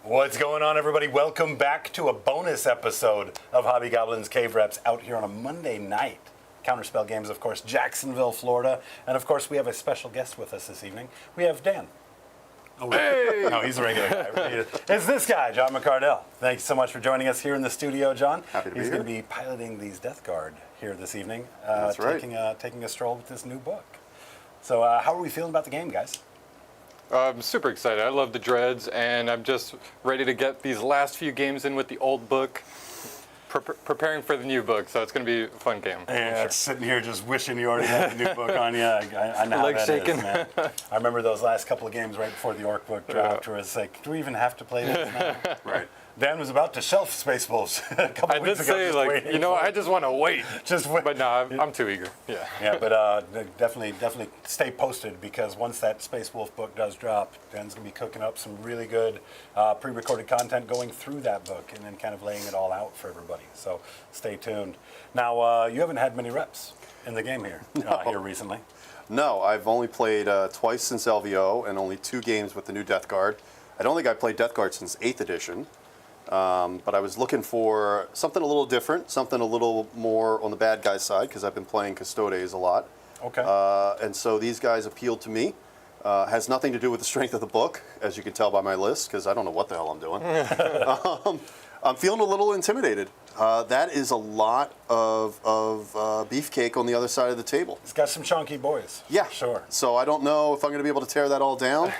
What's going on, everybody? Welcome back to a bonus episode of Hobby Goblin's Cave Reps out here on a Monday night. Counterspell Games, of course, Jacksonville, Florida. And, of course, we have a special guest with us this evening. We have Dan. Oh, hey! No, he's a regular guy. It's this guy, John McCardell. Thanks so much for joining us here in the studio, John. Happy to be here. He's going to be piloting these Death Guard here this evening. That's right. Taking a stroll with this new book. So how are we feeling about the game, guys? I'm super excited. I love the dreads, and I'm just ready to get these last few games in with the old book, preparing for the new book, so it's going to be a fun game. Yeah, sure. sitting here just wishing you already had the new book on you. I know how that shaking. is, man. I remember those last couple of games right before the Orc book dropped where it's like, do we even have to play this now? Right. Dan was about to shelf Space Wolves a couple I weeks did ago. say, like, you know, I just want to wait. Just wait. But no, I'm too eager. Yeah. Yeah, but definitely stay posted, because once that Space Wolf book does drop, Dan's going to be cooking up some really good pre-recorded content going through that book and then kind of laying it all out for everybody. So stay tuned. Now, you haven't had many reps in the game here, here recently. No, I've only played twice since LVO and only 2 games with the new Death Guard. I don't think I played Death Guard since 8th edition. But I was looking for something a little different, something a little more on the bad guy side, because I've been playing Custodes a lot. Okay. And so these guys appealed to me. Has nothing to do with the strength of the book, as you can tell by my list, because I don't know what the hell I'm doing. I'm feeling a little intimidated. That is a lot of beefcake on the other side of the table. It's got some chunky boys. Yeah. Sure. So I don't know if I'm going to be able to tear that all down.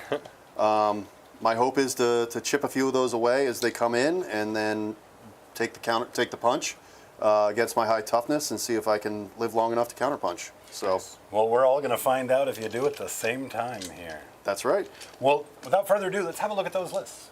My hope is to chip a few of those away as they come in, and then take the punch against my high toughness, and see if I can live long enough to counterpunch. So, well, we're all going to find out if you do at the same time here. that's right. Well, without further ado, let's have a look at those lists.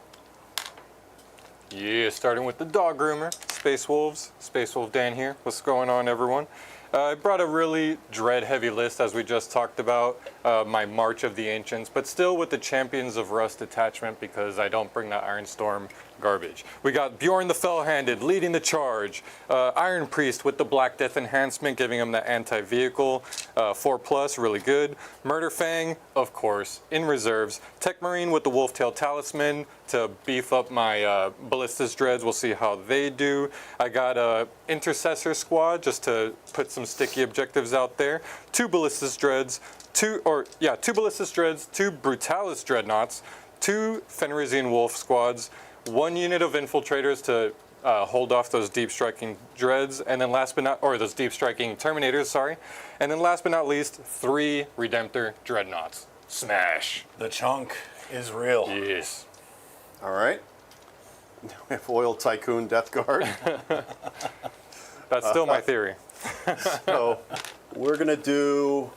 Yeah, starting with the Dog Groomer, Space Wolves. Space Wolf Dan here. What's going on, everyone? I brought a really dread-heavy list, as we just talked about, my March of the Ancients, but still with the Champions of Rust attachment, because I don't bring that Iron Storm garbage. We got Bjorn the Fell-Handed leading the charge, Iron Priest with the Black Death enhancement, giving him that anti-vehicle, 4+, really good. Murder Fang, of course, in reserves. Tech Marine with the Wolftail Talisman to beef up my Ballistas Dreads. We'll see how they do. I got a Intercessor Squad just to put some sticky objectives out there. 2 Ballistas Dreads, 2 Ballistas Dreads, 2 Brutalis Dreadnoughts, 2 Fenrisian Wolf Squads, 1 unit of Infiltrators to hold off those deep striking dreads, and then those deep striking Terminators, sorry. And then last but not least, 3 Redemptor Dreadnoughts. Smash. The chunk is real. Yes. All right. We have Oil Tycoon Death Guard. That's still my theory. So we're going to do...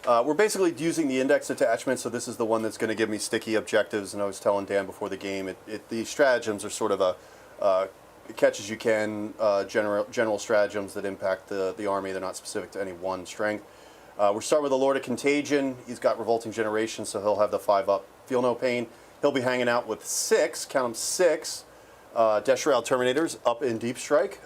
we're basically using the index attachment, so this is the one that's going to give me sticky objectives. And I was telling Dan before the game, these stratagems are sort of a catch as you can, general stratagems that impact the army. They're not specific to any one strength. We're starting with the Lord of Contagion. He's got Revolting Generation, so he'll have the 5-up. Feel no pain. He'll be hanging out with 6, count them 6, Death Shroud Terminators up in Deep Strike.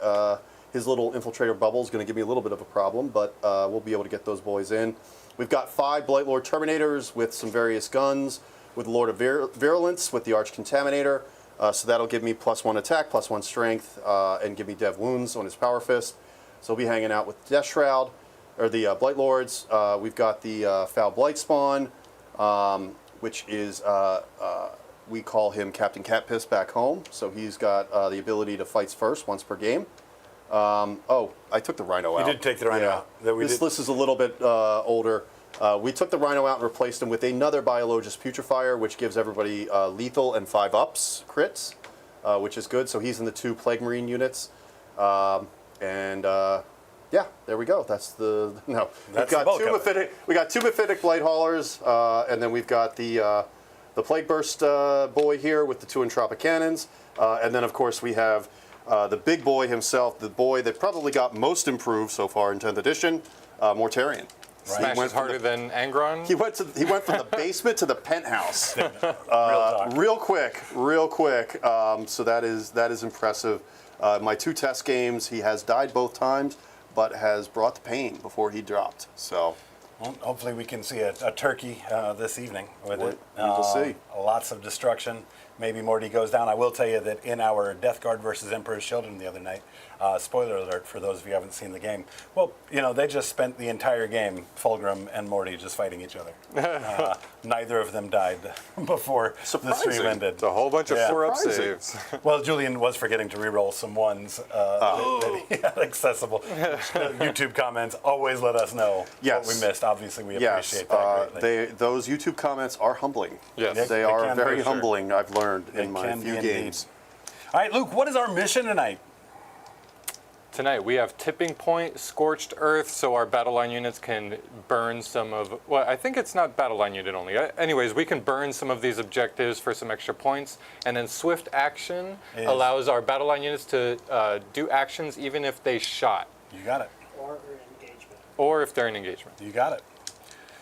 His little Infiltrator bubble is going to give me a little bit of a problem, but we'll be able to get those boys in. We've got 5 Blight Lord Terminators with some various guns, with Lord of Virulence, with the Arch Contaminator. So that'll give me +1 attack, +1 strength, and give me Dev Wounds on his Power Fist. So he'll be hanging out with Death Shroud, or the Blight Lords. We've got the Foul Blight Spawn, which is, we call him Captain Catpiss back home. So he's got the ability to fights first once per game. I took the Rhino out. You did take the Rhino out. This list is a little bit older. We took the Rhino out and replaced him with another Biologist Putrefier, which gives everybody lethal and 5-ups crits, which is good. So he's in the 2 Plague Marine units. Yeah, there we go. That's the That's we got 2 Mephitic Blight Haulers, and then we've got the Plague Burst boy here with the 2 Entropic Cannons, and then of course we have the big boy himself, the boy that probably got most improved so far in 10th edition, Mortarion. Right. Smashes harder than Angron? He went from the basement to the penthouse, real quick. So that is impressive. My 2 test games, he has died both times, but has brought the pain before he dropped. So Well, hopefully we can see a turkey this evening with it. We'll see. Lots of destruction. maybe Morty goes down. I will tell you that in our Death Guard versus Emperor's Children the other night, spoiler alert for those of you who haven't seen the game, well, they just spent the entire game, Fulgrim and Morty, just fighting each other. Neither of them died before the stream ended. It's a whole bunch of Yeah. 4-up Surprising. saves. Well, Julian was forgetting to re-roll some ones that he had accessible. YouTube comments always let us know Yes. what we missed. Obviously, we Yes, appreciate that greatly. those YouTube comments are humbling. Yes. They They are can very be, sure. humbling, I've learned They in my can be few indeed. games. All right, Luke, what is our mission tonight? Tonight we have Tipping Point, Scorched Earth, so our battle line units can burn some of, well, I think it's not battle line unit only. Anyways, we can burn some of these objectives for some extra points, and then Swift Action Is- allows our battle line units to do actions even if they shot, You got it. Or engagement. or if they're in engagement. You got it.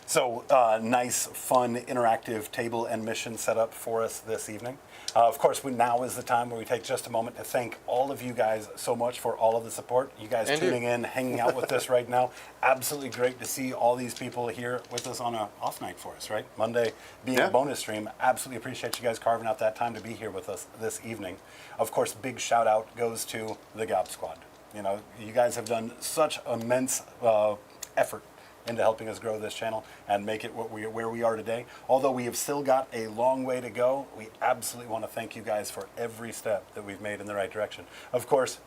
So, nice, fun, interactive table and mission set up for us this evening. Of course, now is the time where we take just a moment to thank all of you guys so much for all of the support. You guys And you. tuning in, hanging out with us right now. Absolutely great to see all these people here with us on a off night for us, right? Monday being Yeah. a bonus stream. Absolutely appreciate you guys carving out that time to be here with us this evening. Of course, big shout out goes to the Gob Squad. You guys have done such immense effort into helping us grow this channel and make it where we are today. Although we have still got a long way to go, we absolutely want to thank you guys for every step that we've made in the right direction. Of course,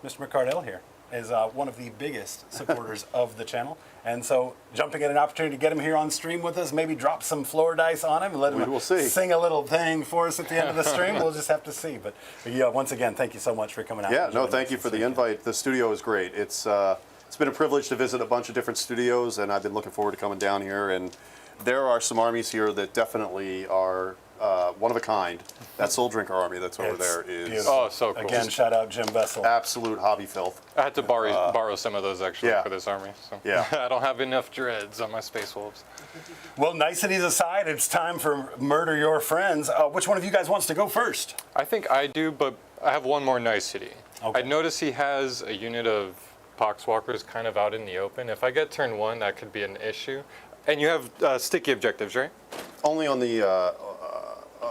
Mr. McCardell here is one of the biggest supporters of the channel. And so jumping at an opportunity to get him here on stream with us, maybe drop some floor dice on him and let him Will see. sing a little thing for us at the end of the stream. We'll just have to see. But yeah, once again, thank you so much for coming out. Yeah, and no, joining thank us you for this the weekend. invite. The studio is great. It's been a privilege to visit a bunch of different studios, and I've been looking forward to coming down here. And there are some armies here that definitely are one of a kind. That Soul Drinker army that's over It's there is beautiful. Oh, so cool. Again, shout out Jim Vessel. absolute hobby filth. I had to borrow some of those actually yeah. for this army. So. Yeah. I don't have enough dreads on my Space Wolves. Well, niceties aside, it's time for Murder Your Friends. Which one of you guys wants to go first? I think I do, but I have one more nicety. Okay. I notice he has a unit of Poxwalkers kind of out in the open. If I get turn 1, that could be an issue. And you have sticky objectives, right? Only on the.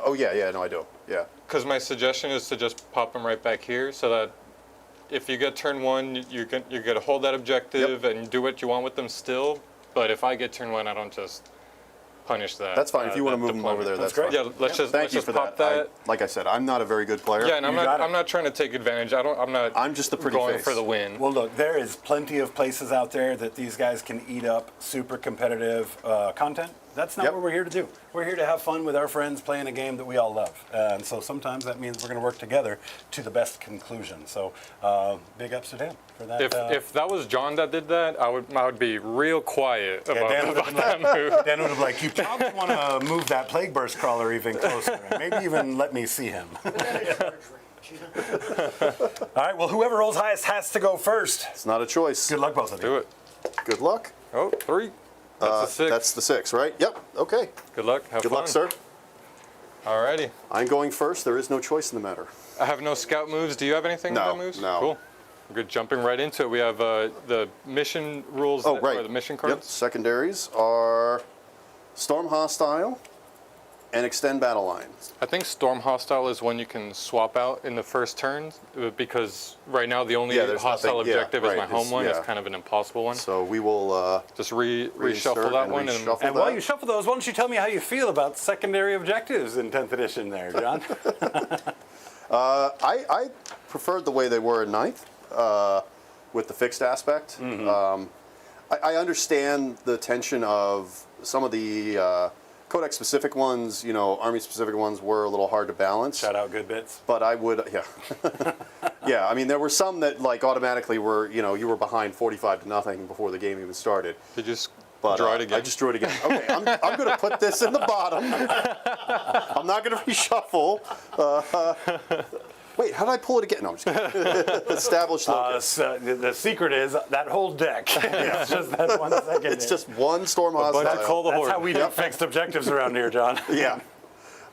Oh yeah, no, I do. Yeah. Because my suggestion is to just pop them right back here, so that if you get turn 1, you're going to hold that objective and do what you want with them still. But if I get turn 1, I don't just punish that. That's fine. If you want to move them over there, that's great. fine. Yeah, let's just Thank you just for pop that. Like I said, I'm not a very good player. Yeah, and You got it. I'm not trying to take advantage. I'm just the pretty going face. for the win. Well, look, there is plenty of places out there that these guys can eat up super competitive content. That's not Yep. what we're here to do. We're here to have fun with our friends playing a game that we all love. And so sometimes that means we're going to work together to the best conclusion. So big ups to Dan for that. If that was John that did that, I would be real quiet Dan would about have that been move. like, Dan would have like, you probably want to move that Plague Burst Crawler even closer. And maybe even let me see him. All right, well, whoever rolls highest has to go first. It's not a choice. Good luck, both of you. Do it. Good luck. Oh, 3. That's a 6. That's the 6, right? Yep. Okay. Good luck. Have Good fun. luck, sir. Alrighty. I'm going first. There is no choice in the matter. I have no scout moves. Do you have anything No, with that moves? no. Cool. Good. Jumping right into it. We have the mission rules. Oh, right. Or the mission Yep. cards. Secondaries are Storm Hostile and Extend Battle Lines. I think Storm Hostile is one you can swap out in the first turn because right now the only Yeah, there's hostile nothing- yeah, objective is right, my home one. It's yeah. kind of an impossible one. So we will Just reshuffle reinsert that and one. reshuffle. And while that. you shuffle those, why don't you tell me how you feel about secondary objectives in 10th edition there, John? I preferred the way they were in 9th with the fixed aspect. I understand the tension of some of the Codex specific ones, army specific ones were a little hard to balance. Shout out Good Bits. But I would, yeah. Yeah, I mean, there were some that like automatically were, you were behind 45-0 before the game even started. Did you just But draw it again? I just drew it again. Okay, I'm going to put this in the bottom. I'm not going to reshuffle. Wait, how did I pull it again? No, I'm just kidding. Established locus. So the secret is that whole deck. It's just that 1 second. It's just one Storm bunch of Hostile. Call the That's Horde. how we do fixed objectives around here, John. Yeah.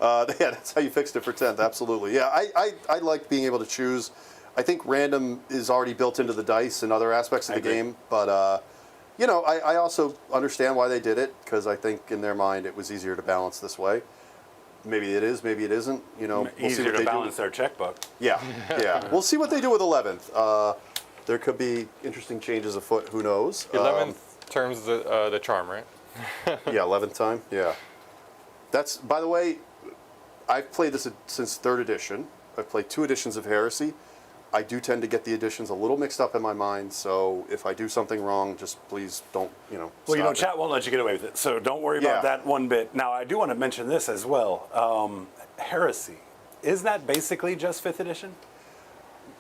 That's how you fixed it for 10th, absolutely. Yeah, I like being able to choose. I think random is already built into the dice and other aspects of the agree. game, but I also understand why they did it, because I think in their mind it was easier to balance this way. maybe it is, maybe it isn't. You know, we'll see Easier what to they balance do. their checkbook. Yeah, yeah. We'll see what they do with 11th. There could be interesting changes afoot. Who knows? 11th terms the charm, right? Yeah, 11th time. Yeah. That's, by the way, I've played this since 3rd edition. I've played 2 editions of Heresy. I do tend to get the editions a little mixed up in my mind, so if I do something wrong, just please don't, Well, stop it. chat won't let you get away with it, so don't worry about Yeah. that one bit. Now, I do want to mention this as well. Heresy, is that basically just 5th edition?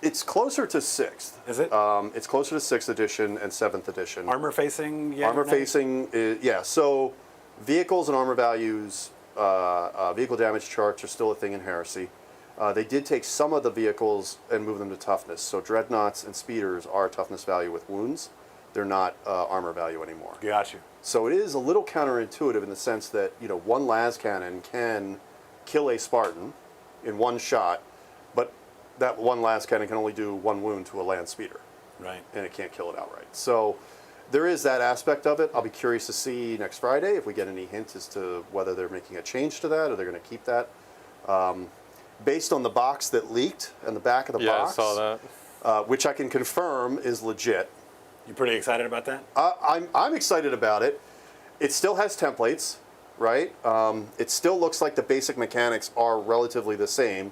It's closer to 6th. Is it? It's closer to 6th edition and 7th edition. Armor facing? Yeah. Armor facing, yeah. So vehicles and armor values, vehicle damage charts are still a thing in Heresy. They did take some of the vehicles and move them to toughness. So dreadnoughts and speeders are toughness value with wounds. They're not armor value anymore. Got you. So it is a little counterintuitive in the sense that, one las cannon can kill a Spartan in one shot, but that one las cannon can only do 1 wound to a land speeder. Right. And it can't kill it outright. So there is that aspect of it. I'll be curious to see next Friday if we get any hints as to whether they're making a change to that or they're going to keep that. Based on the box that leaked and the back of the box, I saw that. which I can confirm is legit. You pretty excited about that? I'm excited about it. It still has templates, right? It still looks like the basic mechanics are relatively the same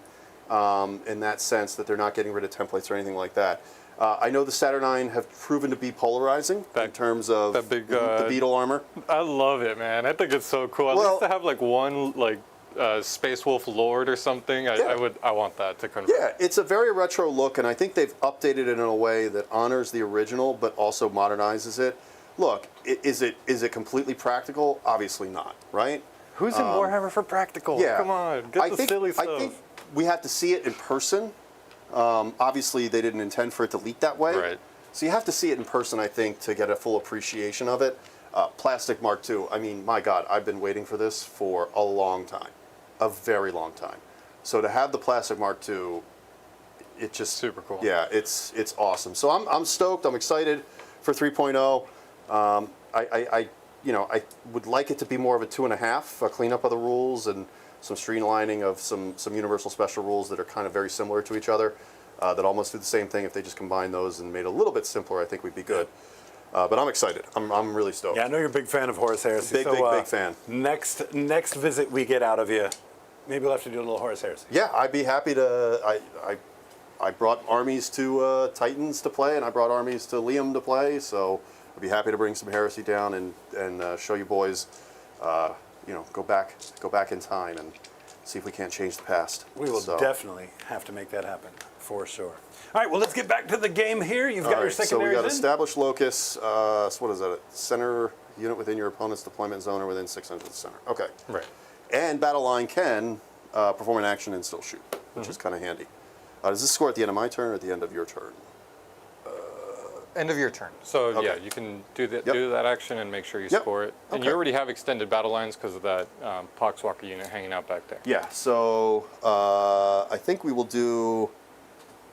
in that sense that they're not getting rid of templates or anything like that. I know the Saturnine have proven to be polarizing in terms of that big, the beetle armor. I love it, man. I think it's so cool. At Well- least to have like one Space Wolf Lord or something. I want that to convert. Yeah, it's a very retro look, and I think they've updated it in a way that honors the original, but also modernizes it. Look, is it completely practical? Obviously not, right? Who's in Warhammer for practical? Yeah, Come on, get the silly stuff. I think we have to see it in person. Obviously, they didn't intend for it to leak that way. Right. So you have to see it in person, I think, to get a full appreciation of it. Plastic Mark II. I mean, my God, I've been waiting for this for a long time. A very long time. So to have the Plastic Mark II, it just Super cool. Yeah, it's awesome. So I'm stoked. I'm excited for 3.0. I would like it to be more of a 2.5, a cleanup of the rules and some streamlining of some universal special rules that are kind of very similar to each other. That almost do the same thing. If they just combine those and made it a little bit simpler, I think we'd be good. But I'm excited. I'm really stoked. Yeah, I know you're a big fan of Horus Heresy. Big fan. Next visit we get out of you, maybe we'll have to do a little Horus Heresy. Yeah, I'd be happy to. I brought armies to Titans to play, and I brought armies to Liam to play. So I'd be happy to bring some Heresy down and show you boys. Go back in time and see if we can't change the past. We will definitely have to make that happen, for sure. All right, well, let's get back to the game here. You've got your secondaries So we got in. established locus. So what is that? Center unit within your opponent's deployment zone or within 6 inches of the center. Okay. Right. And battle line can perform an action and still shoot, which is kind of handy. Does this score at the end of my turn or at the end of your turn? End of your turn. So Okay. yeah, you can do that. Yep. Do that action and make sure you Yep. score it. And Okay. you already have extended battle lines because of that Poxwalker unit hanging out back there. Yeah. So I think we will do.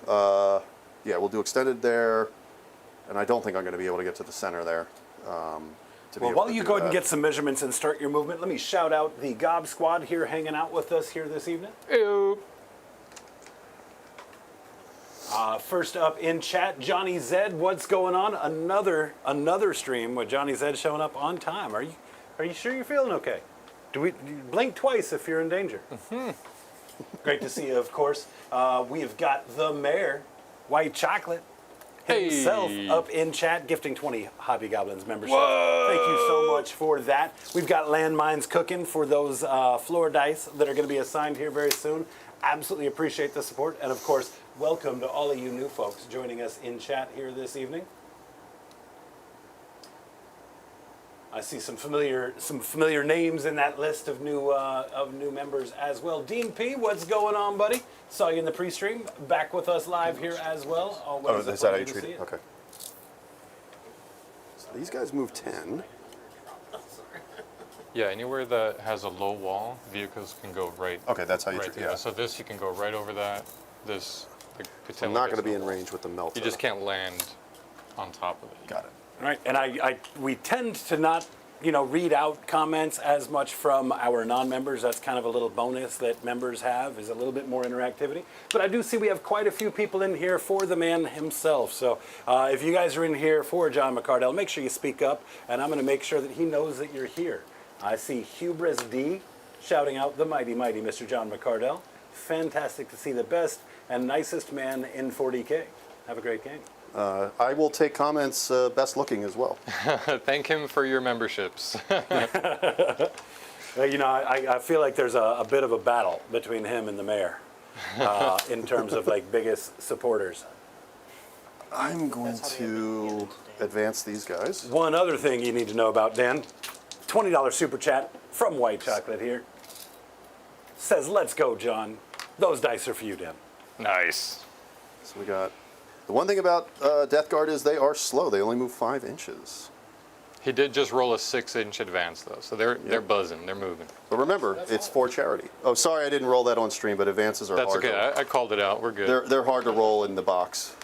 We'll do extended there, and I don't think I'm going to be able to get to the center there. Well, while you go ahead and get some measurements and start your movement, let me shout out the Gob Squad here hanging out with us here this evening. Ew. First up in chat, Johnny Zed, what's going on? Another stream with Johnny Zed showing up on time. Are you sure you're feeling okay? Blink twice if you're in danger. Great to see you, of course. We have got the mayor, White Chocolate, himself Hey. up in chat, gifting 20 Hobby Goblins membership. Whoa. Thank you so much for that. We've got landmines cooking for those floor dice that are going to be assigned here very soon. Absolutely appreciate the support. And of course, welcome to all of you new folks joining us in chat here this evening. I see some familiar names in that list of new members as well. Dean P, what's going on, buddy? Saw you in the pre-stream. Back with us live here as well. Always a is that how pleasure you to treat see it? Okay. So these guys move 10. Yeah, anywhere that has a low wall, vehicles can go right. Okay, that's how you right treat it. through. Yeah. So this you can go right over that. This. I'm not going to be in range with the melt. You just can't land on top of it. Got it. Right, and we tend to not read out comments as much from our non-members. That's kind of a little bonus that members have, is a little bit more interactivity. But I do see we have quite a few people in here for the man himself. So if you guys are in here for John McCardell, make sure you speak up, and I'm going to make sure that he knows that you're here. I see Hubris D shouting out the mighty, mighty Mr. John McCardell. Fantastic to see the best and nicest man in 40k. Have a great game. I will take comments best looking as well. Thank him for your memberships. I feel like there's a bit of a battle between him and the mayor in terms of like biggest supporters. I'm going to advance these guys. One other thing you need to know about Dan, $20 super chat from White Chocolate here. Says, let's go, John. Those dice are for you, Dan. Nice. So we got, the one thing about Death Guard is they are slow. They only move 5 inches. He did just roll a 6-inch advance though, so they're buzzing, they're moving. But remember, it's for charity. Oh, sorry, I didn't roll that on stream, but advances are That's hard. okay. I called it out. We're good. They're hard to roll in the box.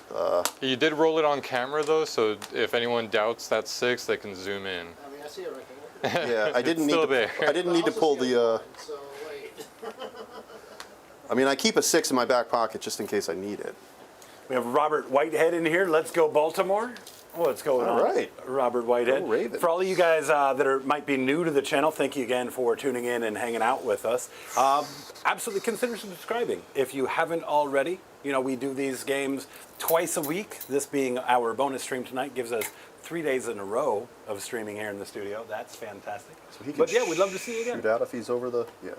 You did roll it on camera though, so if anyone doubts that 6, they can zoom in. I mean, I see it right there. Yeah, I didn't Still need there. to. I didn't need to pull the. So wait. I mean, I keep a 6 in my back pocket just in case I need it. We have Robert Whitehead in here. Let's go, Baltimore. What's going on? All right. Robert Whitehead. Go Ravens. For all of you guys that might be new to the channel, thank you again for tuning in and hanging out with us. Absolutely consider subscribing if you haven't already. We do these games twice a week. This being our bonus stream tonight gives us 3 days in a row of streaming here in the studio. That's fantastic. So he can But yeah, we'd love to see you again. Shoot out if he's over the. Yeah.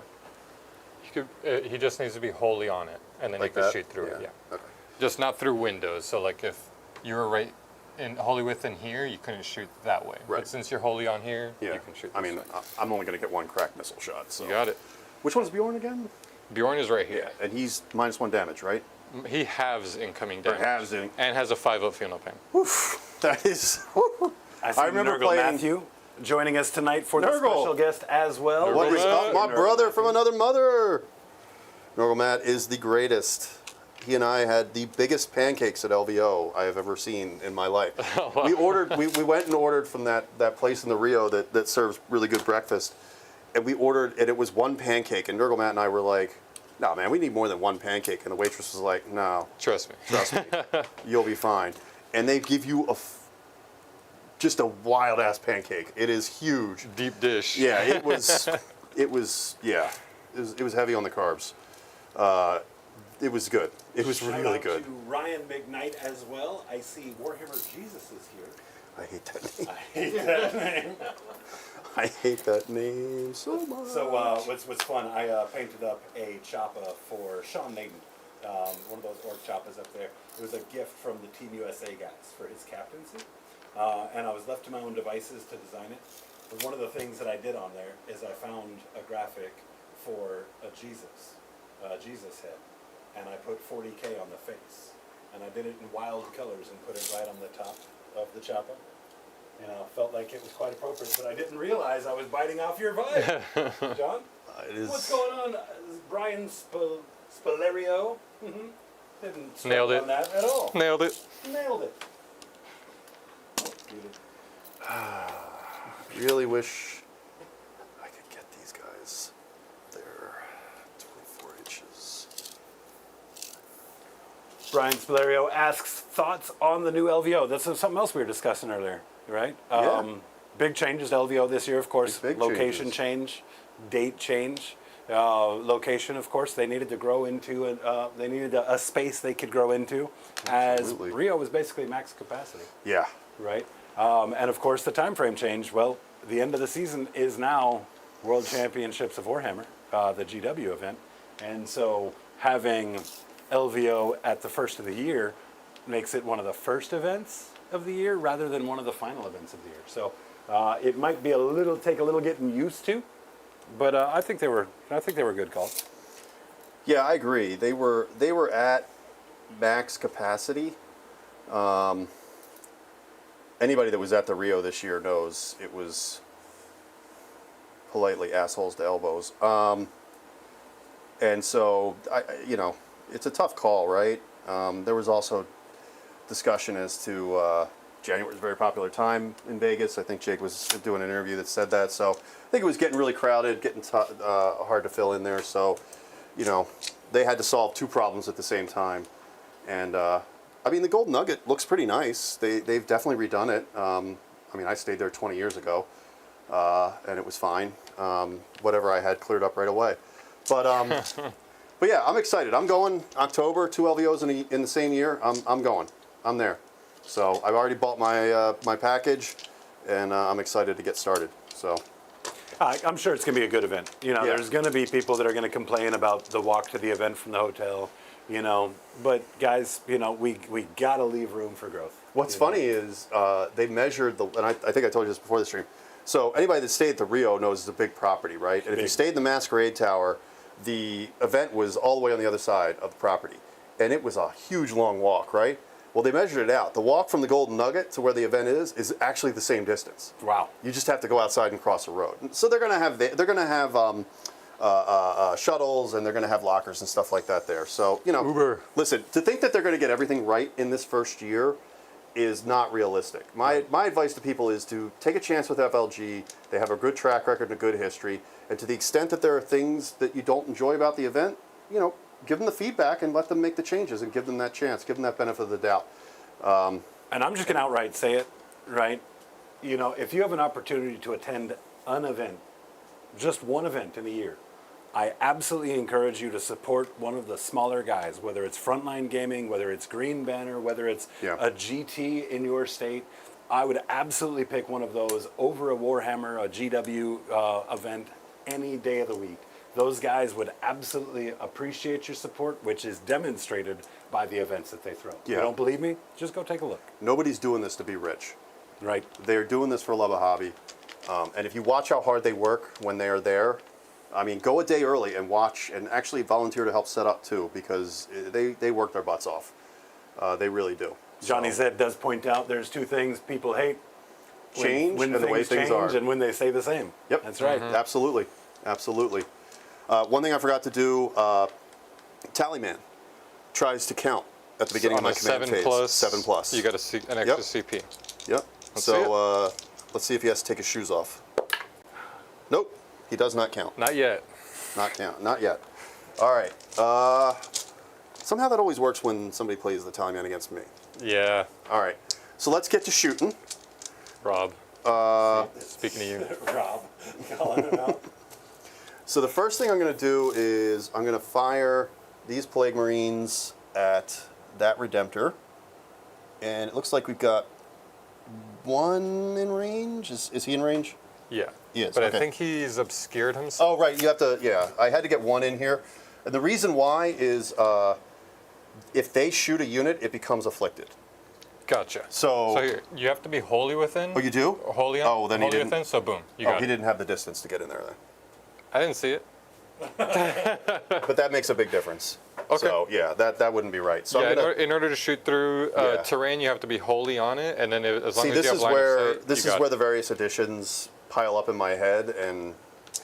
He just needs to be wholly on it, and then Like you can that? shoot through it. Yeah. Okay. Just not through windows. So like if you were right in wholly within here, you couldn't shoot that way. Right. But since you're wholly on here, Yeah. you can shoot. I this mean, way. I'm only going to get 1 crack missile shot. So. You got it. Which one's Bjorn again? Bjorn is right here. And he's -1 damage, right? He halves incoming Or damage. halves in. And has a 5-up feel no pain. That is. Woo. I see I remember Nurgle playing- Matthew joining us tonight for the Nurgle. special guest as well. What is Nurgle up, my Nurgle brother Matthew. from another mother? Nurgle Matt is the greatest. He and I had the biggest pancakes at LVO I have ever seen in my life. We went and ordered from that place in the Rio that serves really good breakfast. And we ordered, and it was 1 pancake. And Nurgle Matt and I were like, no, man, we need more than 1 pancake. And the waitress was like, no, Trust me. trust me, you'll be fine. And they give you just a wild ass pancake. It is huge. Deep dish. Yeah, it was heavy on the carbs. It was good. It was Shout really out good. to Ryan McKnight as well. I see Warhammer Jesus is here. I hate that name. I hate that name. I hate that name so much. So what's fun? I painted up a choppa for Sean Naden, one of those orc choppas up there. It was a gift from the Team USA guys for his captaincy, and I was left to my own devices to design it. But one of the things that I did on there is I found a graphic for a Jesus head, and I put 40k on the face, and I did it in wild colors and put it right on the top of the choppa. Felt like it was quite appropriate, but I didn't realize I was biting off your vibe. John? It is. What's going on? Brian Spalerio? Didn't struggle Nailed it. on that at all. Nailed it. Nailed it. Really wish I could get these guys. They're 24 inches. Brian Spalerio asks thoughts on the new LVO. That's something else we were discussing earlier, right? Yeah. Big changes to LVO this year, of course. Big Location changes. change, date change. Location, of course, they needed to grow into they needed a space they could grow into, Absolutely. as Rio was basically max capacity, Yeah. right? And of course, the time frame changed. Well, the end of the season is now World Championships of Warhammer, the GW event, and so having LVO at the first of the year makes it one of the first events of the year rather than one of the final events of the year. So it might be take a little getting used to, but I think they were good calls. Yeah, I agree. They were at max capacity. Anybody that was at the Rio this year knows it was politely assholes to elbows. And so it's a tough call, right? There was also discussion as to January is a very popular time in Vegas. I think Jake was doing an interview that said that. So I think it was getting really crowded, getting hard to fill in there. So, you know, they had to solve two problems at the same time. And I mean, the Gold Nugget looks pretty nice. They've definitely redone it. I mean, I stayed there 20 years ago, and it was fine. Whatever I had cleared up right away. But but yeah, I'm excited. I'm going October, 2 LVOs in the same year. I'm going. I'm there. So I've already bought my package, and I'm excited to get started. So I'm sure it's going to be a good event. You know, Yeah. there's going to be people that are going to complain about the walk to the event from the hotel, you know. But guys, you know, we got to leave room for growth. what's you know? funny is they measured and I think I told you this before the stream. So anybody that stayed at the Rio knows it's a big property, right? And if you Big. stayed in the Masquerade Tower, the event was all the way on the other side of the property, and it was a huge long walk, right? Well, they measured it out. The walk from the Golden Nugget to where the event is actually the same distance. Wow. You just have to go outside and cross a road. So they're going to have shuttles, and they're going to have lockers and stuff like that there. So, you know, Uber. listen, to think that they're going to get everything right in this first year is not realistic. My advice to people is to take a chance with FLG. They have a good track record and a good history. And to the extent that there are things that you don't enjoy about the event, you know, give them the feedback and let them make the changes and give them that chance, give them that benefit of the doubt. And I'm just going to outright say it, right? You know, if you have an opportunity to attend an event, just one event in a year, I absolutely encourage you to support one of the smaller guys, whether it's Frontline Gaming, whether it's Green Banner, whether it's Yeah. a GT in your state. I would absolutely pick one of those over a Warhammer, a GW event any day of the week. Those guys would absolutely appreciate your support, which is demonstrated by the events that they throw. Yeah. You don't believe me? Just go take a look. Nobody's doing this to be rich. Right? They're doing this for love of hobby. And if you watch how hard they work when they are there, I mean, go a day early and watch, and actually volunteer to help set up too, because they work their butts off. They really do. Johnny So, Zed does point out there's two things people hate. Change when and the way things are. and when they say the same. Yep, That's right. Absolutely, absolutely. One thing I forgot to do: Tallyman tries to count at the beginning of On my a command 7 phase. plus, 7 plus. You got an extra CP. Yep. Let's So let's see if he has to take his shoes off. Nope, he does not count. Not yet. Not count. Not yet. All right. Somehow that always works when somebody plays the Tallyman against me. Yeah, All right. So let's get to shooting. Rob. Speaking to you. Rob, calling it out. So the first thing I'm going to do is I'm going to fire these Plague Marines at that Redemptor. And it looks like we've got one in range. Is he in range? Yeah. He is, But okay. I think he's obscured himself. Oh, right. You have to, yeah. I had to get one in here. And the reason why is if they shoot a unit, it becomes afflicted. Gotcha. So- here, you have to be wholly within. Oh, you do? Wholly on. Oh, then he wholly didn't. within. So boom, you Oh, got he it. didn't have the distance to get in there then. I didn't see it. But that makes a big difference. Okay. So, yeah, that wouldn't be right. So Yeah, I'm going to... in order to shoot through Yeah. terrain, you have to be wholly on it, and then as long See, as this you have is line where of sight, this you is got where it. the various additions pile up in my head, and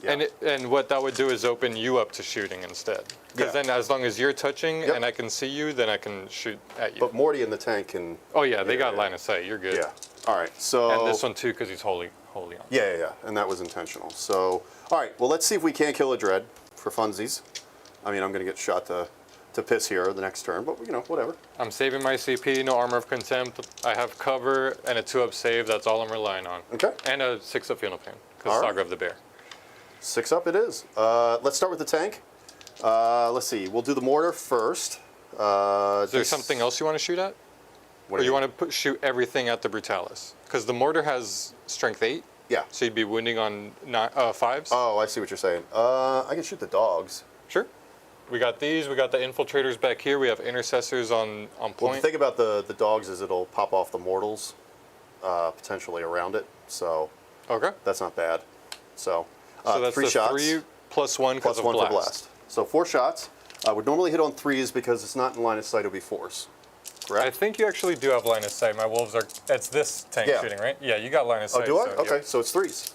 yeah. And what that would do is open you up to shooting instead. Because Yeah. then as long as you're touching Yep. and I can see you, then I can shoot at you. But Morty and the tank can. Oh yeah, they got yeah. line of sight. You're good. Yeah. All right. So. And this one too, because he's wholly on. Yeah, and that was intentional. So, all right. Well, let's see if we can't kill a dread for funsies. I mean, I'm going to get shot to piss here the next turn, but whatever. I'm saving my CP, no Armor of Contempt. I have cover and a 2-up save. That's all I'm relying on. Okay. And a 6-up Funeral Pain, because All right. Saga of the Bear. 6 up it is. Let's start with the tank. Let's see. We'll do the mortar first. Is there something else you want to shoot at? Or you want to shoot everything at the Brutalis? Because the mortar has strength 8. Yeah. So you'd be wounding on 5s. Oh, I see what you're saying. I can shoot the dogs. Sure. We got these. We got the infiltrators back here. We have intercessors on Well, the point. thing about the dogs is it'll pop off the mortals potentially around it, so Okay. that's not bad. So, So that's 3 the shots 3 plus 1 because plus of 1 blast. for blast. So 4 shots. I would normally hit on 3s because it's not in line of sight. It'll be 4s. I Correct? think you actually do have line of sight. My wolves are. It's this tank Yeah. shooting, right? Yeah, you got line of Oh, sight. do I? so, Okay, yeah. so it's 3s.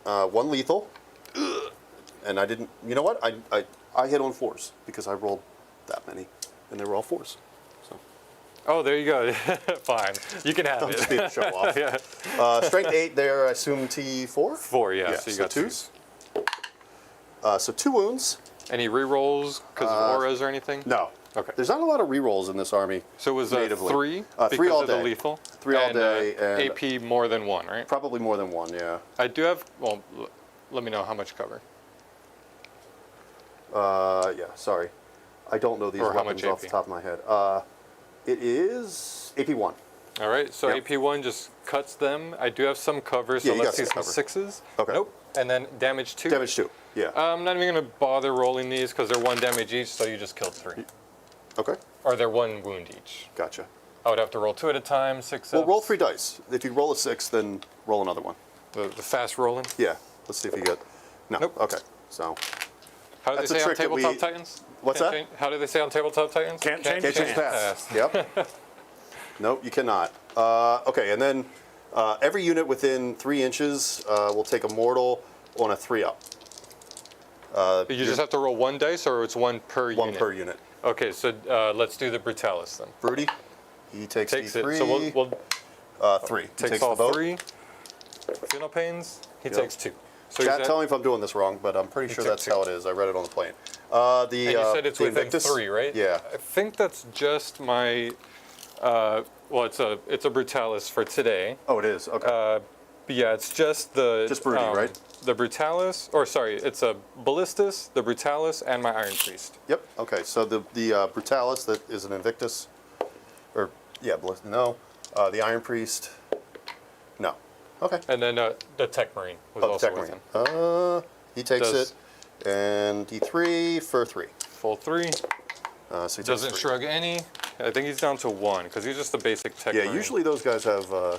1 lethal. And I didn't. You know what? I hit on 4s because I rolled that many, and they were all 4s. So Oh, there you go. Fine. You can have I'm it. just being a show off. Yeah. Strength 8 there, I assume T4? 4, yeah. Yeah, So you so got twos. So 2 wounds. Any rerolls because of auras or anything? No. Okay. There's not a lot of rerolls in this army. So it was natively. 3 3 because all of the day. lethal? 3 all and, day and AP more than 1, right? probably more than 1, yeah. I do have, well, let me know how much cover. Yeah, sorry. I don't know these Or how weapons much off the AP? top of my head. It is AP 1. All right, so Yep. AP1 just cuts them. I do have some cover, so Yeah, you let's got see some some cover. 6s. Okay. Nope. And then damage 2. Damage 2, yeah. I'm not even going to bother rolling these because they're 1 damage each, so you just killed 3. Okay, Or they're 1 wound each. gotcha. I would have to roll 2 at a time, 6 Well, ups. roll 3 dice. If you roll a 6, then roll another one. The fast rolling. Yeah, let's see if you get... No, Nope. okay, so... How do That's a they say on trick that Tabletop we- Titans? What's Can't that? change- how do they say on Tabletop Titans? Can't change Can't change fast. fast. Yep. Nope, you cannot. Okay, and then every unit within 3 inches will take a mortal on a 3-up. You just have to roll 1 dice, or it's 1 per One unit? per unit. Okay, so let's do the Brutalis then. Broody, he takes Takes D3. it. So we'll 3. He takes takes all the vote. 3. Final pains. He Yep. takes 2. So Chat, he's tell me if I'm doing this wrong, but I'm pretty sure took that's 2. how it is. I read it on the plane. and you said it's the within Invictus? 3, right? Yeah. I think that's just my. Well, it's a Brutalis for today. Oh, it is. Okay. But yeah, it's just the Just Broody, right? The Brutalis, or sorry, it's a Ballistus, the Brutalis, and my Iron Priest. Yep. Okay. So the Brutalis that is an Invictus, or yeah, no. The Iron Priest, no. Okay. And then the Tech Marine was Oh, the also Tech with Marine. him. He takes Does- it, and D3 for 3. Full 3. So he takes Doesn't 3. shrug any. I think he's down to 1 because he's just a basic Tech Yeah. Marine. Usually those guys have the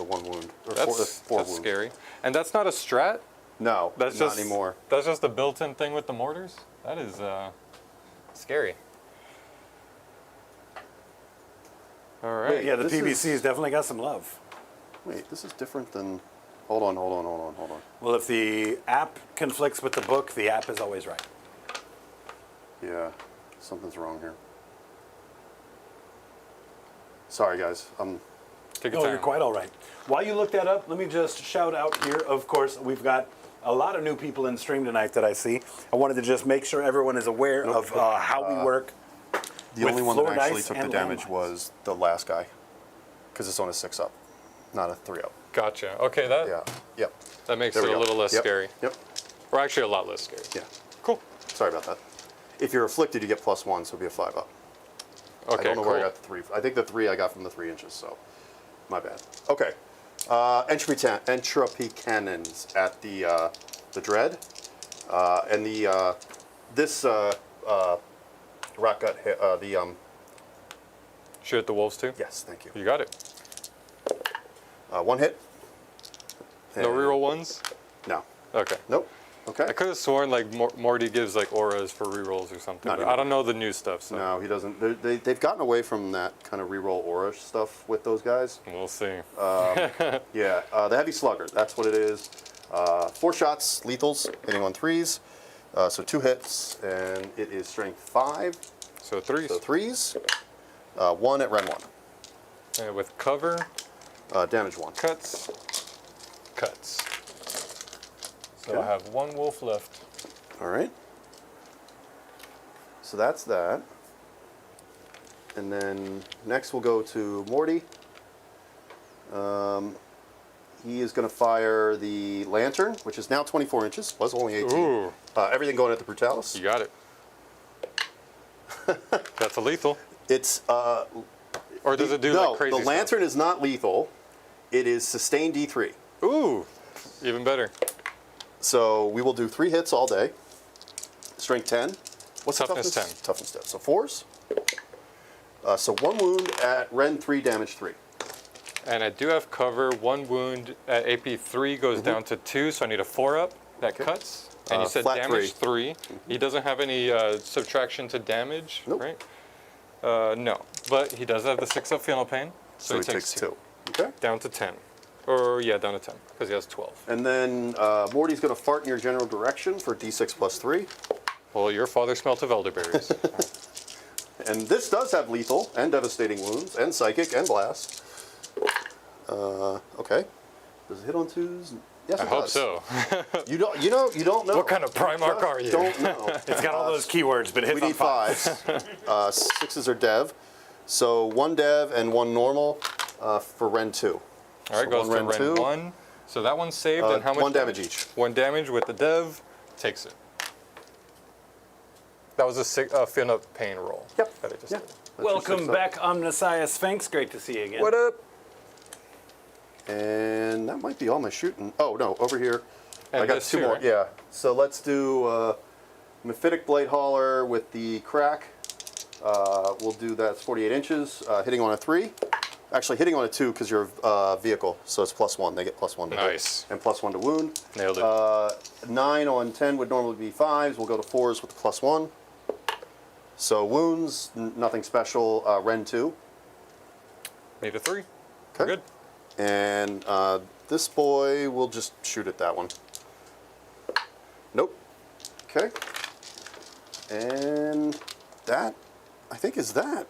1 wound or that's 4 that's wounds. scary. And that's not a strat. No, That's not just anymore. That's just a built-in thing with the mortars. That is scary. All right. Wait, Yeah, the This PBC's definitely got some love. Wait, this is different than. Hold on. Well, if the app conflicts with the book, the app is always right. Yeah, something's wrong here. Sorry, guys. Take your No, time. you're quite all right. While you look that up, let me just shout out here. Of course, we've got a lot of new people in stream tonight that I see. I wanted to just make sure everyone is aware of how we work. The With only one that floor actually dice took the and damage landmines. was the last guy, because it's on a 6-up, not a 3-up. Gotcha. Okay, that Yeah. Yep. that makes There it we a go. little less Yep. scary. Yep. Or actually a lot less scary. Yeah. Cool. Sorry about that. If you're afflicted, you get +1, so it'll be a 5-up. Okay, I don't know cool. where I got the 3. I think the 3 I got from the 3 inches, so my bad. Okay. Entropy cannons at the Dread, and the this rock gut the Shoot at the wolves too? yes, thank you. You got it. 1 hit. No And- reroll ones? No. Okay. Nope. Okay. I could have sworn like Morty gives like auras for rerolls or something, Not but anymore. I don't know the new stuff, so No, he doesn't. They've gotten away from that kind of reroll aura stuff with those guys. we'll see. Yeah, the heavy slugger. That's what it is. 4 shots, lethals, hitting on 3s. So 2 hits, and it is strength 5. So 3s. So 3s. 1 at Ren 1. And with cover, Damage 1. cuts. So Okay. I have 1 wolf left. All right. So that's that. And then next we'll go to Morty. He is going to fire the lantern, which is now 24 inches. Was only 18. Ooh, Everything going at the Brutalis. you got it. That's a lethal. It's Or does it do no. like crazy The lantern is not lethal. It is sustained D3. stuff? Ooh, even better. So we will do 3 hits all day. Strength 10. What's Toughness the 10. Toughness 10. So 4s. So 1 wound at Ren 3, damage 3. And I do have cover. 1 wound at AP 3 goes down to 2, so I need a 4-up. That cuts. And you said flat damage 3. He doesn't have any subtraction to damage, Nope. right? No, but he does have the 6-up final pain, so he takes 2. Okay. Down to 10. Or, yeah, down to 10, because he has 12. And then Morty's going to fart in your general direction for D6 plus 3. Well, your father smelt of elderberries. And this does have lethal and devastating wounds and psychic and blast. Okay. Does it hit on 2s? Yes, I it hope does. so. You don't know. What kind of Primarch are you? Don't know. It's got all those keywords, but it hits We on need 5s. 5s. 6s are dev. So 1 dev and 1 normal for Ren 2. All right, So goes one to Ren Ren 2. 1. So that one's saved, and how much? 1 damage each. 1 damage with the dev, takes it. That was a Fin Up Pain roll. Yep. That I just Yeah. did. That's your Welcome 6 up. back, Omnissiah Sphinx. Great to see you again. What up? And that might be all my shooting. Oh, no, over here. And I got this 2 too, more. right? Yeah. So let's do Mephitic Blade Hauler with the crack. We'll do that. It's 48 inches. Hitting on a 3. Actually, hitting on a 2 because you're a vehicle. So it's +1. They get +1 to hit. Nice. And +1 to wound. Nailed it. 9 on 10 would normally be 5s. We'll go to 4s with the +1. So wounds, nothing special. Ren 2. Need a 3. Okay. We're good. And this boy, we'll just shoot at that one. Nope. Okay. And that, I think, is that.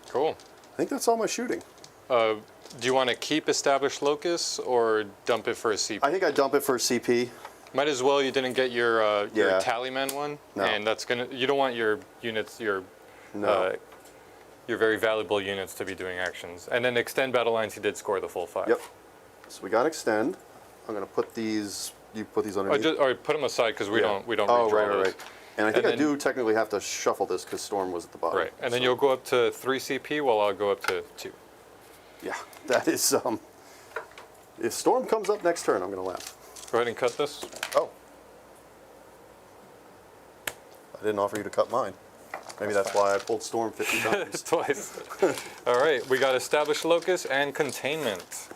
Cool. I think that's all my shooting. Do you want to keep Established Locus or dump it for a CP? I think I dump it for a CP. Might as well. You didn't get your Yeah. Tallyman one, No. and that's gonna. You don't want your units, your No. very valuable units to be doing actions. And then extend battle lines. He did score the full 5. Yep. So we got extend. I'm gonna put these. You put these underneath. Or put them aside because we Yeah. don't Oh, redraw right, those. right. And I think And I then- do technically have to shuffle this because Storm was at the bottom. Right, and then so- you'll go up to 3 CP while I'll go up to 2. Yeah, that is If Storm comes up next turn, I'm gonna laugh. Go ahead and cut this. Oh. I didn't offer you to cut mine. Maybe that's why I pulled Storm 50 times. Twice. All right, we got Established Locus and Containment.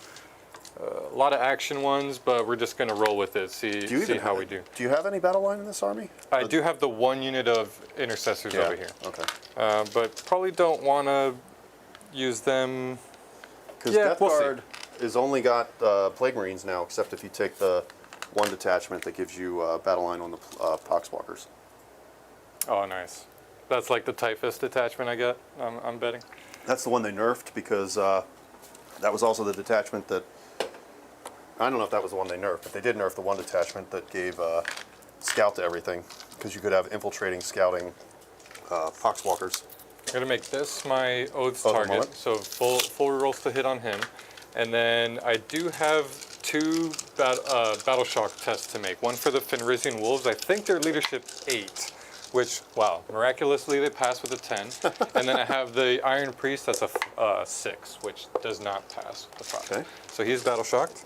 A lot of action ones, but we're just gonna roll with it. See how we do. Do you have any battle line in this army? I do have the 1 unit of Intercessors over here, Okay. but probably don't want to use them. Because Yeah, Death we'll see. Guard is only got Plague Marines now, except if you take the 1 detachment that gives you battle line on the Poxwalkers. Oh, nice. That's like the Typhus detachment I get. I'm betting. That's the one they nerfed because that was also the detachment that. I don't know if that was the one they nerfed, but they did nerf the 1 detachment that gave scout to everything because you could have infiltrating, scouting Poxwalkers. I'm gonna make this my Oath's Oh, the target, mullet? so full rolls to hit on him, and then I do have 2 battle shock tests to make. One for the Fenrisian Wolves. I think they're leadership 8, which wow, miraculously they pass with a 10. And then I have the Iron Priest. That's a 6, which does not pass with the 5. Okay. So he's battle shocked.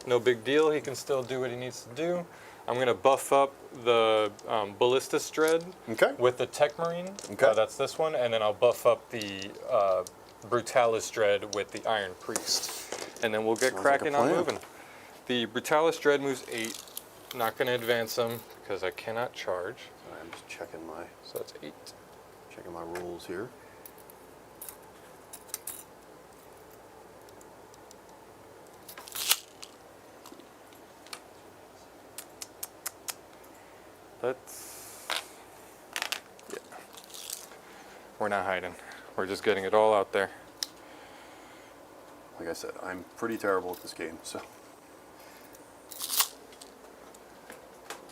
No big deal. He can still do what he needs to do. I'm going to buff up the Ballistus Dread Okay. with the Tech Marine. Okay. That's this one. And then I'll buff up the Brutalis Dread with the Iron Priest. And then we'll get Sounds like a cracking on plan. moving. The Brutalis Dread moves 8. Not going to advance him because I cannot charge. Sorry, I'm just checking So that's 8. my rules here. That's... Yeah. We're not hiding. We're just getting it all out there. Like I said, I'm pretty terrible at this game, so.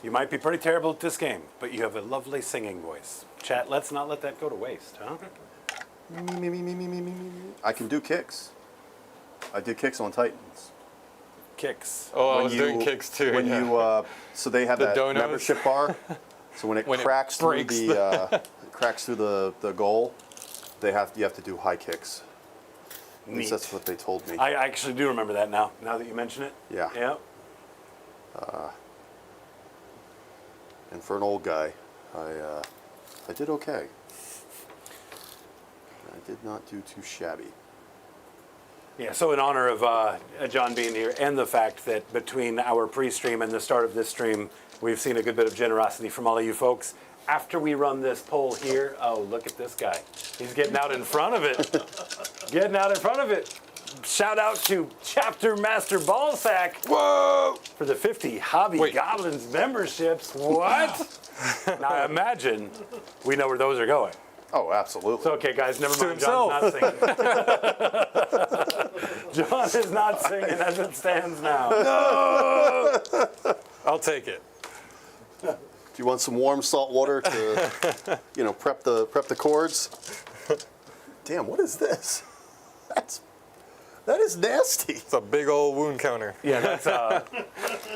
You might be pretty terrible at this game, but you have a lovely singing voice. Chat, let's not let that go to waste, huh? I can do kicks. I did kicks on Titans. Kicks. Oh, I When was you- doing kicks too. When yeah. you, so they have The that donos? membership bar. So when it When it cracks through breaks the cracks through the goal, you have to do high kicks. At least Neat. that's what they told me. I actually do remember that now that you mention it. Yeah. Yeah. And for an old guy, I did okay. I did not do too shabby. Yeah, so in honor of John being here and the fact that between our pre-stream and the start of this stream, we've seen a good bit of generosity from all of you folks. After we run this poll here, oh, look at this guy. He's getting out in front of it. Getting out in front of it. Shout out to Chapter Master Ballsack. Whoa! For the 50 Hobby Wait. Goblins memberships. What? Now imagine we know where those are going. Oh, absolutely. It's okay, guys. Never mind. himself. John's not singing. John is not singing as it stands now. I'll take it. Do you want some warm salt water to, prep the chords? Damn, what is this? That is nasty. It's a big old wound counter. Yeah,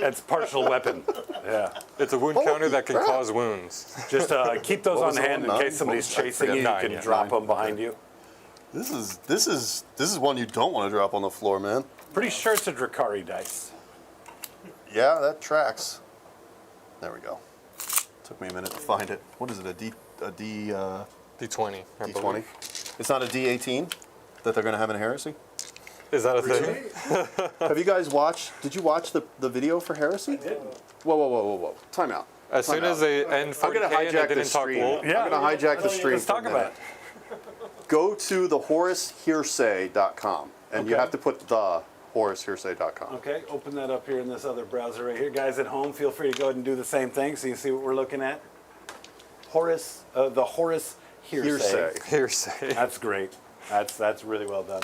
that's partial weapon. Yeah. It's a wound Holy counter that can crap. cause wounds. Just keep those What on was the hand in one? case somebody's Nine? chasing you. You Nine, can yeah. drop Nine. them behind you. This is one you don't want to drop on the floor, man. Pretty sure it's a Drakari dice. Yeah, that tracks. There we go. Took me a minute to find it. What is it? D20. I D20? believe. It's not a D18 that they're going to have in Heresy? Is that a thing? Have you guys did you watch the video for Heresy? Whoa. Time out. As soon as they end I'm going to 40K and they hijack the didn't talk stream. wolf. Yeah. I'm going to hijack the stream. Let's talk for a about minute. it. Go to the HoraceHearsay.com, and you Okay. have to put the HoraceHearsay.com. Okay, open that up here in this other browser right here. Guys at home, feel free to go ahead and do the same thing so you see what we're looking at. The Horace Hearsay. Hearsay. That's great. That's really well done.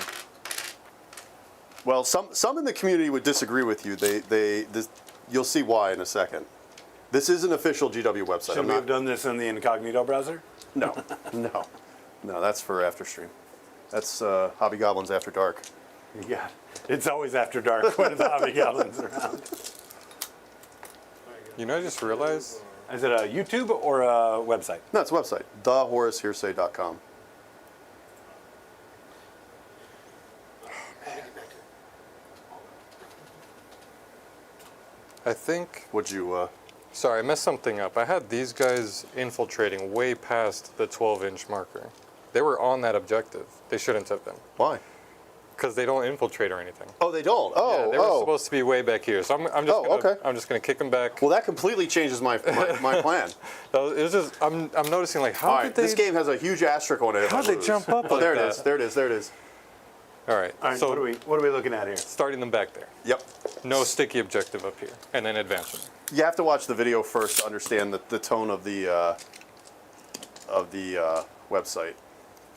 Well, some in the community would disagree with you. You'll see why in a second. This is an official GW website. Should we have done this in the incognito browser? No. That's for after stream. That's Hobby Goblins After Dark. Yeah. It's always after dark when the hobby goblins around. You know, I just realized Is it a YouTube or a website? No, it's a website. TheHoraceHearsay.com. I think. Would you? Sorry, I messed something up. I had these guys infiltrating way past the 12-inch marker. They were on that objective. They shouldn't have been. Why? Because they don't infiltrate or anything. Oh, they don't. Oh, Yeah, they were supposed to be way back here. So I'm just gonna kick them back. Well, that completely changes my plan. So it was just I'm noticing like how All did right, they this game has a huge asterisk on it. if How'd I they lose. jump up Oh, like there it that? is. There it is. There it is. All right. All right, So what are we looking at here? starting them back there. Yep. No sticky objective up here, and then advancing. You have to watch the video first to understand the tone of the website.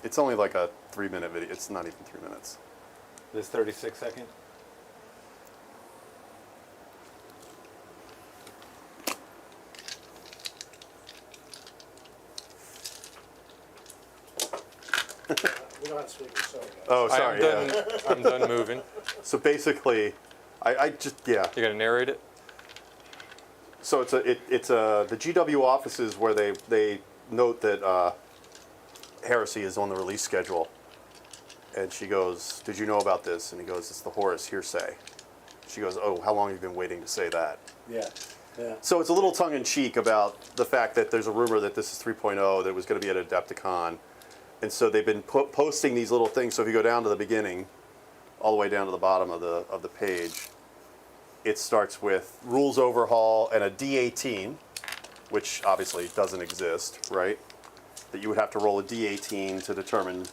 It's only like a 3-minute video. It's not even 3 minutes. This 36 second? We don't have to speak, sorry. Oh, sorry. Yeah. I'm done moving. So basically, I just You gonna narrate it? So it's the GW offices where they note that Heresy is on the release schedule, and she goes, "Did you know about this?" And he goes, "It's the Horus hearsay." She goes, "Oh, how long have you been waiting to say that?" Yeah. Yeah. So it's a little tongue-in-cheek about the fact that there's a rumor that this is 3.0, that it was going to be at Adepticon. And so they've been posting these little things. So if you go down to the beginning, all the way down to the bottom of the page, it starts with rules overhaul and a D18, which obviously doesn't exist, right? That you would have to roll a D18 to determine,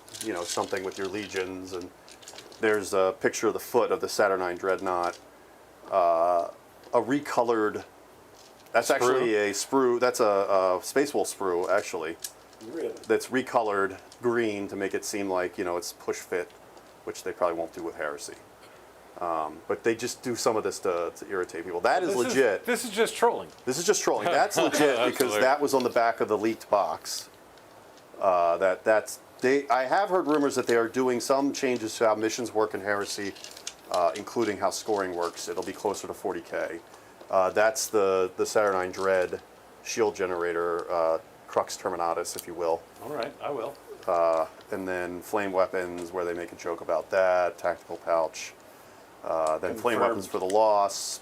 something with your legions. And there's a picture of the foot of the Saturnine Dreadnought, a recolored. That's actually a sprue. That's a Space Wolf sprue, actually. Really? That's recolored green to make it seem like it's push fit, which they probably won't do with Heresy. But they just do some of this to irritate people. That is legit. This is just trolling. This is just trolling. That's legit That's because hilarious. that was on the back of the leaked box. I have heard rumors that they are doing some changes to how missions work in Heresy, including how scoring works. It'll be closer to 40k. That's the Saturnine Dread shield generator, Crux Terminatus, if you will. All right, I will. And then flame weapons, where they make a joke about that. Tactical pouch. Then flame Confirmed. weapons for the loss.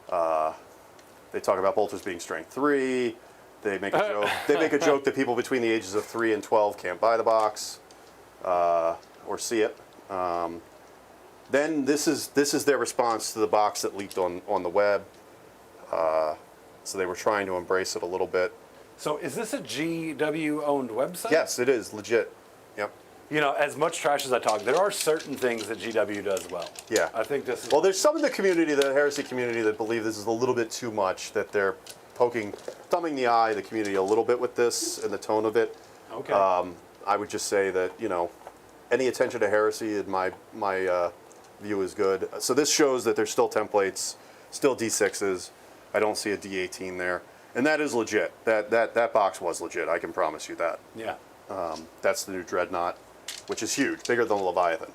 They talk about bolters being strength 3. They make a joke. They make a joke that people between the ages of 3 and 12 can't buy the box or see it. Then this is their response to the box that leaked on the web. So they were trying to embrace it a little bit. So is this a GW-owned website? Yes, it is legit. Yep. As much trash as I talk, there are certain things that GW does well. Yeah. I think this is... Well, there's some in the community, the Heresy community, that believe this is a little bit too much, that they're thumbing the eye of the community a little bit with this and the tone of it. Okay. I would just say that, you know, any attention to heresy in my view is good. So this shows that there's still templates, still D6s. I don't see a D18 there. And that is legit. That box was legit. I can promise you that. Yeah. That's the new Dreadnought, which is huge, bigger than the Leviathan.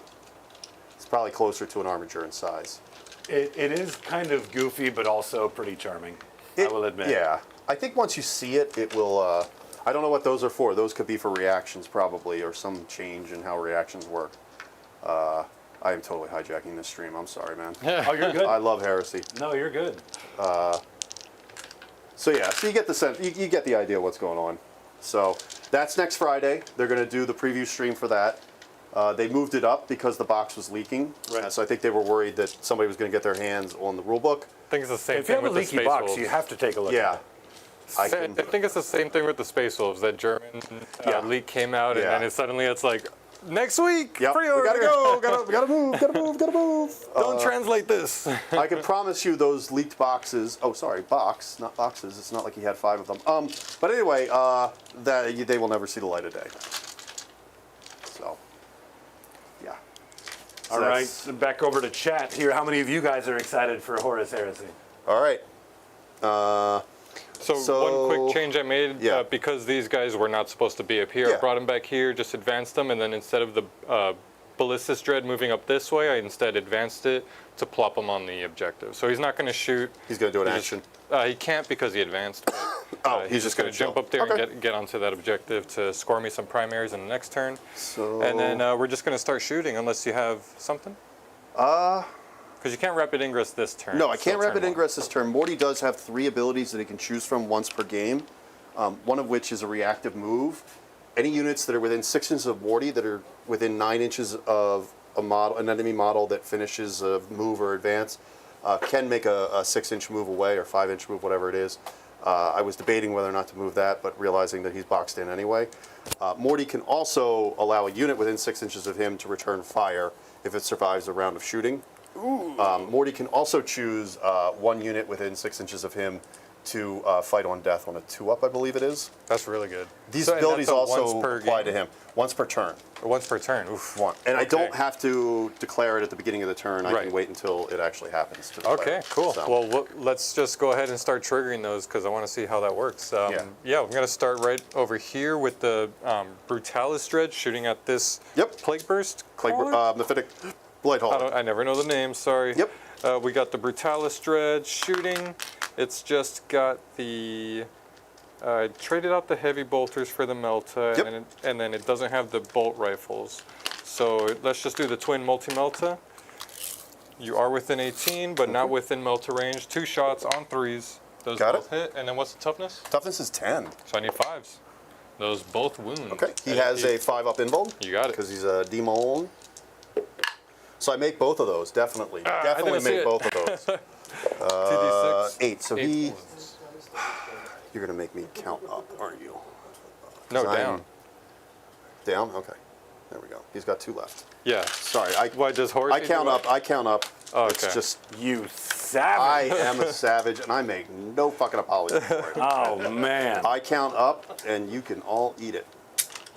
It's probably closer to an Armiger in size. It is kind of goofy, but also pretty charming. I will admit. Yeah. I think once you see it, it will... I don't know what those are for. Those could be for reactions probably, or some change in how reactions work. I am totally hijacking this stream. I'm sorry, man. Oh, you're good. I love heresy. No, you're good. So yeah, so you get the sense, you get the idea of what's going on. So that's next Friday. They're going to do the preview stream for that. They moved it up because the box was leaking. Right. So I think they were worried that somebody was going to get their hands on the rule book. I think it's the same If you thing have a with the leaky Space box, Wolves. you have to take a look Yeah. at it. I think it's the same thing with the Space Wolves. That German Yeah. leak came out, and Yeah. then suddenly it's like, next week, Yep. We pre-order. gotta go. Gotta move. Don't translate this. I can promise you those leaked boxes. Oh, sorry, box, not boxes. It's not like he had 5 of them. But anyway, that they will never see the light of day. So, yeah. So All right, that's- back over to chat here. How many of you guys are excited for Horus Heresy? All right. So, So- one quick change I made, Yeah. because these guys were not supposed to be up here, I Yeah. brought them back here, just advanced them, and then instead of the Ballistus Dread moving up this way, I instead advanced it to plop him on the objective. So he's not going to shoot. He's gonna do an He's action. just- he can't because he advanced. But, Oh, he's just going to jump chill. up there Okay. and get onto that objective to score me some primaries in the next turn. So And then we're just going to start shooting unless you have something. Because you can't rapid ingress this turn. no, I so can't turn rapid one. ingress this turn. Morty does have 3 abilities that he can choose from once per game. One of which is a reactive move. Any units that are within 6 inches of Morty that are within 9 inches of an enemy model that finishes a move or advance can make a 6-inch move away or 5-inch move, whatever it is. I was debating whether or not to move that, but realizing that he's boxed in anyway. Morty can also allow a unit within 6 inches of him to return fire if it survives a round of shooting. Morty can also choose 1 unit within 6 inches of him to fight on death on a 2-up, I believe it is. That's really good. These So, and abilities that's a also once per apply game? to him. Once per turn. Or once per turn. Oof. One. And I Okay. don't have to declare it at the beginning of the turn. I Right. can wait until it actually happens to declare Okay, it. cool. So, Well, let's just go ahead and start triggering those because I want to see how that works. Yeah. I'm going to start right over here with the Brutalis Dread shooting at this Yep. Plague Burst. Plague, crawler? Mephitic Blight Hauler. I never know the name, sorry. Yep. We got the Brutalis Dread shooting. It's just got the... I traded out the heavy bolters for the Melta, Yep. and then it doesn't have the bolt rifles. So let's just do the twin multi-Melta. You are within 18, but not within Melta range. 2 shots on 3s. Those Got both hit. And then what's the toughness? Toughness is 10. So I need 5s. Those both wound. Okay. He And has a 5-up invuln. You got it. Because he's a demon. So I make both of those, definitely. I Definitely didn't see make it. both of those. 2d6. 8. So 8 he... wounds. You're going to make me count up, aren't you? No, 'Cause down. Down? Okay. There we go. He's got 2 left. Yeah. Sorry. Why does Horus? I count up. Oh, It's okay. just... You I savage. am a savage, and I make no fucking apologies for it. Oh, man. I count up, and you can all eat it.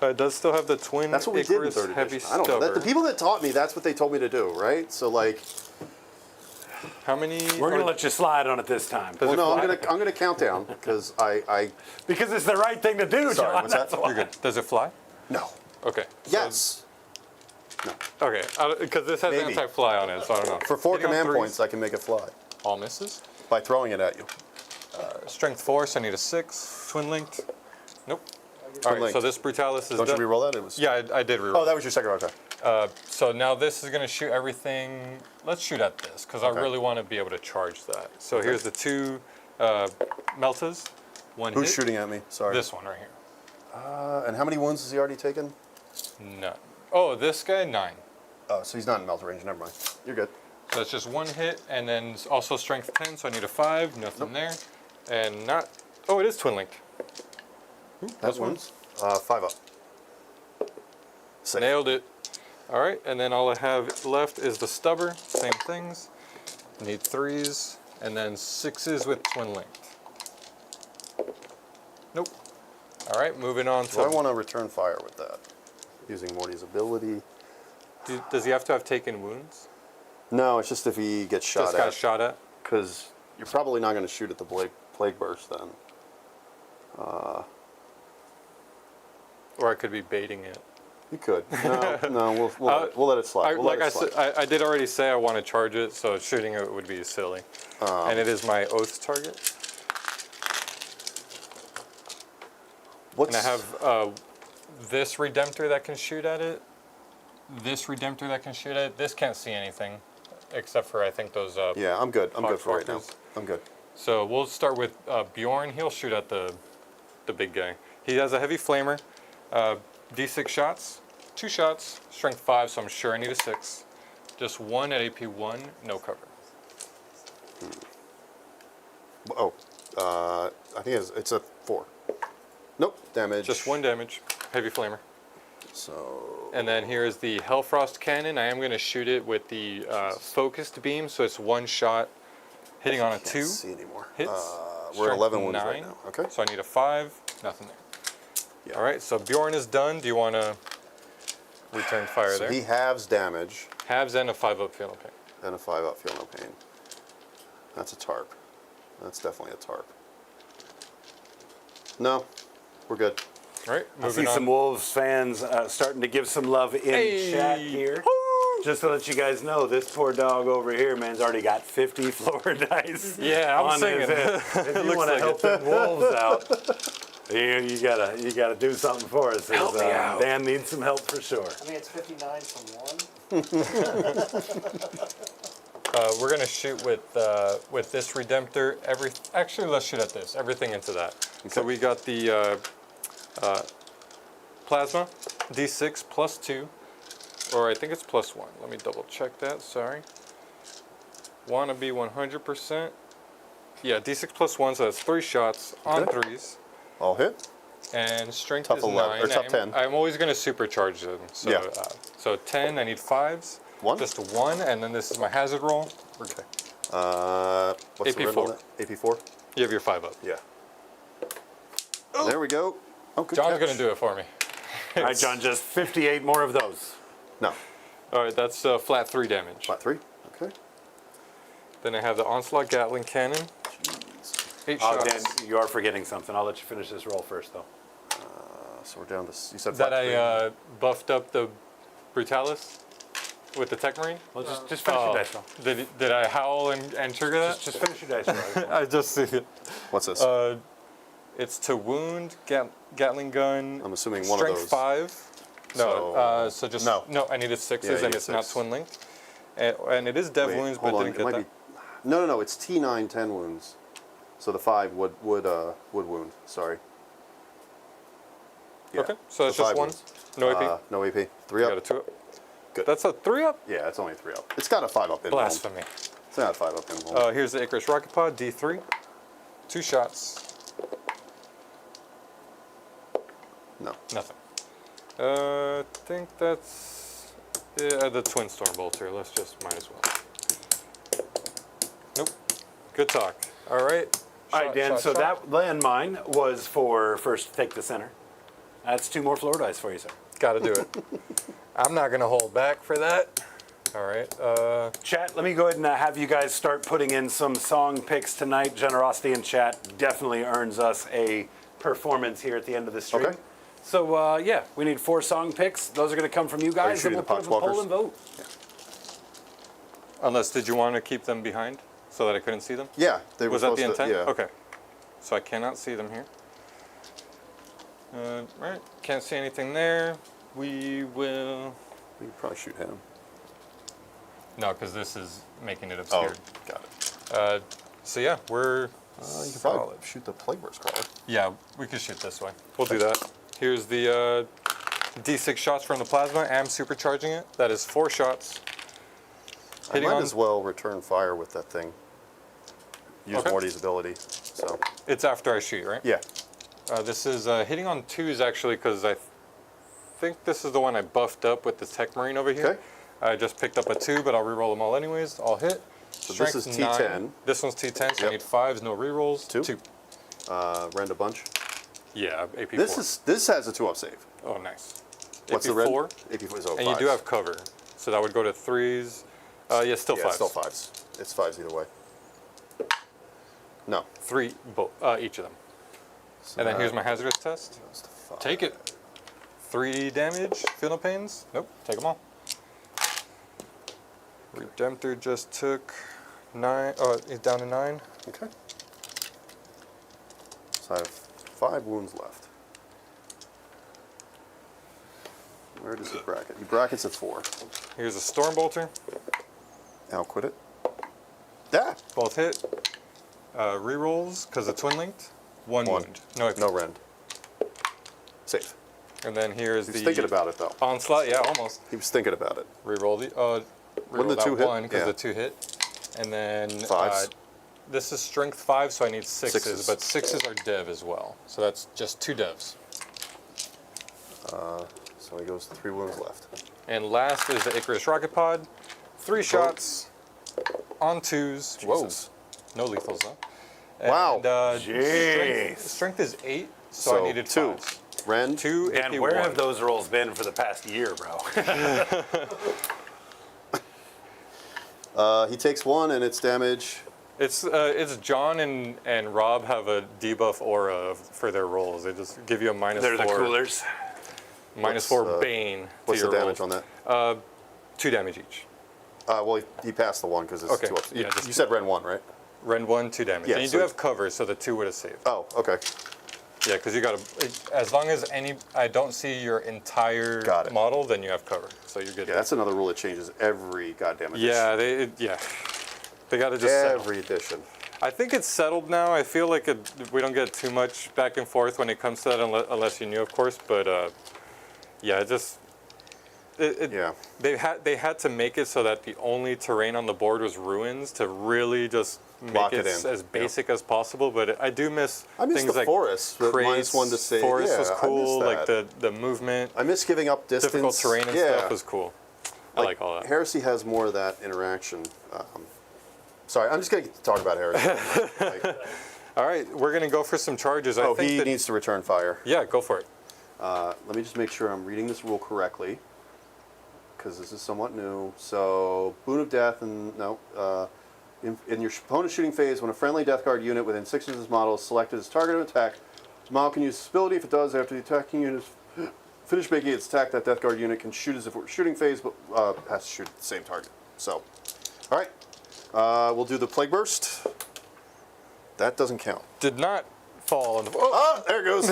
It does still have the twin That's what we did in Icarus 3rd heavy edition. I don't know. stubber. The people that taught me, that's what they told me to do, right? So like, How many? We're going to let you slide on it this time. well, it no, fly? I'm gonna count down because I Because it's the right thing to do, Sorry, John. what's that? That's why. You're good. Does it fly? no. Okay. so- Yes. No. Okay. Because this has Maybe. anti-fly on it, so I don't know. For 4 Hitting on command 3s, points, I can make it fly all misses. by throwing it at you. Strength 4, so I need a 6. Twin linked. Nope. All right. linked. So this Brutalis is Don't you done. reroll that? It was. Yeah, I did reroll. Oh, that was your second. Okay. So now this is going to shoot everything. Let's shoot at this because I Okay. really want to be able to charge that. So here's the 2 Meltas. One Who's hit. shooting at me? Sorry. This one right here. And how many wounds has he already taken? None. Oh, this guy 9. Oh, so he's not in melt range. Never mind. You're good. So that's just 1 hit, and then also strength 10, so I need a 5, nothing there. And not, oh, it is twin linked. That wins. 5 up. Safe. Nailed it. All right, and then all I have left is the stubber, same things. Need 3s, and then 6s with twin linked. Nope. All right, moving on Do I to. want to return fire with that? Using Morty's ability. Does he have to have taken wounds? No, it's just if he gets shot Just got at. shot at? Because you're probably not going to shoot at the plague burst then. Or I could be baiting it. You could. No, we'll let it slide. We'll Like let I it slide. said, I did already say I want to charge it, so shooting it would be silly. And it is my oath target. What's, And I have this Redemptor that can shoot at it. This Redemptor that can shoot at it. This can't see anything, except for I think those. Yeah, I'm good. I'm good for right now. Poxwalkers. I'm good. So we'll start with Bjorn. He'll shoot at the big guy. He has a heavy flamer. D6 shots, 2 shots, strength 5. So I'm sure I need a 6. Just 1 at AP 1, no cover. Oh, I think it's a 4. Nope, damage. Just 1 damage, heavy flamer. So And then here's the Hellfrost Cannon. I am going to shoot it with the focused beam, so it's 1 shot, hitting on a can't 2. see anymore. Hits. We're at Strength 11 wounds 9. right now. Okay. So I need a 5, nothing there. Yeah. All right, so Bjorn is done. Do you want to return fire So there? he halves damage Halves and a 5-up feel no pain. and a 5 up. Feel no pain. That's a tarp. That's definitely a tarp. No, we're good. All right, I see moving some on. Wolves fans starting to give some love in Hey. chat here. Just to let you guys know, this poor dog over here, man's already got 50 floor dice. Yeah, I'm on singing. his head. If you Looks want to like help them Wolves out, you gotta do something for us. Help me out. Dan needs some help for sure. I mean, it's 59 from 1. We're gonna shoot with this Redemptor. Actually, let's shoot at this. Everything into that. So we got the plasma, D6 plus 2, or I think it's plus 1. Let me double check that. Sorry. Wanna be 100%. Yeah, D6 plus 1, so that's 3 shots on Okay. 3s. All hit. And strength Tough is 11 or 9. tough 10. I'm always going to supercharge them. So, Yeah. So 10, I need 5s. 1? Just a 1, and then this is my hazard roll. Okay. What's the AP4. rim on that? AP4? You have your 5-up. Yeah. There we go. Oh, good John's catch. going to do it for me. All right, John, just 58 more of those. No. All right, that's flat 3 damage. Flat 3. Okay. Then I have the Onslaught Gatling Cannon. 8 Oh, shots. Dan, you are forgetting something. I'll let you finish this roll first, though. So we're down to, you said That flat 3. I buffed up the Brutalis with the Tech Marine. Well, just finish your dice roll. Did I howl and trigger that? Just finish your dice roll. I just see it. What's this? It's to wound, Gatling gun. I'm assuming one of strength those. 5. No, so just no. I needed 6s, Yeah, you and need it's not 6. twin linked. And it is dev Wait, wounds, but hold on. didn't It get might that. be. No. It's T9 10 wounds. So the 5 would wound. Sorry. Yeah. Okay, so that's the just 5 1. wounds. No AP. No AP. 3 I got a up. 2 up. Good. That's a 3 up. Yeah, it's only a 3 up. It's got a 5 up in home. Blasphemy. It's not a 5 up in home. Here's the Icarus Rocket Pod D3. 2 shots. No. Nothing. I think that's the Twin Storm Bolter. Let's just might as well. Nope. Good talk. All right. All right, Shot, Dan, shot, so shot. that landmine was for first to take the center. That's 2 more floor dice for you, sir. Got to do it. I'm not going to hold back for that. All right. Chat, let me go ahead and have you guys start putting in some song picks tonight. Generosity in chat definitely earns us a performance here at the end of the stream. Okay. So, yeah, we need 4 song picks. Those are going to come from you guys, and shooting we'll the put up a poll Poxwalkers? and vote. Unless, did you want to keep them behind so that I couldn't see them? Yeah, they were Was that the supposed to. intent? Yeah. Okay. So I cannot see them here. Right. Can't see anything there. We will. We could probably shoot him. No, because this is making it Oh, obscured. got it. So yeah, we're You could solid. probably shoot the Plague Burst crawler. Yeah, we could shoot this way. We'll do that. Here's the D6 shots from the plasma. I'm supercharging it. That is 4 shots. I Hitting might on. as well return fire with that thing. Use Okay. Morty's ability. So It's after I shoot, right? yeah. This is hitting on 2s actually, because I think this is the one I buffed up with the Tech Marine over here. Okay. I just picked up a 2, but I'll reroll them all anyways. I'll hit. So this is T10. This one's T10, so I Yep. need 5s, no rerolls. 2. 2. Random bunch. Yeah, AP4. This has a 2-up save. Oh, nice. What's the AP4, red? AP4 is 05. and you do have cover, so that would go to 3s. Yeah, still 5s. Yeah, it's still 5s. It's 5s either way. No. 3, each of them. So And then that here's my hazardous test. goes to 5. Take it. 3 damage. Feel no pains. Nope. Take them all. Redemptor just took 9. Oh, he's down to 9. Okay. So I have 5 wounds left. Where does he bracket? He brackets at 4. Here's a Stormbolter. Now quit it. Yeah. Both hit. Rerolls because it's twin linked. One wound. No AP. No rend. Safe. And then here's He's the thinking about it though. onslaught. Yeah, almost. He was thinking about it. Reroll the. Wouldn't the reroll 2 that hit? one because Yeah. the 2 hit. And then 5s. this is strength 5, so I need 6s, 6s. but 6s are dev as well. So that's just 2 devs. So he goes 3 wounds left. And last is the Icarus rocket pod. 3 shots on 2s. Jesus. Whoa. No lethals though. Wow. And, Jeez. strength is 8, so I needed 2. 5s. Rend. 2 And AP where 1. have those rolls been for the past year, bro? He takes 1 and it's damage. It's John and Rob have a debuff aura for their rolls. They just give you a -4. They're the coolers. -4 What's, bane to What's your the damage rolls. on that? 2 damage each. Well, he passed the 1 because it's Okay, 2 ups. yeah, just- You said Rend 1, right? Rend 1, 2 damage. Yeah, and you so do have cover, so the 2 would have saved. Oh, okay. Yeah, because you got to. As long as I don't see your entire Got it. model, then you have cover, so you're good. Yeah, that's another rule that changes every goddamn edition. Yeah, they got to just settle. Every edition. I think it's settled now. I feel like we don't get too much back and forth when it comes to that, unless you knew, of course. But yeah, it just Yeah. they had to make it so that the only terrain on the board was ruins to really just make Lock it, it in. as basic as possible. But I do miss I miss things the like forest, the crates, -1 to save. Forest Yeah, was I miss cool. Like that. the movement, I miss giving up distance. difficult terrain and yeah. stuff was cool. I like all that. Heresy has more of that interaction. Sorry, I'm just going to talk about Heresy. Like, All right, we're gonna go for some charges. I oh, think he that, needs to return fire. yeah, go for it. Let me just make sure I'm reading this rule correctly, because this is somewhat new. So, Boon of Death, and no. In your opponent's shooting phase, when a friendly Death Guard unit within 6 of this model is selected as target of attack, this model can use this ability. If it does, after the attacking unit is finished making its attack, that Death Guard unit can shoot as if it were shooting phase, but has to shoot at the same target. So, all right. We'll do the Plague Burst. That doesn't count. Did not fall on the. Oh, there it goes.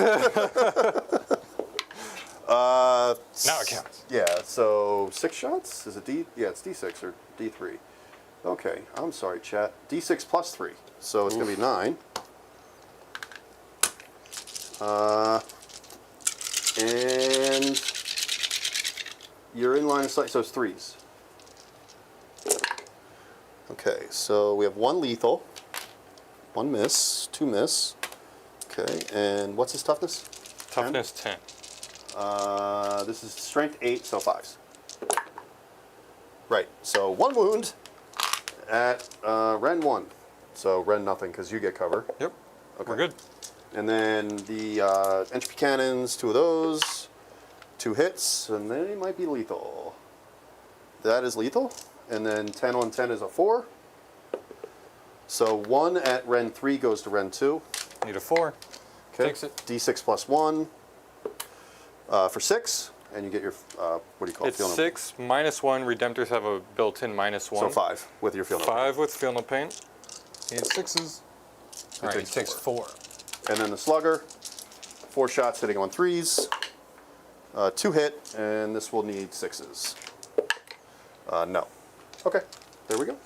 Now it counts. Yeah, so 6 shots? Is it D? Yeah, it's D6 or D3. Okay, I'm sorry, chat. D6 plus 3. So it's going to be 9. And you're in line of sight, so it's 3s. Okay, so we have 1 lethal, 1 miss, 2 miss. Okay, and what's his toughness? Toughness 10. This is strength 8, so 5s. Right, so 1 wound at Rend 1. So Rend nothing because you get cover. Yep. Okay. We're good. And then the entropy cannons, 2 of those, 2 hits, and they might be lethal. That is lethal. And then 10 on 10 is a 4. So 1 at Rend 3 goes to Rend 2. Need a 4. Okay. Takes it. D6 plus 1 for 6, and you get your, what do you call it? It's Feel no- 6 -1. Redemptors have a built-in -1. So 5 with your feel no- 5 with feel no pain. Need 6s. All right, he takes takes 4. And then the slugger, 4 shots hitting on 3s, 2 hit, and this will need 6s. No. Okay, there we go.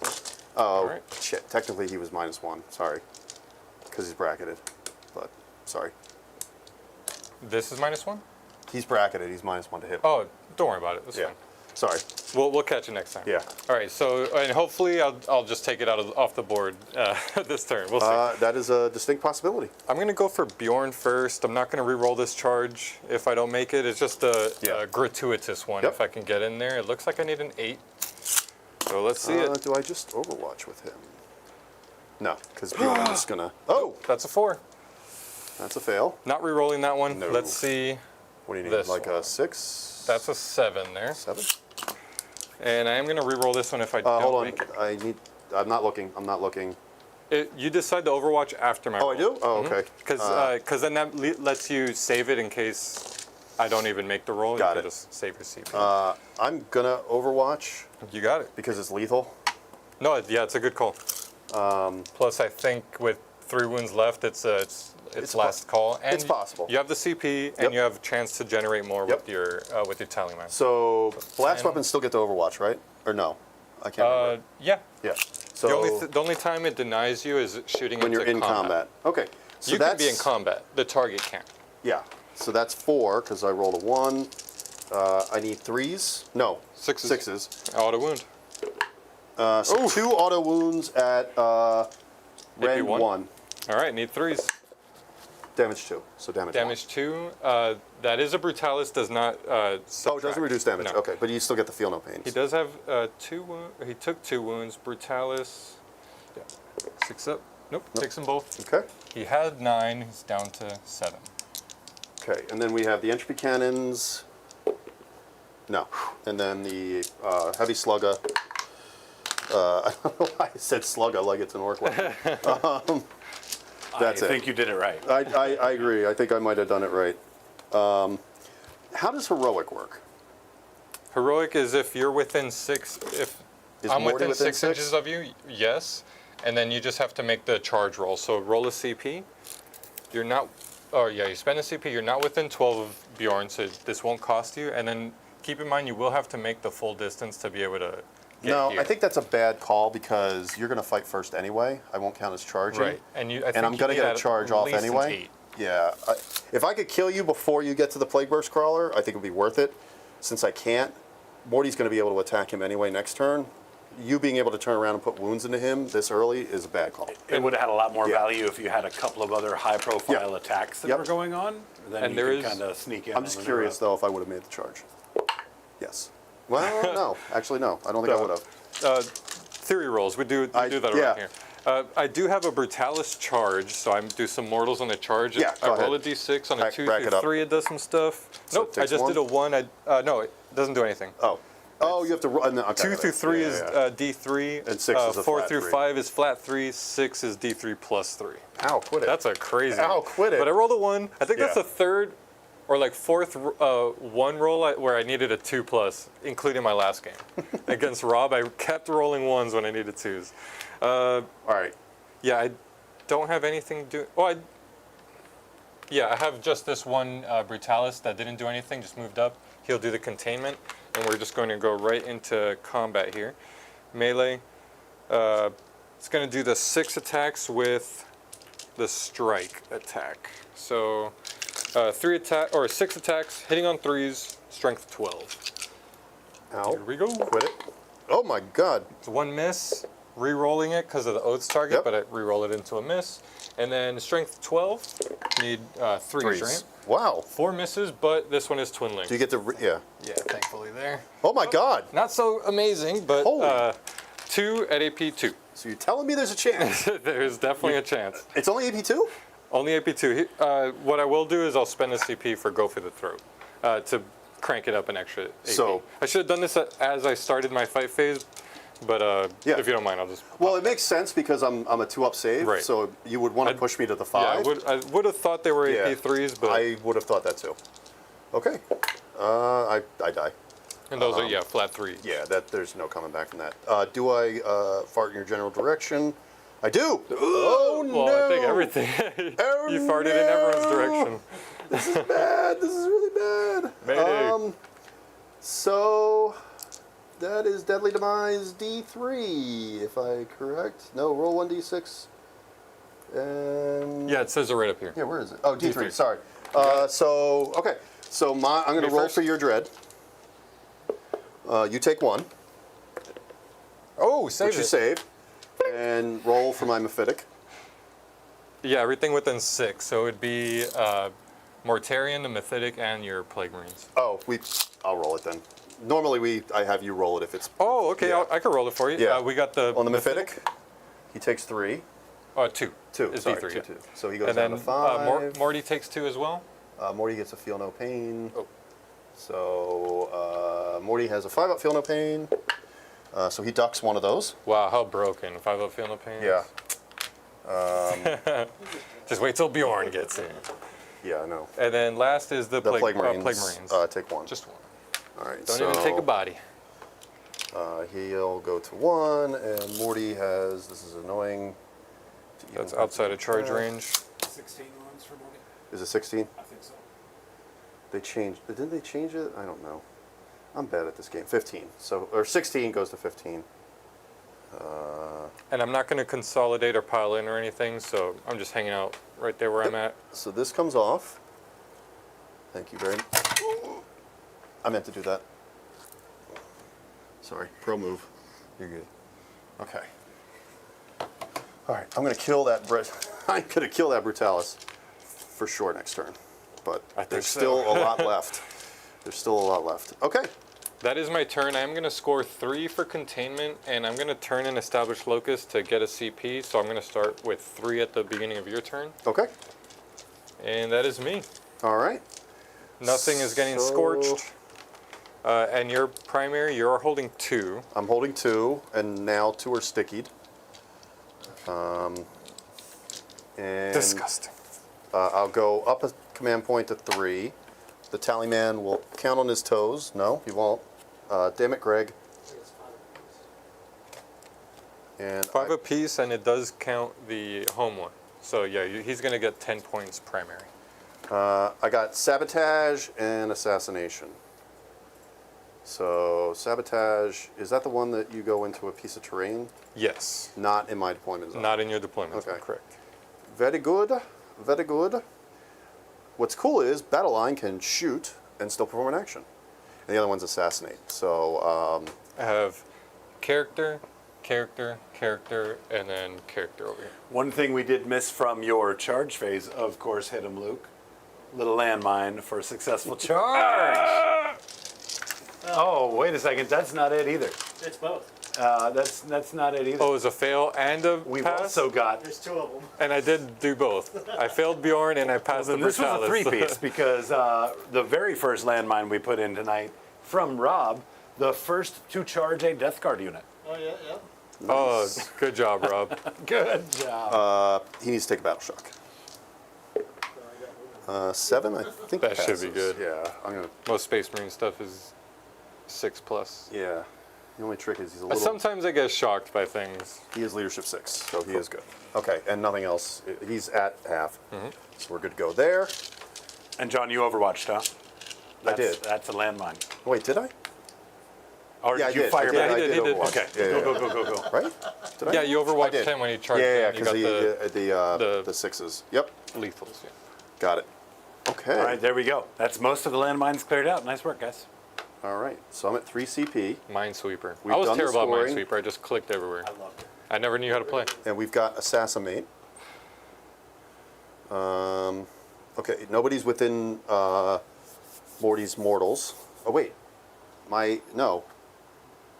Oh, right. shit. Technically he was -1. Sorry. Because he's bracketed. But, sorry. This is -1? He's bracketed. He's -1 to hit. Oh, don't worry about it. That's yeah. fine. Sorry. We'll catch it next time. Yeah. All right. So, and hopefully I'll just take it off the board this turn. We'll see. That is a distinct possibility. I'm gonna go for Bjorn first. I'm not gonna re-roll this charge if I don't make it. It's just a gratuitous one Yep. if I can get in there. It looks like I need an 8. So let's see it. Do I just Overwatch with him? No, because Bjorn is gonna... Oh! That's a 4. That's a fail. Not re-rolling that one. No. Let's see. What do you need? This Like one. a 6? That's a 7 there. 7? And I am going to re-roll this one if I don't Hold on. make it. I'm not looking. I'm not looking. You decide to Overwatch after my Oh, roll. I do? Oh, okay. Because then that lets you save it in case I don't even make the roll. Got you it. can just save your CP. I'm gonna Overwatch You got it. because it's lethal. No, yeah, it's a good call. Plus, I think with 3 wounds left, it's last call. And it's possible. You have the CP, and Yep. you have a chance to generate more Yep. with your tally man. So blast 10. weapons still get to Overwatch, right? Or no? I can't remember. Yeah. Yeah. So The only time it denies you is shooting when into you're in combat. Okay. So You that's can be in combat. The target can't. Yeah. So that's 4 because I rolled a 1. I need 3s. No. Sixes. 6s. Auto wound. So 2 auto wounds at rend one. 1. All right, need 3s. Damage 2. So damage 1. Damage 2. That is a Brutalis. Does not. Oh, it doesn't subtract. reduce damage. No. Okay, but you still get the feel no pains. He does have 2 wounds. He took 2 wounds. Brutalis. Yeah. 6 up. Nope. Takes them both. Okay. He had 9. He's down to 7. Okay, and then we have the entropy cannons. No. And then the heavy slugger. I don't know why I said slugger like it's an orc weapon. That's I it. think you did it right. I agree. I think I might have done it right. How does heroic work? Heroic is if you're within 6. If Is I'm Morty within within 6 inches of you, yes. And then you just have to make the charge roll. So roll a CP. You're not. Oh yeah, you spend a CP. You're not within 12 of Bjorn, so this won't cost you. And then keep in mind you will have to make the full distance to be able to get No, here. I think that's a bad call because you're going to fight first anyway. I won't count as charging. Right. And I think And I'm you going to need get at a charge off least an anyway. 8. Yeah. If I could kill you before you get to the Plague Burst Crawler, I think it would be worth it. Since I can't, Morty's going to be able to attack him anyway next turn. You being able to turn around and put wounds into him this early is a bad call. It would have had a lot more Yeah. value if you had a couple of other high-profile Yeah. attacks that Yep. were going on. Then And you there could is- kind of sneak in. I'm on just the curious, new route. though, if I would have made the charge. Well, no. Actually, no. I don't think I would have. Theory rolls. We do that yeah. around here. I do have a Brutalis charge, so I do some mortals on the charge. Yeah, I go roll a ahead. d6 on a 2 rack it through up. 3. It does some stuff. So Nope, it I takes just one? did a 1. No, it doesn't do anything. Oh, you have to run. Okay, 2 through 3 yeah, is yeah. D3. And 6 is a 4 flat through 3. 5 is flat 3. 6 is D3 plus 3. Ow, quit it. That's a crazy. Ow, quit it. But I rolled a 1. I think that's Yeah. the third or like fourth 1 roll where I needed a 2+, including my last game. Against Rob, I kept rolling 1s when I needed 2s. All right. Yeah, I don't have anything do. Oh, I have just this one Brutalis that didn't do anything, just moved up. He'll do the containment, and we're just going to go right into combat here. Melee. It's going to do the 6 attacks with the strike attack. So 6 attacks, hitting on 3s, strength 12. Ow. Here we go. Quit it. Oh my God. It's 1 miss, re-rolling it because of the oaths target, Yep. but I re-roll it into a miss. And then strength 12, need 3s, right? Wow. 4 misses, but this one is twin link. Do you get the yeah? Yeah, thankfully there. Oh my God. Not so amazing, but Holy. 2 at AP 2. So you're telling me there's a chance? There's definitely a chance. It's only AP 2? Only AP 2. What I will do is I'll spend a CP for Go for the Throat to crank it up an extra AP. So- I should have done this as I started my fight phase, but Yeah. if you don't mind, I'll just... Well, it makes sense because I'm a 2-up save, Right. so you would want to push me to the 5. Yeah, I would have thought they were Yeah. AP 3s, but... I would have thought that too. Okay. I die. And those are, flat 3s. Yeah, there's no coming back from that. Do I fart in your general direction? I do. Oh no! Well, I think everything. Oh, You farted in everyone's direction. This is bad. This is really bad. Mayday. So that is Deadly Demise D3, if I correct. No, roll 1d6. And Yeah, it says it right up here. yeah, where is it? Oh, D3. D3. Sorry. So okay. So I'm going Me to roll first? for your dread. You take 1, Oh, save which it. you save, and roll for my Mephitic. Yeah, everything within 6. So it'd be Mortarion, the Mythic, and your Plague Marines. Oh, I'll roll it then. Normally I have you roll it if it's Oh, okay. Yeah. I can roll it for you. Yeah. We got the on the Mephitic. He takes 3. 2. 2. Is Sorry, D3, 2, yeah. 2. So he goes And down then to 5. Morty takes 2 as well. Morty gets a feel no pain. Oh. So Morty has a 5-up feel no pain. So he ducks one of those. Wow, how broken. 5-up feel no pain. Yeah. Just wait till Bjorn gets in. Yeah, I know. And then last is the The Plague Plague Marines. Marines. Take 1. Just 1. All right. Don't so, even take a body. He'll go to 1, and Morty has. This is annoying. That's outside of charge range. 16 runs for Morty? Is it 16? I think so. They changed. Didn't they change it? I don't know. I'm bad at this game. 15. So, or 16 goes to 15. And I'm not going to consolidate or pile in or anything, so I'm just hanging out right there where I'm at. So this comes off. Thank you very much. I meant to do that. Sorry. Pro move. You're good. Okay. All right. I'm gonna kill that. I'm gonna kill that Brutalis for sure next turn. But think there's so. still a lot left. There's still a lot left. Okay. That is my turn. I'm going to score 3 for containment, and I'm going to turn an established locus to get a CP, so I'm going to start with 3 at the beginning of your turn. Okay. And that is me. All right. Nothing is getting scorched. And your primary, you're holding 2. I'm holding 2, and now 2 are stickied. And Disgusting. I'll go up a command point to 3. The tally man will count on his toes. No, he won't. Damn it, Greg. And 5 apiece, and it does count the home one. So yeah, he's going to get 10 points primary. I got sabotage and assassination. So sabotage, is that the one that you go into a piece of terrain? Yes. Not in my deployment zone. Not in your deployment zone, Okay. correct. Very good. Very good. What's cool is Battle Line can shoot and still perform an action. And the other one's assassinate. So I have character, character, character, and then character over here. One thing we did miss from your charge phase, of course, hit him, Luke. Little landmine for a successful charge. Oh, wait a second. That's not it either. It's both. That's not it either. Oh, it was a fail and a We've pass? also got. There's 2 of them. And I did do both. I failed Bjorn and I passed And the this was a Brutalis. 3-piece because the very first landmine we put in tonight from Rob, the first to charge a Death Guard unit. Oh, yeah, yeah. Oh, good job, Rob. Good job. he needs to take a battle shock. 7, I think. That should passes. be good. Yeah, I'm gonna. Most Space Marine stuff is 6+. Yeah. The only trick is he's a little. Sometimes I get shocked by things. He is leadership 6, so he is good. Okay, and nothing else. He's at half, so we're good to go there. And John, you overwatched, huh? I did. That's a landmine. Wait, did I? Or Yeah, I did you did. fire I did. back? I he did did. Overwatch. Okay, Yeah, go. Right? Did I? Yeah, you I overwatched did. him when he charged Yeah, in. You because got the the 6s. Yep, lethals. Yeah. got it. Okay. All right, there we go. That's most of the landmines cleared out. Nice work, guys. All right. So I'm at 3 CP, Minesweeper. We've I was done the terrible at scoring. Minesweeper. I just clicked everywhere. I loved it. I never knew how to play. and we've got Assassinate. Okay, nobody's within Morty's mortals. Oh wait, no.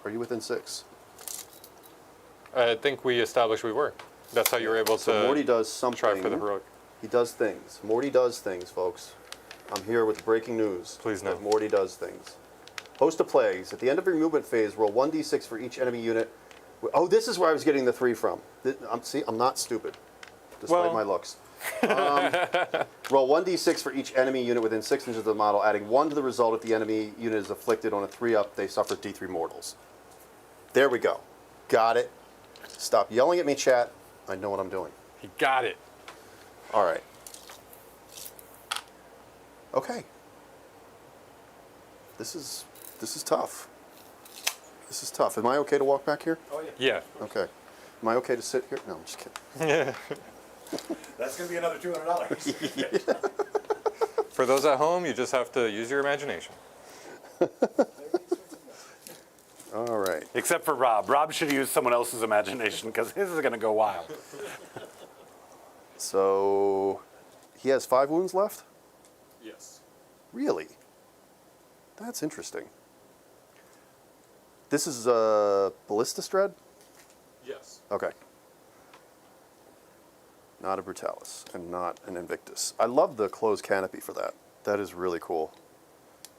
Are you within 6? I think we established we were. That's how you were able So to Morty does something. try for the heroic. He does things. Morty does things, folks. I'm here with breaking news. Please no. that Morty does things. Host of Plagues. At the end of your movement phase, roll 1d6 for each enemy unit. Oh, this is where I was getting the 3 from. I'm not stupid, despite Well- my looks. Roll 1d6 for each enemy unit within 6 inches of the model, adding 1 to the result if the enemy unit is afflicted on a 3-up, they suffer D3 mortals. There we go. Got it. Stop yelling at me, chat. I know what I'm doing. He got it. All right. Okay. This is tough. This is tough. Am I okay to walk back here? Oh, yeah. Yeah. Okay. Am I okay to sit here? No, I'm just kidding. That's going to be another $200. For those at home, you just have to use your imagination. All right. Except for Rob. Rob should use someone else's imagination because his is going to go wild. So he has 5 wounds left? Yes. Really? That's interesting. This is Ballista Dread? Yes. Okay. Not a Brutalis, and not an Invictus. I love the closed canopy for that. That is really cool.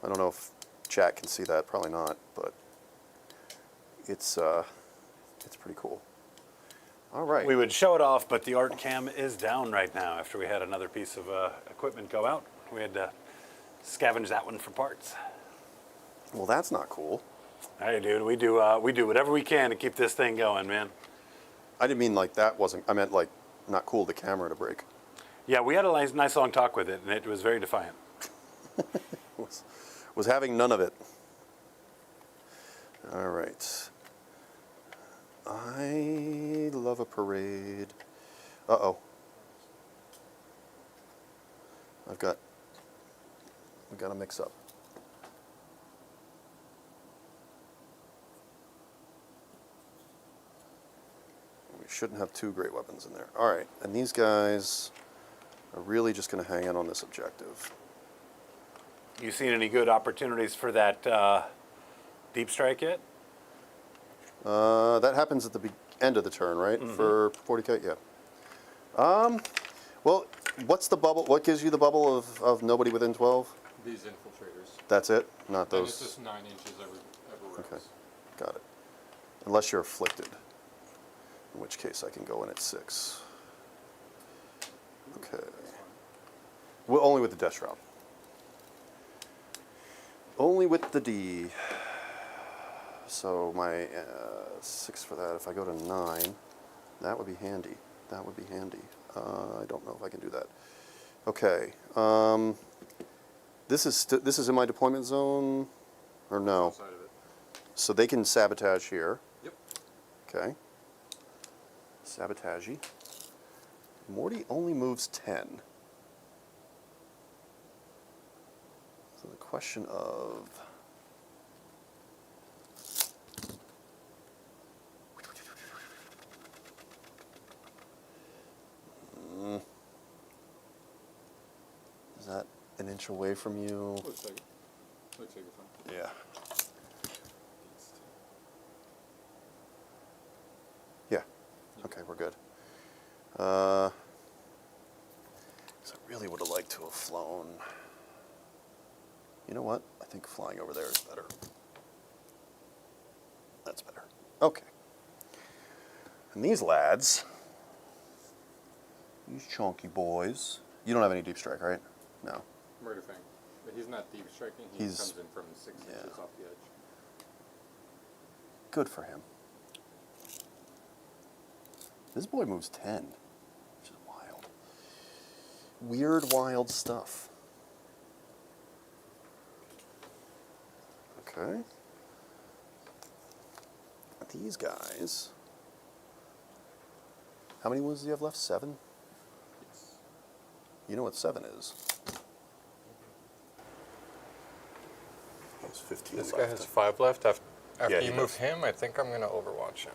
I don't know if chat can see that, probably not, but it's pretty cool. All right. We would show it off, but the art cam is down right now after we had another piece of equipment go out. We had to scavenge that one for parts. Well, that's not cool. Hey, dude, we do whatever we can to keep this thing going, man. I didn't mean like that wasn't, I meant like not cool the camera to break. Yeah, we had a nice long talk with it, and it was very defiant. Was having none of it. All right. I love a parade. Uh-oh. We got a mix up. We shouldn't have two great weapons in there. All right, and these guys are really just going to hang in on this objective. You seen any good opportunities for that deep strike yet? That happens at the end of the turn, right? For 40k, yeah. Well, what's the bubble? What gives you the bubble of nobody within 12? These infiltrators. That's it? Not And those? it's just 9 inches everywhere Okay, else. got it. Unless you're afflicted, in which case I can go in at 6. Okay. Well, only with the death shroud. Only with the D. So my 6 for that. If I go to 9, that would be handy. That would be handy. I don't know if I can do that. Okay. This is in my deployment zone, or no? Outside of it. So they can sabotage here. Yep. Okay. Sabotage. Morty only moves 10. So the question of... Is that an inch away from you? Looks like it. Looks like it's fine. Yeah. Yeah. Okay, we're good. So I really would have liked to have flown. You know what? I think flying over there is better. That's better. Okay. And these lads, these chunky boys. You don't have any deep strike, right? No. Murder Fang. But he's not deep striking. He He's- comes in from 6 yeah. inches off the edge. Good for him. This boy moves 10, which is wild. Weird, wild stuff. Okay. These guys. How many wounds do you have left? 7? Yes. You know what 7 is. There's 15 This left. guy has 5 left. After Yeah, you he move does. him, I think I'm going to overwatch him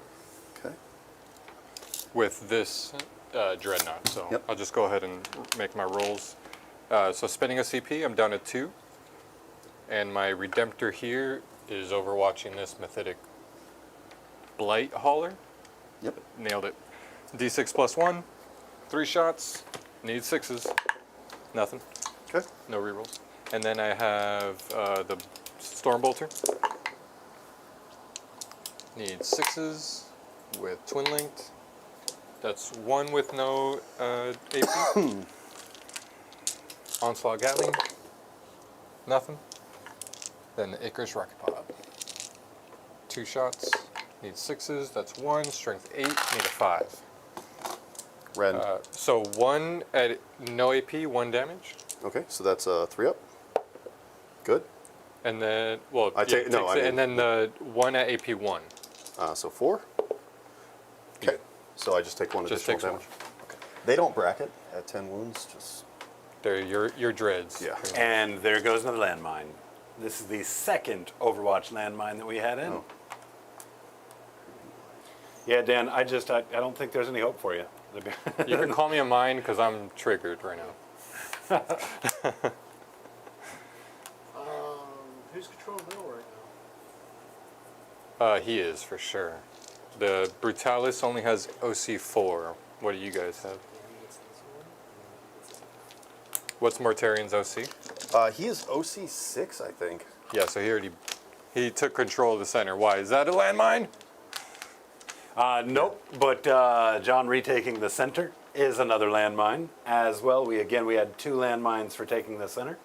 Okay. with this Dreadnought. So Yep. I'll just go ahead and make my rolls. So spending a CP, I'm down to 2. And my Redemptor here is overwatching this Mythic Blight Hauler. Yep. Nailed it. D6 plus 1, 3 shots, need 6s. Nothing, Okay. no rerolls. And then I have the Stormbolter. Need 6s with Twin Linked. That's 1 with no AP. Onslaught Gatling. Nothing. Then the Icarus Rocket Pod. 2 shots. Need 6s. That's 1. Strength 8. Need a 5. Ren. So 1 at no AP, 1 damage. Okay, so that's 3 up. Good. And then, well, I take- no, I it, mean- and then the 1 at AP 1. So 4. Okay. So I just take 1 Just additional takes damage. Okay. They don't bracket at 10 wounds. Just They're your dreads. Yeah. pretty much. And there goes another landmine. This is the second Overwatch landmine that we had in. Oh. Yeah, Dan, I don't think there's any hope for you. You can call me a mine because I'm triggered right now. Who's controlling middle right now? He is for sure. The Brutalis only has OC4. What do you guys have? Yeah, he gets the What's Mortarian's OC? He is OC 6, I think. Yeah, so he took control of the center. Why? Is that a landmine? Nope, but John retaking the center is another landmine as well. We had 2 landmines for taking the center.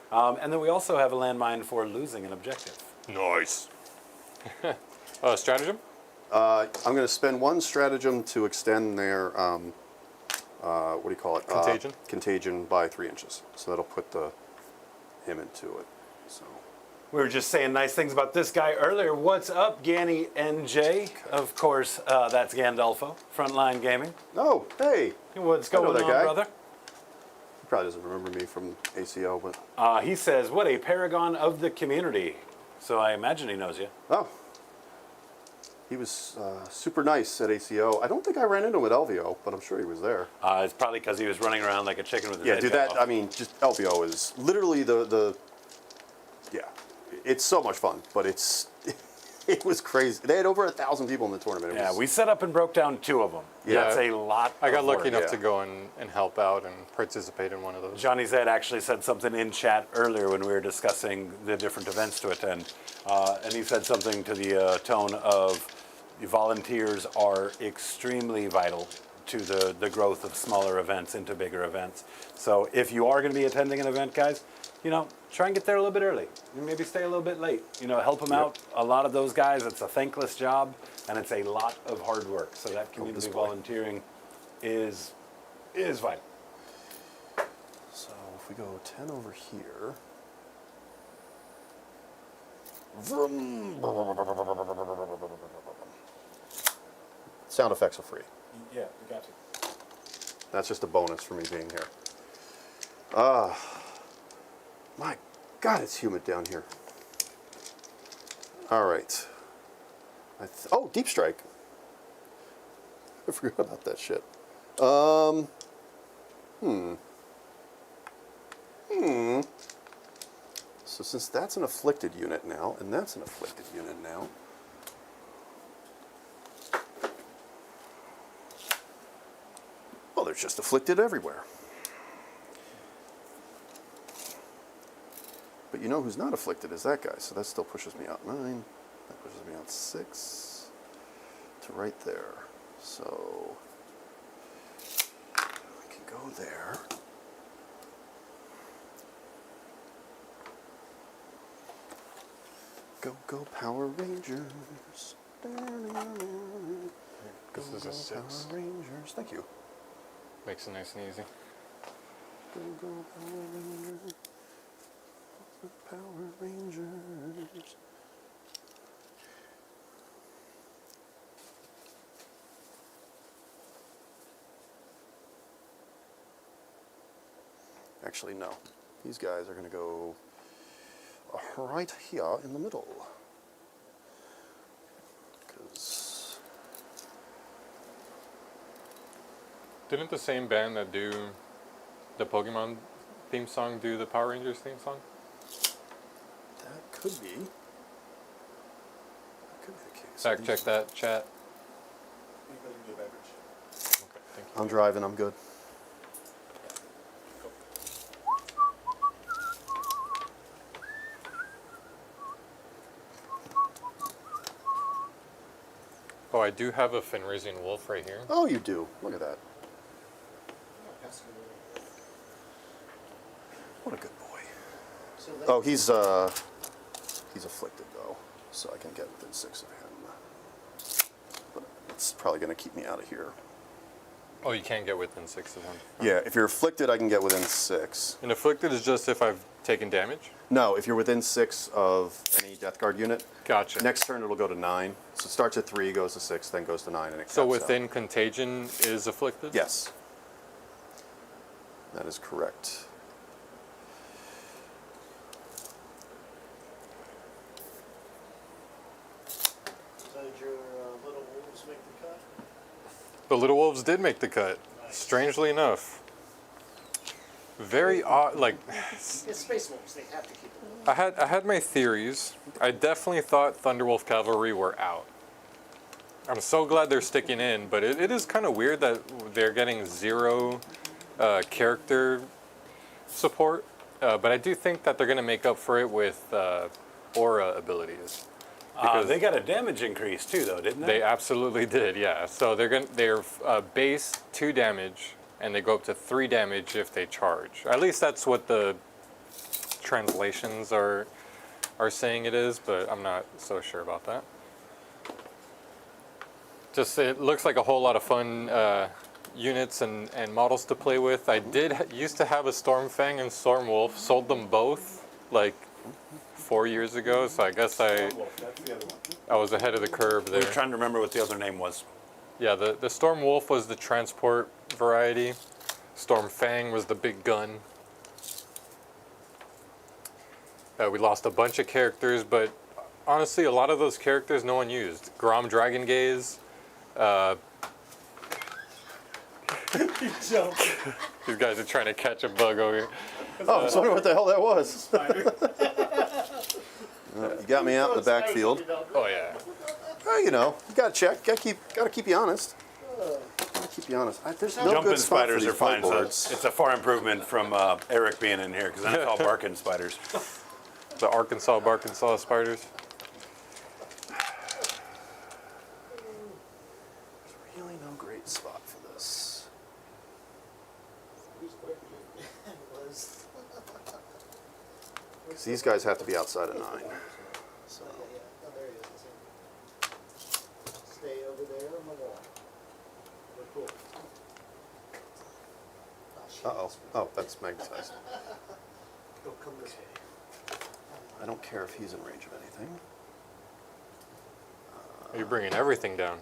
And then we also have a landmine for losing an objective. Nice. Stratagem? I'm going to spend 1 stratagem to extend their, what do you call it? Contagion? Contagion by 3 inches. So that'll put him into it. So. We were just saying nice things about this guy earlier. What's up, Ganny NJ? Of course, that's Gandalfo, Frontline Gaming. Oh, hey. What's I know going that on, guy. brother? He probably doesn't remember me from ACO, but. He says, what a paragon of the community. So I imagine he knows you. Oh. He was super nice at ACO. I don't think I ran into him at LVO, but I'm sure he was there. It's probably because he was running around like a chicken with his Yeah, head dude, cut that, off. I mean, just LVO is literally yeah, it's so much fun, but it was crazy. They had over 1,000 people in the tournament. Yeah, we set up and broke down 2 of them. Yeah. That's a lot I got of lucky work. enough yeah. to go and help out and participate in one of those. Johnny Zed actually said something in chat earlier when we were discussing the different events to attend. And he said something to the tone of the volunteers are extremely vital to the growth of smaller events into bigger events. So if you are going to be attending an event, guys, try and get there a little bit early. Maybe stay a little bit late. Help them out. A lot of those guys, it's a thankless job, and it's a lot of hard work. So that community volunteering is vital. So if we go 10 over here. Vroom. Sound effects are free. Yeah, we got you. That's just a bonus for me being here. My God, it's humid down here. All right. Oh, Deep Strike. I forgot about that shit. So since that's an afflicted unit now, and that's an afflicted unit now, well, there's just afflicted everywhere. But you know who's not afflicted is that guy, so that still pushes me out 9. That pushes me out 6 to right there. So I can go there. Go, go, Power Rangers. This is a 6. Power Rangers. Thank you. Makes it nice and easy. Go, go, Power Rangers. Power Rangers. Actually, no. These guys are going to go right here in the middle. Because Didn't the same band that do the Pokemon theme song do the Power Rangers theme song? that could be. That could be the case. Fact check that, chat. Anybody need a beverage? Okay, thank you. I'm driving, I'm good. Oh, I do have a Fenrisian wolf right here. Oh, you do. Look at that. What a good boy. So Oh, he's afflicted though, so I can get within 6 of him. But it's probably going to keep me out of here. Oh, you can't get within 6 of them. Yeah, if you're afflicted, I can get within 6. And afflicted is just if I've taken damage? No, if you're within 6 of any Death Guard unit, Gotcha. next turn it'll go to 9. So it starts at 3, goes to 6, then goes to 9, and it So caps out. within contagion is afflicted? Yes. That is correct. So did your little wolves make the cut? The Little Wolves did make the cut, strangely enough. Very odd, like, It's Space Wolves. They have to keep it. I had my theories. I definitely thought Thunderwolf Cavalry were out. I'm so glad they're sticking in, but it is kind of weird that they're getting 0 character support, but I do think that they're going to make up for it with aura abilities. Because They got a damage increase too, though, didn't they absolutely did, yeah. So they're base 2 damage, and they go up to 3 damage if they charge. At least that's what the translations are saying it is, but I'm not so sure about that. Just it looks like a whole lot of fun units and models to play with. I used to have a Stormfang and Stormwolf, sold them both like 4 years ago, so I guess I was ahead of the curve We there. were trying to remember what the other name was. Yeah, the Stormwolf was the transport variety. Stormfang was the big gun. We lost a bunch of characters, but honestly, a lot of those characters no one used. Grom Dragon Gaze. These guys are trying to catch a bug over here. Oh, I was wondering what the hell that was. You got me out in the backfield. Oh yeah. Well, you know, you gotta check. Gotta keep you honest. Gotta keep you honest. There's no Jumping good spot for spiders these are fine. So boards. it's a far improvement from Eric being in here, because that's all barking spiders. The Arkansas spiders. Really no great spot for this. Was. 'Cause these guys have to be outside of 9. So. Yeah. Oh, there he is. Stay over there on the wall. We're cool. Oh, shit. Uh-oh. Oh, that's magnetized. Don't come this way. I don't care if he's in range of anything. You're bringing everything down.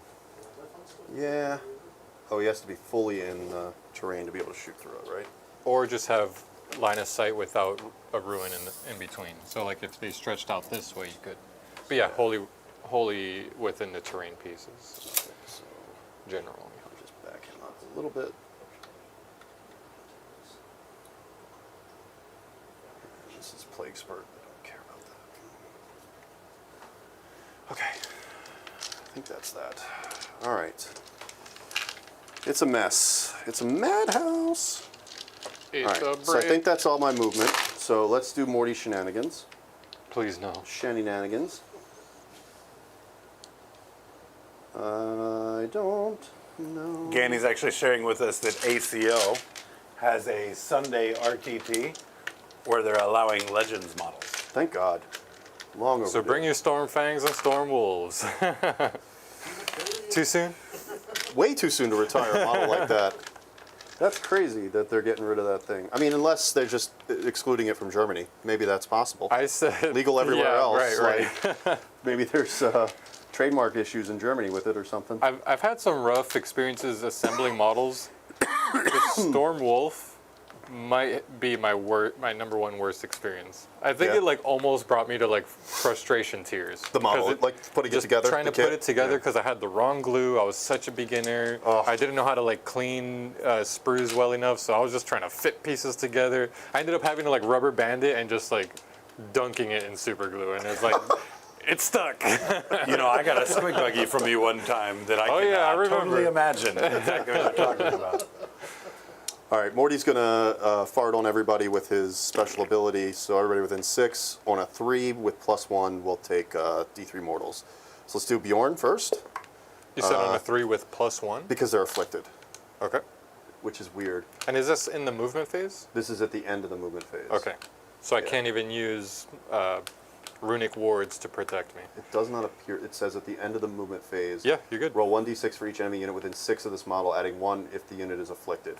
Yeah. Oh, he has to be fully in terrain to be able to shoot through it, right? Or just have line of sight without a ruin in between. So like if they stretched out this way, you could. But yeah, wholly within the terrain pieces, Okay, so generally. I'll just back him up a little bit. And this is Plague Spurt. I don't care about that. Okay. I think that's that. All right. It's a mess. It's a madhouse. It's All right. So I think that's all my movement. So let's do Morty shenanigans. Please no. Shenanigans. I don't know. Ganny's actually sharing with us that ACO has a Sunday RTP where they're allowing Legends models. Thank God. Long overdue. So bring your Stormfangs and Stormwolves. Too soon? Way too soon to retire a model like that. That's crazy that they're getting rid of that thing. I mean, unless they're just excluding it from Germany. Maybe that's possible. I said Legal everywhere yeah, else. Right. Like, maybe there's trademark issues in Germany with it or something. I've had some rough experiences assembling models. The Stormwolf might be my number one worst experience. I think Yeah. it like almost brought me to like frustration tears. The model, 'Cause like putting it just together. trying the to put kit? it together Yeah. because I had the wrong glue. I was such a beginner. Ugh. I didn't know how to like clean sprues well enough, so I was just trying to fit pieces together. I ended up having to like rubber band it and just like dunking it in super glue, and it's like it's stuck. You know, I got a squig buggy from you one time that I Oh, can yeah, I remember. totally imagine exactly what you're talking about. All right, Morty's gonna fart on everybody with his special ability. So everybody within 6 on a 3 with +1 will take D3 mortals. So let's do Bjorn first You said on a 3 with +1. because they're afflicted, Okay. which is weird. And is this in the movement phase? This is at the end of the movement phase. Okay. So I Yeah. can't even use runic wards to protect me. It does not appear. It says at the end of the movement phase. Yeah, you're good. Roll 1d6 for each enemy unit within 6 of this model, adding 1 if the unit is afflicted.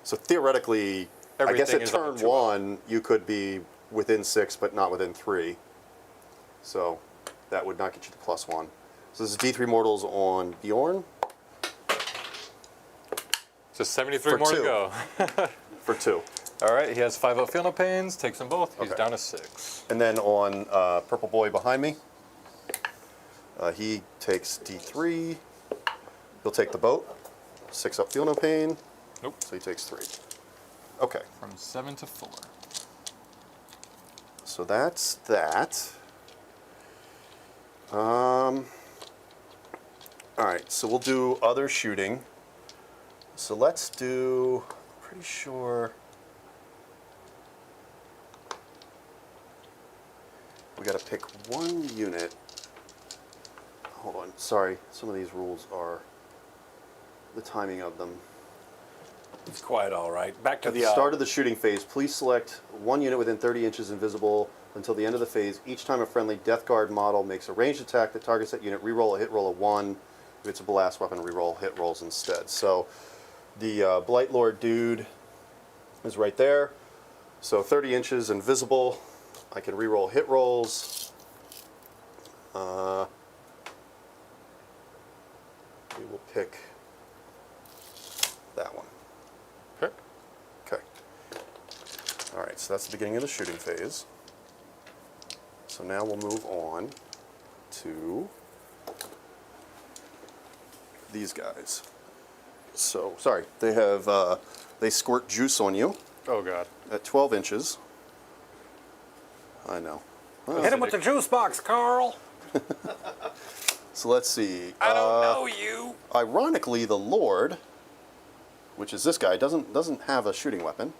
So theoretically, I guess Everything at is up turn to 1 you could be within 6 but not within 3. So that would not get you the +1. So this is D3 mortals on Bjorn Just 73 For more 2. to go. for 2. All right, he has 5 up Field Pains, takes them both. He's Okay. down to 6. And then on Purple Boy behind me, he takes D3. He'll take the boat. 6 up Feel No Pain. Nope. So he takes 3. Okay. From 7 to 4. So that's that. All right, so we'll do other shooting. So let's do, pretty sure, we got to pick one unit. Hold on, sorry, some of these rules are the timing of them. It's quite all right. Back to At the the start of the shooting phase, please select one unit within 30 inches invisible until the end of the phase. Each time a friendly Death Guard model makes a ranged attack that targets that unit, reroll a hit roll of 1. If it's a blast weapon, reroll hit rolls instead. So the Blight Lord dude is right there. So 30 inches invisible. I can reroll hit rolls. We will pick that one. Okay. Okay. All right, so that's the beginning of the shooting phase. So now we'll move on to these guys. So, sorry, they have, they squirt juice on you Oh god. at 12 inches. I know. hit him with the juice box, Carl. So let's see. I don't know you. Ironically, the Lord, which is this guy, doesn't have a shooting weapon.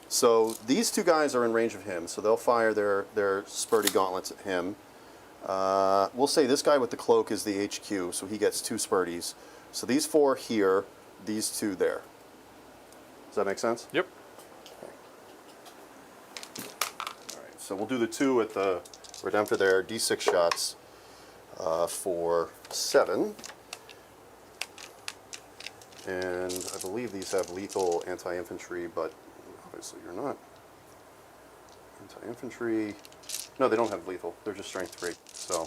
So these two guys are in range of him, so they'll fire their spurty gauntlets at him. We'll say this guy with the cloak is the HQ, so he gets 2 spurties. So these 4 here, these 2 there. Does that make sense? Yep. All right, so we'll do the 2 at the Redemptor there, D6 shots for 7. And I believe these have lethal anti-infantry, but obviously you're not. Anti-infantry. No, they don't have lethal. They're just strength 3. So,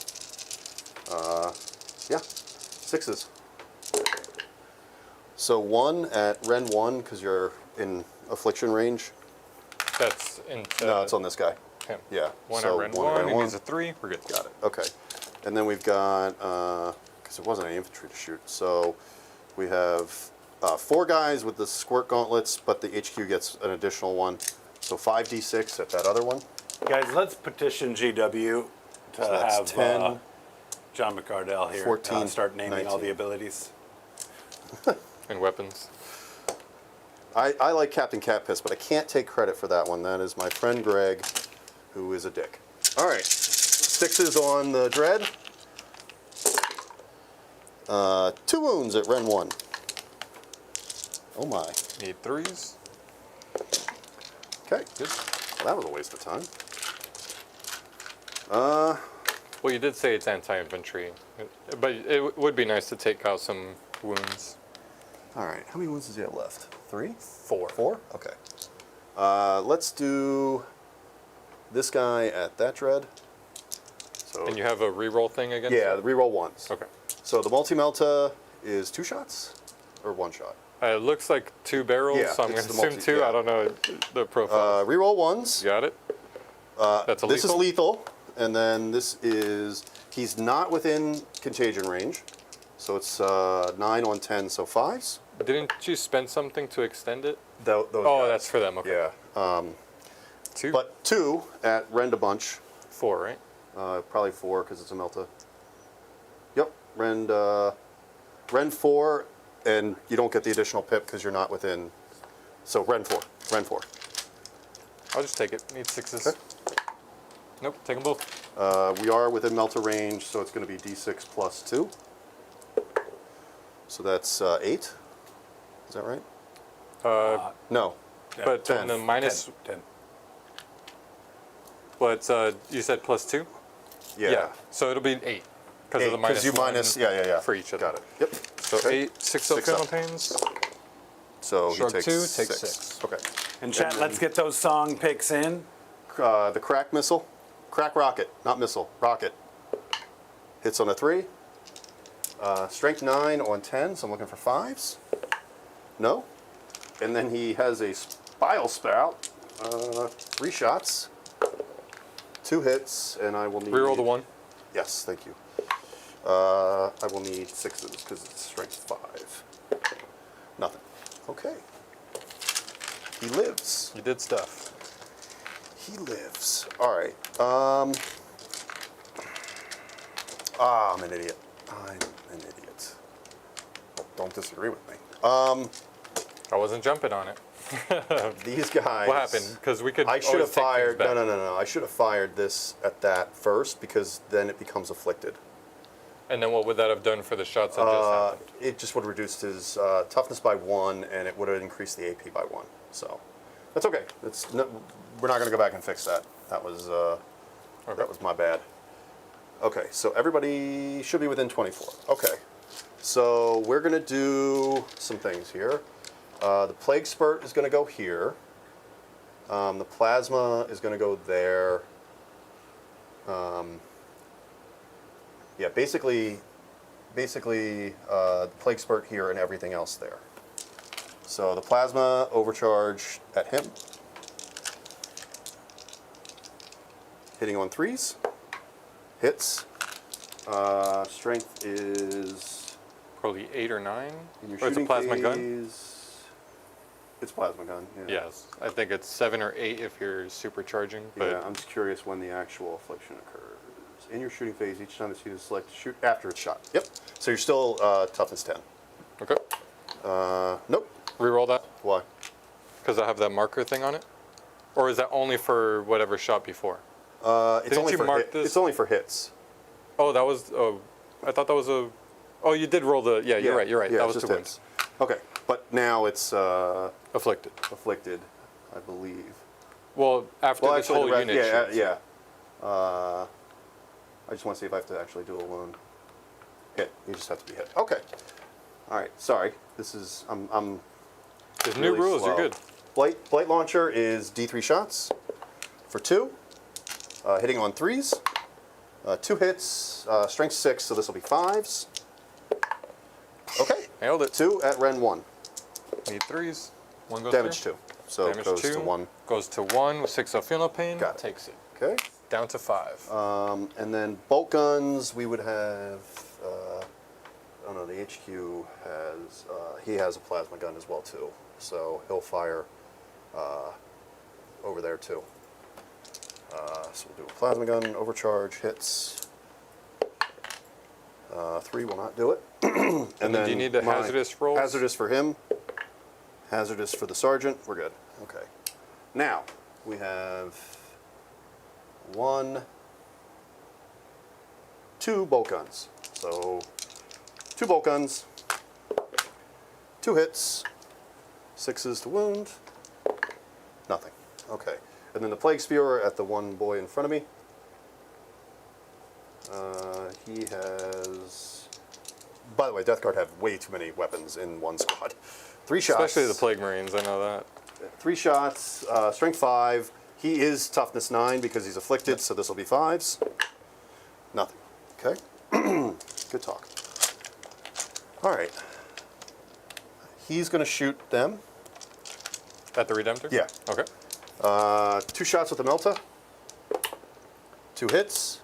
yeah, 6s. So 1 at Ren 1, because you're in affliction range. That's into No, it's on this guy. him. Yeah. 1 so at Ren one at 1, Ren he 1. needs a 3, we're good. Got it. Okay. And then we've got, because it wasn't any infantry to shoot, so we have 4 guys with the squirt gauntlets, but the HQ gets an additional 1. So 5d6 at that other one. Guys, let's petition GW to So that's have 10, John McCardell here 14, start naming all the 19. abilities. And weapons. I like Captain Catpiss, but I can't take credit for that one. That is my friend Greg, who is a dick. All right. 6s on the Dread. 2 wounds at Ren 1. Oh my. Need 3s. Okay. Good. That was a waste of time. Well, you did say it's anti-infantry, but it would be nice to take out some wounds. All right. How many wounds does he have left? 3? 4. 4? Okay. Let's do this guy at that Dread. So And you have a reroll thing against yeah, it? the reroll 1s. Okay. So the multi-melta is 2 shots or 1 shot? It looks like 2 barrels, Yeah, so I'm going it's to the assume multi- 2. yeah. I don't know the profile. Reroll 1s. You got it? That's a This lethal? is lethal, and then this is, he's not within contagion range, so it's 9 on 10, so 5s. Didn't you spend something to extend it? Those Oh, guys. that's for them. Okay. Yeah. 2? But 2 at Rend a bunch, 4, right? probably 4 because it's a Melta. Yep, Rend 4, and you don't get the additional pip because you're not within, so Rend 4, Rend 4. I'll just take it. Need 6s. Okay. Nope, take them both. We are within Melta range, so it's going to be D6 plus 2. So that's 8. Is that right? No. But 10. on the minus, 10. well, it's, you said plus 2? Yeah. So it'll be 8 because of the minus you 1 minus, yeah. for each of them. Got it. Yep. So Okay. 8, 6 6 Elfin up. pains. So Shrug he takes 2, 6. take 6. Okay. And chat, let's get those song picks in. The crack missile, crack rocket, not missile, rocket. Hits on a 3. Strength 9 on 10, so I'm looking for 5s. No. And then he has a bile spout. 3 shots. 2 hits, and I will need... Reroll the 1. Yes, thank you. I will need 6s because it's strength 5. Nothing. Okay. He lives. You did stuff. He lives. All right. I'm an idiot. I'm an idiot. Well, don't disagree with me. I wasn't jumping on it. These guys. What happened? Because we could. I should have always take things fired. back. No. I should have fired this at that first because then it becomes afflicted. And then what would that have done for the shots that just happened? It just would have reduced his toughness by 1, and it would have increased the AP by 1. So that's okay. We're not going to go back and fix that. That was that was my bad. Okay, so everybody should be within 24. Okay, so we're going to do some things here. The Plague Spurt is going to go here. The Plasma is going to go there. Yeah, basically, the Plague Spurt here and everything else there. So the Plasma overcharge at him. Hitting on 3s. Hits. Strength is... Probably 8 or 9. in your Or it's a shooting plasma gun. phase- It's plasma gun, yeah. Yes, I think it's 7 or 8 if you're supercharging. But Yeah, I'm just curious when the actual affliction occurs. In your shooting phase, each time it's used, select shoot after it's shot. Yep. So you're still toughness 10. okay, Nope. reroll that Why? because I have that marker thing on it. Or is that only for whatever shot before? It's Didn't only you for mark this? It's only for hits. Oh, that was. Oh, I thought that was a. Oh, you did roll the. Yeah, you're right. You're right. Yeah, that it's was just 2 wins. hits. Okay, but now it's Afflicted. afflicted, I believe. Well, after this actually, whole the unit. yeah, shoots. yeah. I just want to see if I have to actually do a wound. Hit. You just have to be hit. Okay. All right. Sorry. This is I'm There's really new rules. slow. You're good. Blight launcher is D3 shots for 2, hitting on 3s, 2 hits, strength 6, so this will be 5s. Okay, Nailed it. 2 at Ren 1. Need 3s. 1 goes Damage through. 2, so it Damage goes 2 to 1. Goes to 1 with 6 of feel no pain. Got it. Takes it Okay, down to 5. and then bolt guns we would have. Oh no, the HQ has he has a plasma gun as well too, so he'll fire over there too. So we'll do a plasma gun overcharge hits. 3 will not do it. And then do you need the my hazardous rolls? Hazardous for him. Hazardous for the sergeant. We're good. Okay. Now we have 2 bolt guns. So 2 bolt guns, 2 hits, 6s to wound, nothing. Okay. And then the Plague Spear at the one boy in front of me. He has... By the way, Death Guard have way too many weapons in one squad. 3 shots. Especially the Plague Marines. I know that. 3 shots, strength 5. He is toughness 9 because he's afflicted, so this will be 5s. Nothing. Okay. Good talk. All right. He's going to shoot them. At the Redemptor? Yeah. Okay. 2 shots with the Melta. 2 hits.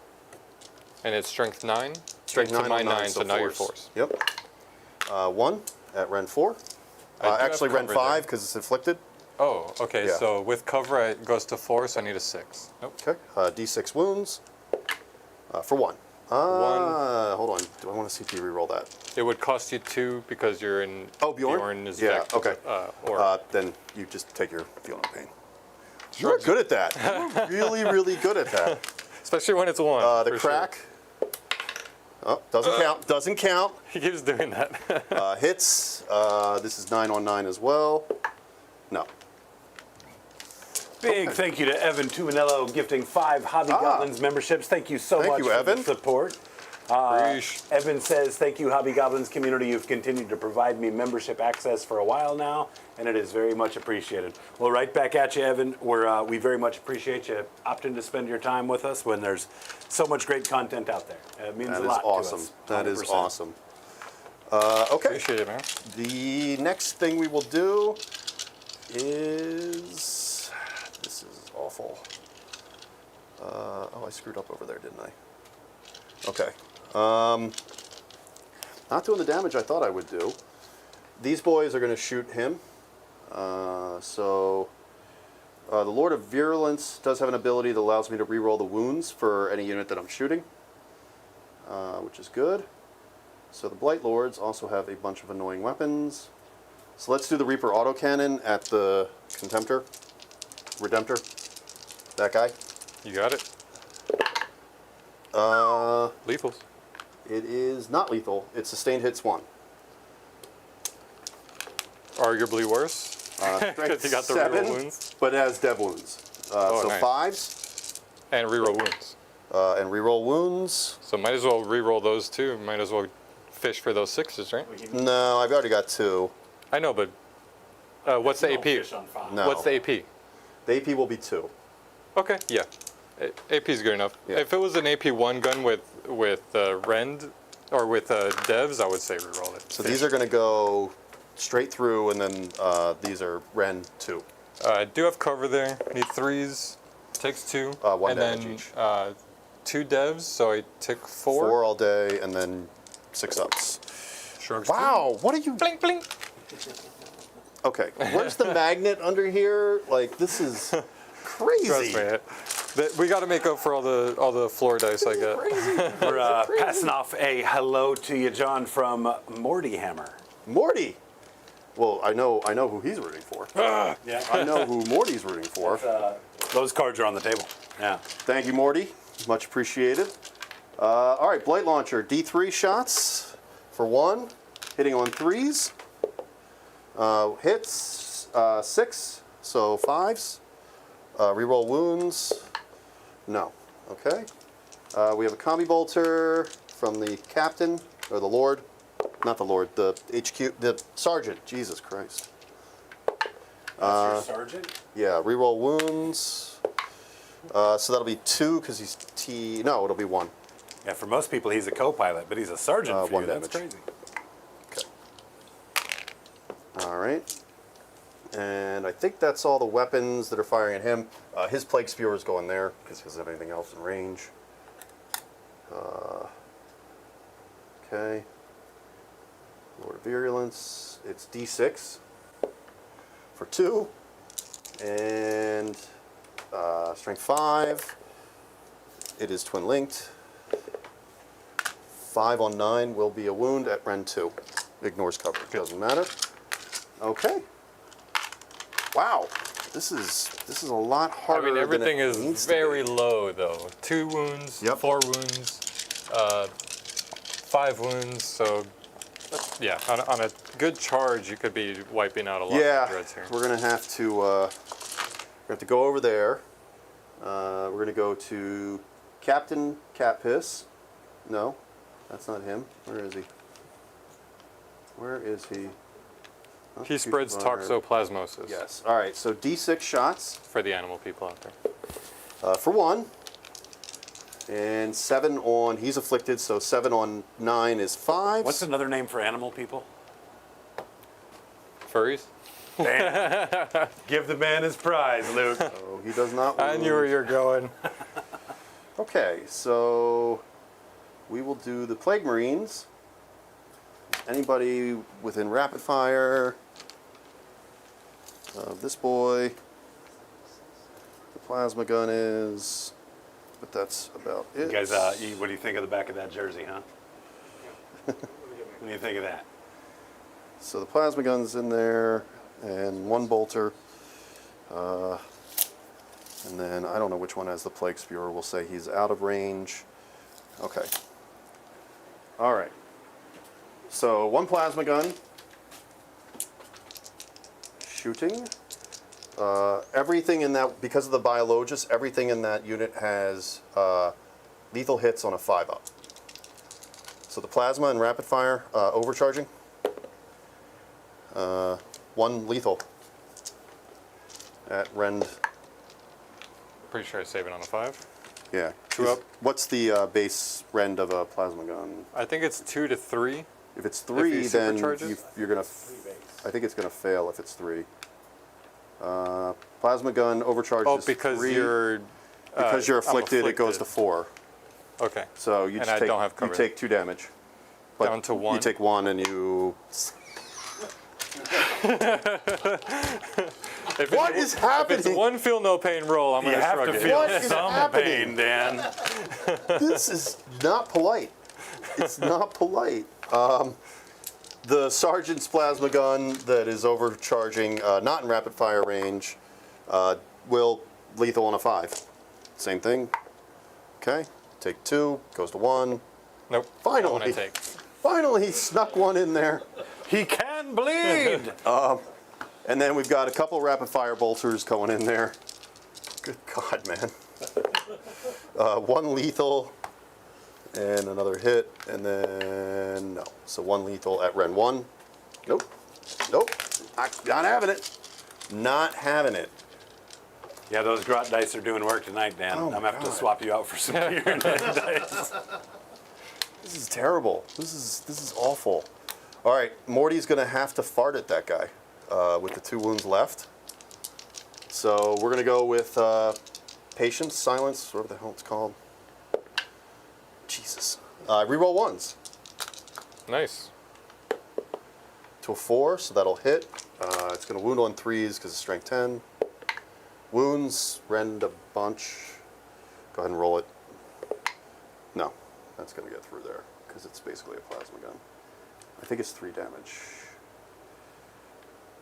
And it's strength 9. Strength to 9 my on 9, so now you're force. force. Yep. 1 at Ren 4. I do have Actually, Ren cover 5 there. because it's afflicted. Oh, okay. Yeah. So with cover, it goes to 4, so I need a 6. Nope. Okay. D6 wounds for 1. Hold on. Do I want to CP reroll that? It would cost you 2 because you're in. Oh, Bjorn? Bjorn is Yeah, Vect, okay. or Then you just take your feel no pain. You're good at that. You're really, really good at that. especially when it's 1. The for sure. crack. Oh, doesn't count. Doesn't count. He keeps doing that. Hits. This is 9 on 9 as well. No. Big thank you to Evan Tuminello gifting 5 Hobby Goblins memberships. Thank you so Thank much you, for Evan. the support. Preach. Evan says, thank you, Hobby Goblins community. You've continued to provide me membership access for a while now, and it is very much appreciated. Well, right back at you, Evan. We very much appreciate you opting to spend your time with us when there's so much great content out there. It means That a is lot awesome. to us. That is 100%. awesome. Okay. Appreciate it, man. The next thing we will do is... This is awful. Oh, I screwed up over there, didn't I? Okay. Not doing the damage I thought I would do. These boys are going to shoot him. The Lord of Virulence does have an ability that allows me to reroll the wounds for any unit that I'm shooting, which is good. So the Blight Lords also have a bunch of annoying weapons. So let's do the Reaper autocannon at the Contemptor. Redemptor. That guy. You got it. Lethals. It is not lethal. It's sustained hits 1. Arguably worse. Strength You got the 7, reroll wounds. but it has dev wounds. Oh, so nice. 5s And reroll wounds. and reroll wounds. So might as well reroll those too. Might as well fish for those 6s, right? No, I've already got 2. I know, but what's the AP? No. What's the AP? The AP will be 2. Okay, yeah. AP is good enough. Yeah. If it was an AP1 gun with Rend or with devs, I would say reroll it. So these are going to go straight through, and then these are Ren 2. I do have cover there. Need 3s. Takes 2. 1 and damage then each. 2 devs, so I took 4. 4 all day, and then 6 ups. Shrugs. Wow, what are you... Blink, blink. Okay, where's the magnet under here? Like, this is crazy. Trust me. We got to make up for all the floor dice I get. We're passing off a hello to you, John, from Morty Hammer. Morty. Well, I know who he's rooting for. Yeah. I know who Morty's rooting for. Those cards are on the table. Yeah. Thank you, Morty. Much appreciated. All right, Blight Launcher. D3 shots for 1. Hitting on 3s. Hits 6, so 5s. Reroll wounds. No. Okay. We have a Combi Bolter from the Captain, or the Lord. Not the Lord, the HQ, the Sergeant. Jesus Christ. That's your sergeant? Yeah, reroll wounds. So that'll be 2 because he's T. No, it'll be 1. Yeah, for most people, he's a co-pilot, but he's a sergeant for 1 you. That's damage. crazy. Okay. All right. And I think that's all the weapons that are firing at him. His Plague Spewers go in there because he doesn't have anything else in range. Okay. Lord of Virulence. It's D6 for 2. And Strength 5. It is twin linked. 5 on 9 will be a wound at Ren 2. Ignores cover. Doesn't matter. Okay. Wow. This is a lot I harder mean, everything than it is needs very to be. low though. 2 wounds, Yep. 4 wounds, 5 wounds. So yeah, on a good charge, you could be wiping out a lot Yeah, of dreads here. we're gonna have to go over there. We're gonna go to Captain Catpiss. No, that's not him. Where is he? Where is he? Oh, He spreads toxoplasmosis. Yes. All right. So D6 shots For the animal people out there. for 1, and 7 on. He's afflicted, so 7 on 9 is 5. What's another name for animal people? Furries? Damn. Give the man his prize, Luke. So he does not. I knew where you're going. Okay, so we will do the Plague Marines. Anybody within rapid fire? This boy. The plasma gun is, but that's about it. You guys, what do you think of the back of that jersey, huh? What do you think of that? So the plasma gun's in there, and 1 bolter. And then I don't know which one has the Plague Spewer. We'll say he's out of range. Okay. All right. So 1 plasma gun. Shooting. Everything in that, because of the Biologist, everything in that unit has lethal hits on a 5-up. So the plasma and rapid fire overcharging. 1 lethal at Rend. Pretty sure I save it on a 5. Yeah. 2 up. What's the base Rend of a plasma gun? I think it's 2 to 3. If it's 3, then supercharge it? you're gonna. I think it's gonna fail if it's 3. Plasma gun overcharges. Oh, because 3. you're Because you're I'm afflicted, it goes to 4. Okay. So you And just I take, don't have you cover. take 2 damage. But Down to 1. You take 1 and you. What is happening? If it's 1 feel no pain roll, I'm You gonna have shrug to it. feel What is some happening? pain, Dan. This is not polite. It's not polite. The Sergeant's plasma gun that is overcharging, not in rapid fire range, will lethal on a 5. Same thing. Okay, take 2, goes to 1. Nope. Finally. I want to take. Finally, he snuck one in there. He can bleed! And then we've got a couple rapid fire bolters going in there. Good God, man. 1 lethal and another hit, and then no. So 1 lethal at Ren 1. Nope. Nope. Not having it. Not having it. Yeah, those grot dice are doing work tonight, Dan. Oh I'm my going to have to God. swap you out for some Pyramid dice. This is terrible. This is awful. All right, Morty's gonna have to fart at that guy with the 2 wounds left. So we're gonna go with patience, silence, whatever the hell it's called. Jesus. Reroll 1s Nice. to a 4, so that'll hit. It's gonna wound on 3s because it's strength 10. Wounds, rend a bunch. Go ahead and roll it. No, that's gonna get through there because it's basically a plasma gun. I think it's 3 damage.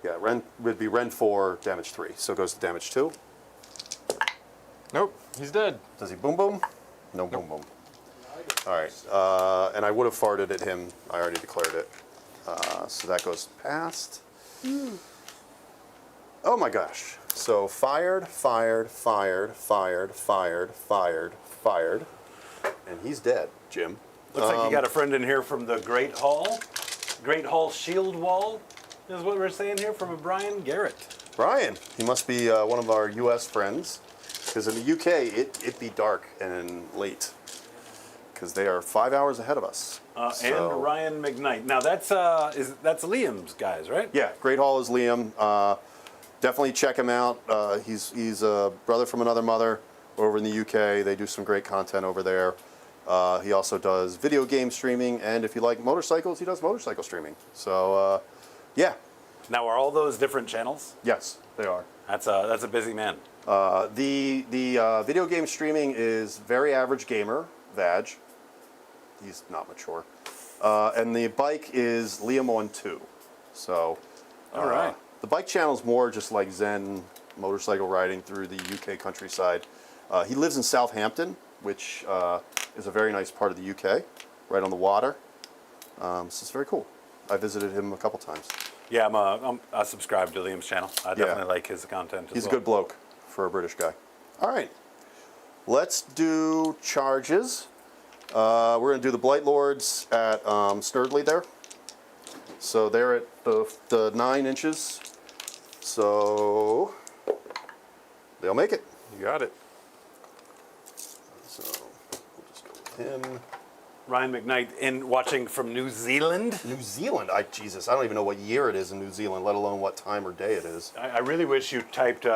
Yeah, Ren would be Ren 4, damage 3. So it goes to damage 2. Nope. He's dead. Does he boom boom? No boom boom. All right, and I would have farted at him. I already declared it. So that goes past. Oh my gosh. So fired, fired, fired, fired, fired, fired, fired. And he's dead, Jim. Looks like you got a friend in here from the Great Hall. Great Hall Shield Wall is what we're saying here from a Brian Garrett. Brian, he must be one of our U.S. friends. Because in the UK, it be dark and late. Because they are 5 hours ahead of us. So- And Ryan McKnight. Now that's that's Liam's guys, right? Yeah, Great Hall is Liam. Definitely check him out. He's a brother from another mother over in the UK. They do some great content over there. He also does video game streaming, and if you like motorcycles, he does motorcycle streaming. So, yeah, Now are all those different channels? yes, they are. That's a busy man. The video game streaming is Very Average Gamer, Vag. He's not mature. And the bike is Liam on 2. So, All right. the bike channel is more just like Zen motorcycle riding through the UK countryside. He lives in Southampton, which is a very nice part of the UK, right on the water. So it's very cool. I visited him a couple times. Yeah, I subscribe to Liam's channel. I definitely like his content as He's a well. good bloke for a British guy. All right, let's do charges. We're going to do the Blight Lords at Snurdly there. So they're at the 9 inches. So they'll make it. You got it. So we'll just go with him. Ryan McKnight in watching from New Zealand. New Zealand. Jesus, I don't even know what year it is in New Zealand, let alone what time or day it is. I really wish you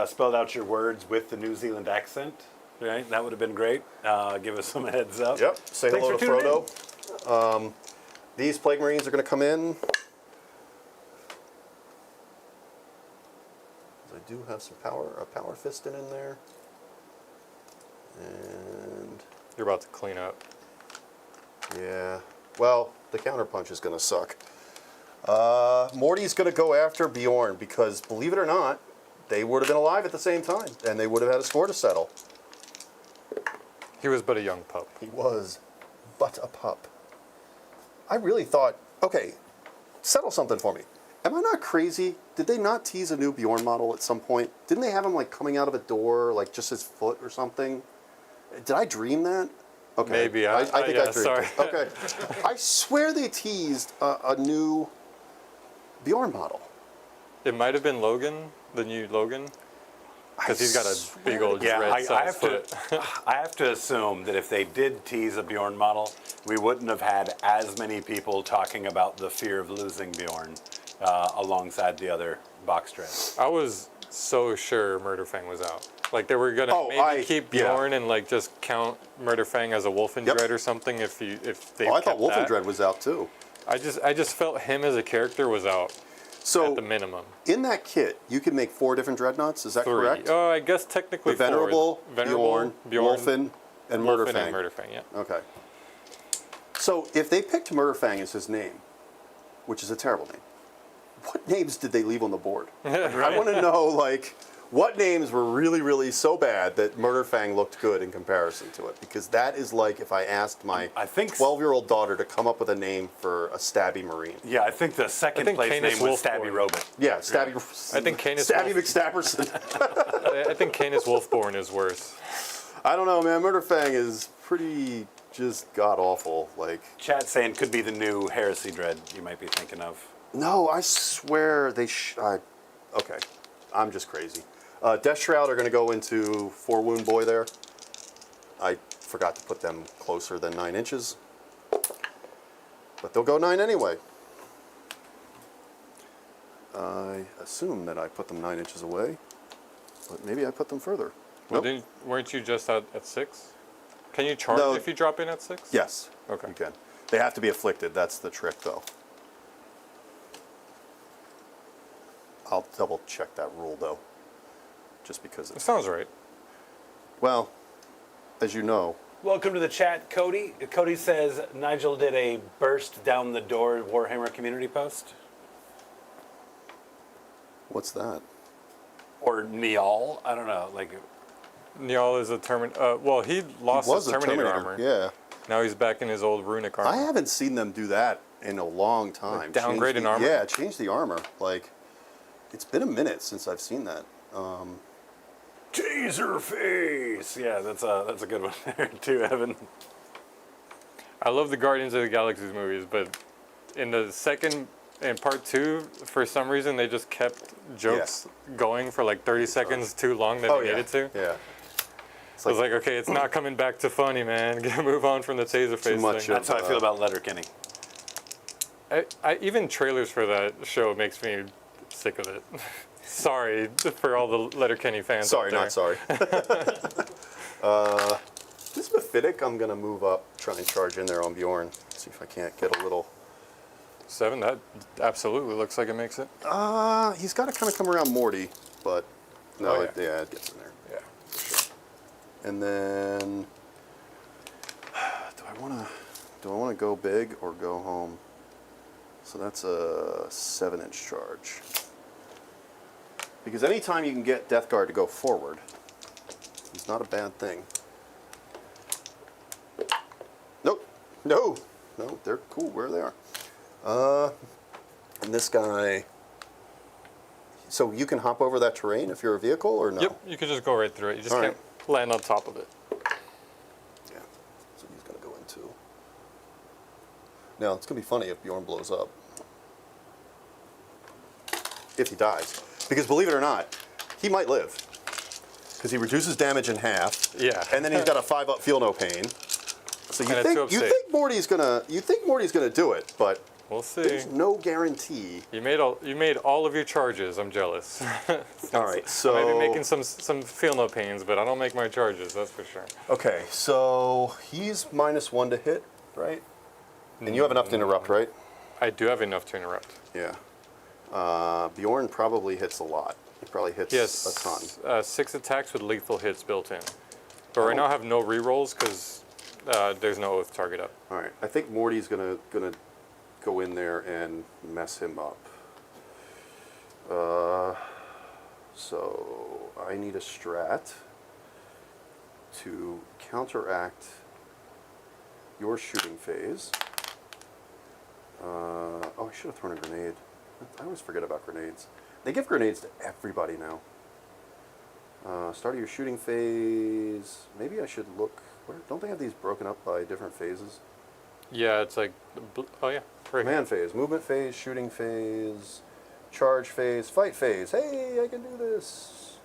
spelled out your words with the New Zealand accent. Right, that would have been great. Give us some heads up. Yep. Say Thanks hello to for tuning Frodo. These Plague Marines are going to come in. I do have some a power fisting in there. And You're about to clean up. yeah, well, the counterpunch is going to suck. Morty's going to go after Bjorn because, believe it or not, they would have been alive at the same time, and they would have had a score to settle. He was but a young pup. He was but a pup. I really thought, okay, settle something for me. Am I not crazy? Did they not tease a new Bjorn model at some point? Didn't they have him like coming out of a door, like just his foot or something? Did I dream that? Okay. Maybe. I think yeah, I dreamed sorry. it. Okay. I swear they teased a new Bjorn model. It might have been Logan, the new Logan, because he's got a big old Yeah, I red-sized have foot. to. I have to assume that if they did tease a Bjorn model, we wouldn't have had as many people talking about the fear of losing Bjorn alongside the other box dreads. I was so sure Murderfang was out. Like they were gonna Oh, maybe keep Bjorn and like just count Murderfang as a Wolfendread Yep. or something if they. Oh, I thought kept that. Wolfendread was out too. I just felt him as a character was out So at the minimum. in that kit, you can make 4 different dreadnoughts. Is that 3. correct? Oh, I guess technically The Venerable, 4. Bjorn, Wolfen, and Wolfen Murderfang. and Murderfang. Yeah. Okay. So if they picked Murderfang as his name, which is a terrible name. What names did they leave on the board? I want to know, like, what names were really, really so bad that Murderfang looked good in comparison to it? Because that is like if I asked my I think 12-year-old daughter to come up with a name for a stabby Marine. Yeah, I think the second place Canis name was Wolfborn. Stabby Robot. Yeah, stabby. I think Canis Stabby Wolf- McStapperson. I think Canis Wolfborn is worse. I don't know, man. Murderfang is pretty just god awful. Like, Chat saying could be the new Heresy Dread you might be thinking of. no, I swear they. Okay, I'm just crazy. Death Shroud are going to go into 4 Wound Boy there. I forgot to put them closer than 9 inches, but they'll go 9 anyway. I assume that I put them 9 inches away, but maybe I put them further. Well, Nope. weren't you just at 6? Can you charge No. if you drop in at 6? Yes. Okay. You can. They have to be afflicted. That's the trick, though. I'll double check that rule, though, just because It it's. sounds right. Well, as you know, Welcome to the chat, Cody. Cody says Nigel did a burst down the door Warhammer community post. what's that? Or Niall. I don't know. Like, Niall is a Terminator. Well, he lost Was his a Terminator, Terminator. armor. Yeah. Now he's back in his old runic armor. I haven't seen them do that in a long time. Like downgrade Change an armor? Yeah, change the armor. Like, it's been a minute since I've seen that. Taser face. Yeah, that's a good one there too, Evan. I love the Guardians of the Galaxy movies, but in the second and part 2, for some reason they just kept jokes going for like 30 seconds too long than they needed to. Yeah. I was like, okay, it's not coming back to funny, man. Move on from the taser face much thing. That's how I feel about Letterkenny. Even trailers for that show makes me sick of it. Sorry for all the Letterkenny fans. Sorry, out there. not sorry. This Mephitic, I'm going to move up, try and charge in there on Bjorn. See if I can't get a little... 7, that absolutely looks like it makes it. He's got to kind of come around Morty, but no, Oh, yeah, it gets in there. Yeah. And then, do I want to go big or go home? So that's a 7-inch charge. Because anytime you can get Death Guard to go forward, it's not a bad thing. Nope, no, they're cool where they are. And this guy. So you can hop over that terrain if you're a vehicle, or no? Yep, you could just go right through it. You just All can't land on top of it. Yeah. So he's going to go into. Now, it's going to be funny if Bjorn blows up. If he dies. Because believe it or not, he might live. Because he reduces damage in half. Yeah. And then he's got a 5-up feel no pain. So you And a think 2-up you save. think Morty's gonna do it, but We'll see. there's no guarantee. You made all of your charges. I'm jealous. All right, so I may be making some feel no pains, but I don't make my charges. That's for sure. okay, so he's -1 to hit, right? And you have enough to interrupt, right? I do have enough to interrupt. Yeah. Bjorn probably hits a lot. He probably hits Yes, a ton. 6 attacks with lethal hits built in. But right now I have no rerolls because there's no oath target up. All right, I think Morty's gonna go in there and mess him up. So I need a strat to counteract your shooting phase. Oh, I should have thrown a grenade. I always forget about grenades. They give grenades to everybody now. Start of your shooting phase. Maybe I should look. Don't they have these broken up by different phases? Yeah, it's like, oh yeah, right here. Command phase, movement phase, shooting phase, charge phase, fight phase. Hey, I can do this.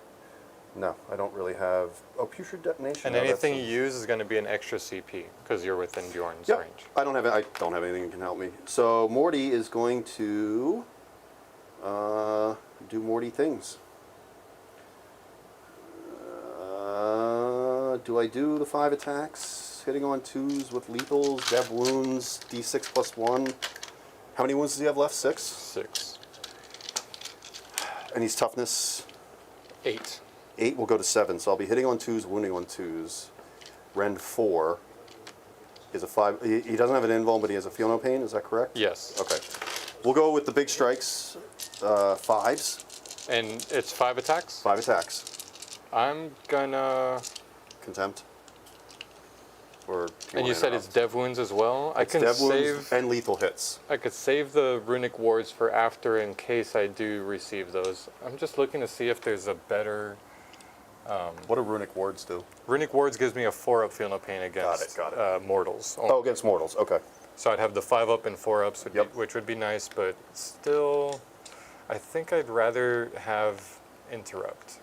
No, I don't really have. Oh, putrid detonation. And No, anything that's you use is going to be an extra CP because you're within Bjorn's Yep. range. I don't have anything that can help me. So Morty is going to do Morty things. Do I do the 5 attacks? Hitting on 2s with lethals, deb wounds, d6 +1. How many wounds does he have left? 6? 6. And he's toughness 8. 8 will go to 7. So I'll be hitting on 2s, wounding on 2s. Rend 4 is a 5. He doesn't have an invuln, but he has a feel no pain. Is that correct? Yes. Okay. We'll go with the big strikes, 5s, And it's 5 attacks? 5 attacks. I'm gonna... Contempt. Or And you said it's dev wounds as well? I can dev wounds save... and lethal hits. I could save the runic wards for after in case I do receive those. I'm just looking to see if there's a better... What do runic wards do? Runic wards gives me a 4-up feel no pain against Got it. mortals. Oh, against mortals. Okay. So I'd have the 5-up and 4-ups, Yep. which would be nice, but still, I think I'd rather have interrupt.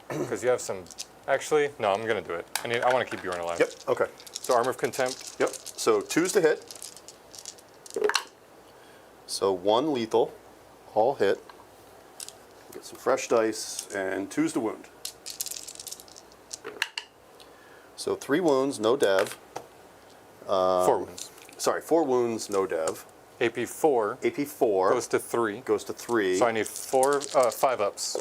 Because you have some... Actually, no, I'm going to do it. I want to keep Bjorn alive. Yep. Okay. So Armor of Contempt. Yep. So 2s to hit. So 1 lethal, all hit. Get some fresh dice and 2s to wound. So 3 wounds, no dev. 4 wounds. Sorry, 4 wounds, no dev. AP 4 AP 4 goes to 3. goes to 3. So I need 5-ups.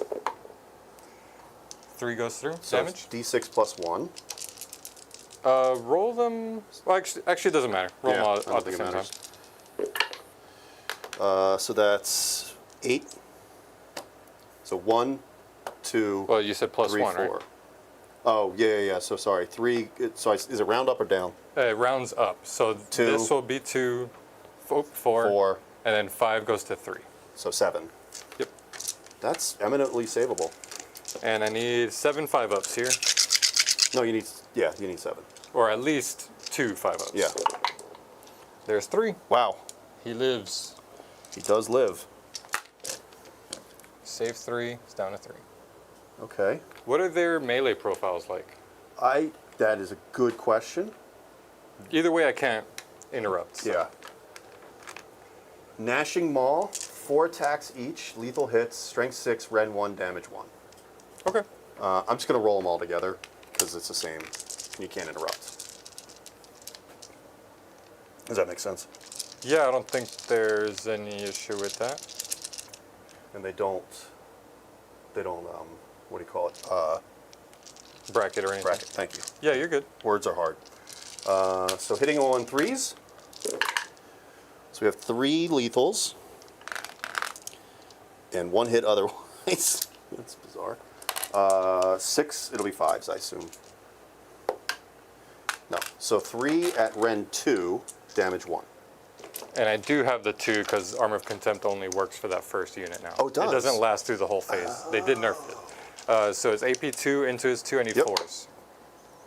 3 goes through. So Damage. it's D6 plus 1. Roll them... Well, actually, it doesn't matter. Roll Yeah, them all I don't at the think it same time. matters. So that's 8. So 1, 2, Well, you said plus 3, 1, 4. right? Oh, yeah. So sorry. 3. So is it round up or down? Rounds up. So 2. this will be 2, 4, 4. and then 5 goes to 3. So 7. Yep. That's eminently savable. And I need 7 5-ups here, No, you need 7. or at least 2 5-ups. Yeah. There's 3. Wow. He lives. He does live. Save 3. It's down to 3. Okay. What are their melee profiles like? That is a good question. Either way, I can't interrupt. So. Yeah. Gnashing Maw, 4 attacks each, lethal hits, strength 6, ren 1, damage 1. Okay. I'm just going to roll them all together because it's the same. You can't interrupt. Does that make sense? Yeah, I don't think there's any issue with that. And they don't, what do you call it? Bracket or anything. Bracket. Thank you. Yeah, you're good. Words are hard. So hitting on 3s. So we have 3 lethals. And 1 hit otherwise. That's bizarre. 6, it'll be 5s, I assume. No. So 3 at Ren 2, damage 1. And I do have the 2 because Armor of Contempt only works for that first unit now. Oh, it does? It doesn't last through the whole phase. They did nerf it. So it's AP 2 into his 2. I need Yep. 4s.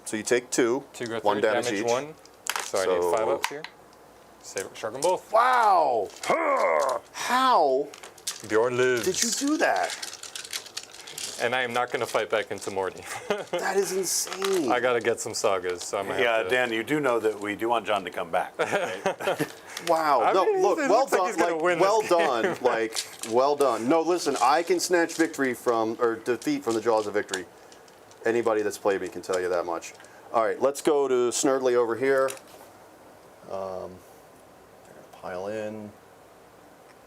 So you take 2, 2 go 1 through, damage damage each. 1. So I need 5-ups here. Save, shark them both. Wow! How Bjorn lives. did you do that? And I am not going to fight back into Morty. That is insane. I got to get some sagas. So I'm gonna Yeah, have to... Dan, you do know that we do want John to come back. Right? Wow. I No, mean, look, it well looks like done. he's gonna win well this game. done. Well done. No, listen, I can snatch victory or defeat from the jaws of victory. Anybody that's played me can tell you that much. All right, let's go to Snurdly over here. They're gonna pile in.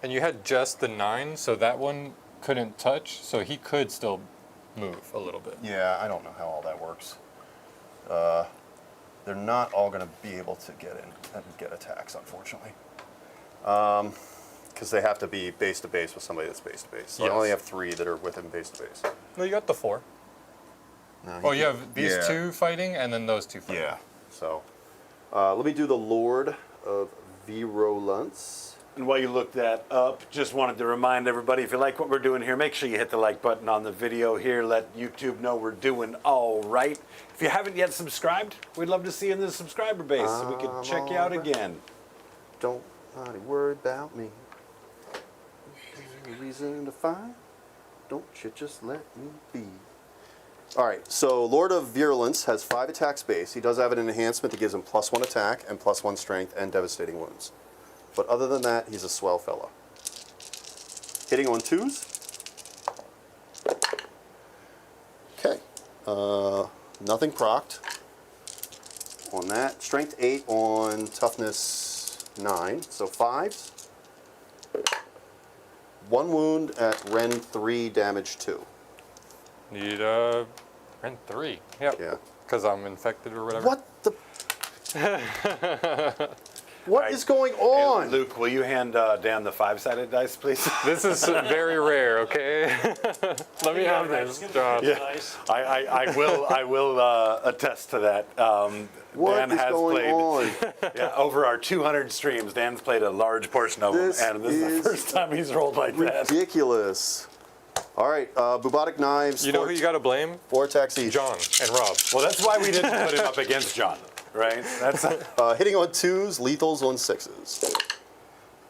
And you had just the 9, so that one couldn't touch, so he could still move a little bit. Yeah, I don't know how all that works. They're not all going to be able to get in and get attacks, unfortunately. Because they have to be base to base with somebody that's base to base. So I Yes. only have 3 that are within base to base. No, you got the 4. No, Oh, you have these yeah. 2 fighting, and then those 2 fighting. Yeah. So let me do the Lord of Virulence. And while you look that up, just wanted to remind everybody, if you like what we're doing here, make sure you hit the like button on the video here. Let YouTube know we're doing all right. If you haven't yet subscribed, we'd love to see you in the subscriber base so we can check you out again. Don't worry about me. There's a reason to fight. Don't you just let me be. All right, so Lord of Virulence has 5 attacks base. He does have an enhancement that gives him +1 attack and +1 strength and devastating wounds. But other than that, he's a swell fella. Hitting on 2s. Okay. Nothing procced on that. Strength 8 on toughness 9. So 5s. 1 wound at Ren 3, damage 2. Need Ren 3. Yep. Yeah. Because I'm infected or whatever. What the? What is going on? Hey, Luke, will you hand Dan the 5-sided dice, please? This is very rare, okay? Let me have this, John. I will attest to that. What Dan is has going played on? over our 200 streams. Dan's played a large portion of This them, and this is is the first time he's rolled like that. Ridiculous. All right, bubotic knives. You know who you got to blame? 4 attacks each. John and Rob. Well, that's why we didn't put him up against John, right? That's Hitting on 2s, lethals on 6s.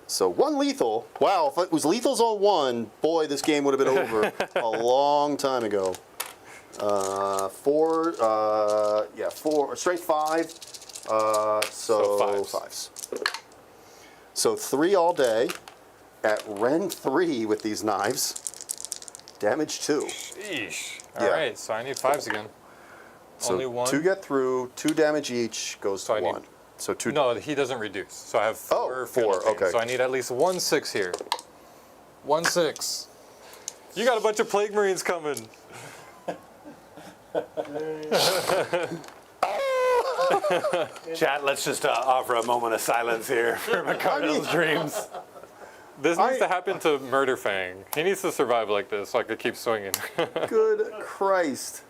So 1 lethal. Wow, if it was lethals on 1, boy, this game would have been over a long time ago. 4, straight 5. So fives. 5s. So 3 all day at Ren 3 with these knives. Damage 2. Sheesh. Yeah. All right, so I need 5s again. So Only 1. 2 get through, 2 damage each goes So I to need- 1. So 2. No, he doesn't reduce. So I have 4. Oh, field 4, pain. okay. So I need at least 1 6 here. 1 6. You got a bunch of Plague Marines coming. Chat, let's just offer a moment of silence here for Ricardo's dreams. This needs to happen to Murder Fang. He needs to survive like this so I could keep swinging. Good Christ.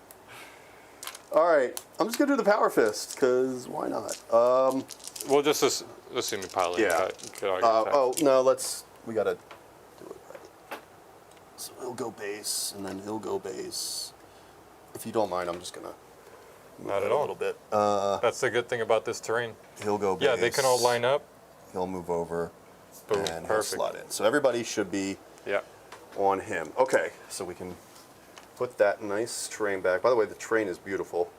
All right, I'm just going to do the Power Fist, because why not? We'll just assume you pile it. Yeah. Get all your attacks. Oh, no, we got to do it right. So he'll go base, and then he'll go base. If you don't mind, I'm just going to move Not it at a all. little bit. That's the good thing about this terrain. He'll go base. Yeah, they can all line up. He'll move over, Boom, and he'll perfect. slot in. So everybody should be Yeah. on him. Okay, so we can put that nice terrain back. By the way, the terrain is beautiful.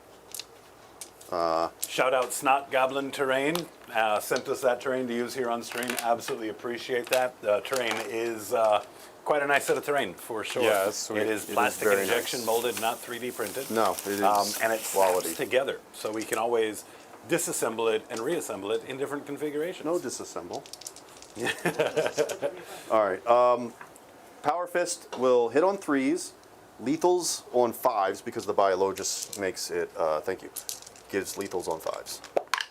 Shout out Snot Goblin Terrain. Sent us that terrain to use here on stream. Absolutely appreciate that. The terrain is quite a nice set of terrain for sure. Yeah, it's sweet. It is It is plastic very injection nice. molded, not 3D printed. No, it is and it quality. snaps together, so we can always disassemble it and reassemble it in different configurations. No disassemble. All right. Power Fist will hit on 3s, lethals on 5s because the buy low just makes it. Thank you. Gives lethals on 5s.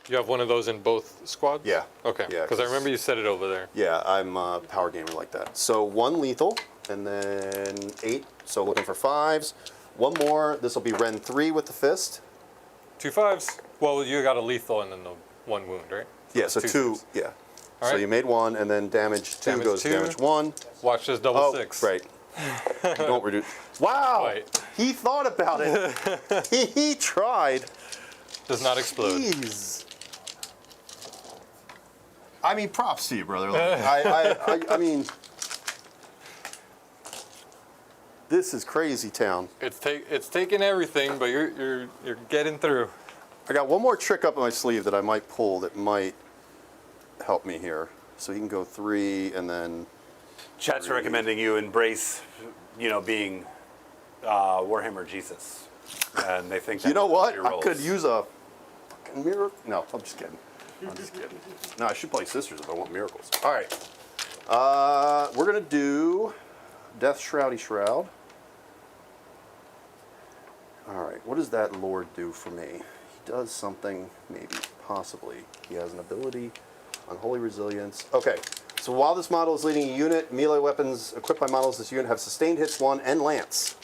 You have one of those in both squads? Yeah. Okay. Yeah, Because I remember you said it over there. Yeah, I'm a power gamer like that. So 1 lethal and then 8. So looking for 5s. 1 more. This will be Ren 3 with the fist. 2 5s. Well, you got a lethal and then the 1 wound, right? Yeah. that's So 2. 6s. Yeah. All So right. you made 1 and then damage 2 Damage goes 2. damage 1. Watch this double Oh, 6. right. You don't reduce. Wow. Right. He thought about it. he tried. Does not explode. Jeez. I mean, props to you, brother. Like, I mean, this is crazy town. It's taking everything, but you're getting through. I got one more trick up my sleeve that I might pull that might help me here. So he can go 3 and then. Chat's recommending you embrace, being Warhammer Jesus, and they think You know that's what? your I roles. could use a fucking miracle. No, I'm just kidding. I'm just kidding. No, I should play Sisters if I want miracles. All right. We're going to do Death Shroudy Shroud. All right. What does that Lord do for me? He does something, maybe, possibly. He has an ability, Unholy Resilience. Okay. So while this model is leading a unit, melee weapons equipped by models this unit have sustained hits 1 and lance.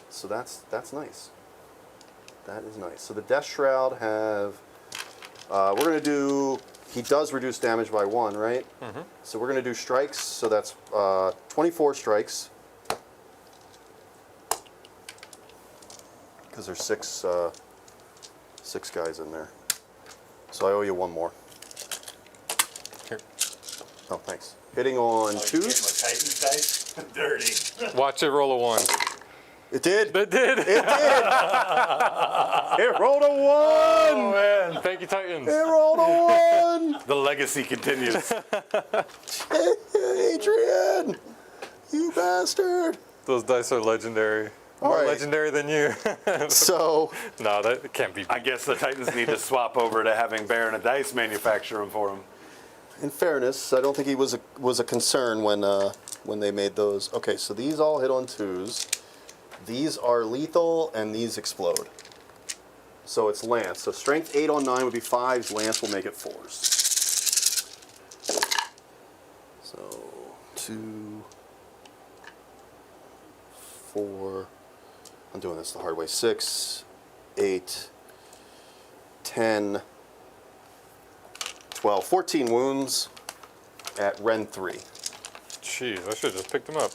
So that's nice. That is nice. So the Death Shroud have. We're going to do. He does reduce damage by 1, right? Mm-hmm. So we're going to do strikes. So that's 24 strikes. Because there's 6 guys in there. So I owe you 1 more. Here. Oh, thanks. Hitting on 2s. Titans dice? Dirty. Watch it roll a 1. It did. It did. It did. It rolled a 1. Oh man, Thank you, Titans. It rolled a 1. the legacy continues. Adrian, you bastard. Those dice are legendary. More right. legendary than you. So, No, that can't be. I guess the Titans need to swap over to having Baron of Dice manufacture them for them. in fairness, I don't think he was a concern when they made those. Okay, so these all hit on 2s. These are lethal, and these explode. So it's lance. So strength 8 on 9 would be 5s. Lance will make it 4s. 2, 4. I'm doing this the hard way. 6, 8, 10, 12, 14 wounds at Ren 3. Jeez, I should have just picked him up.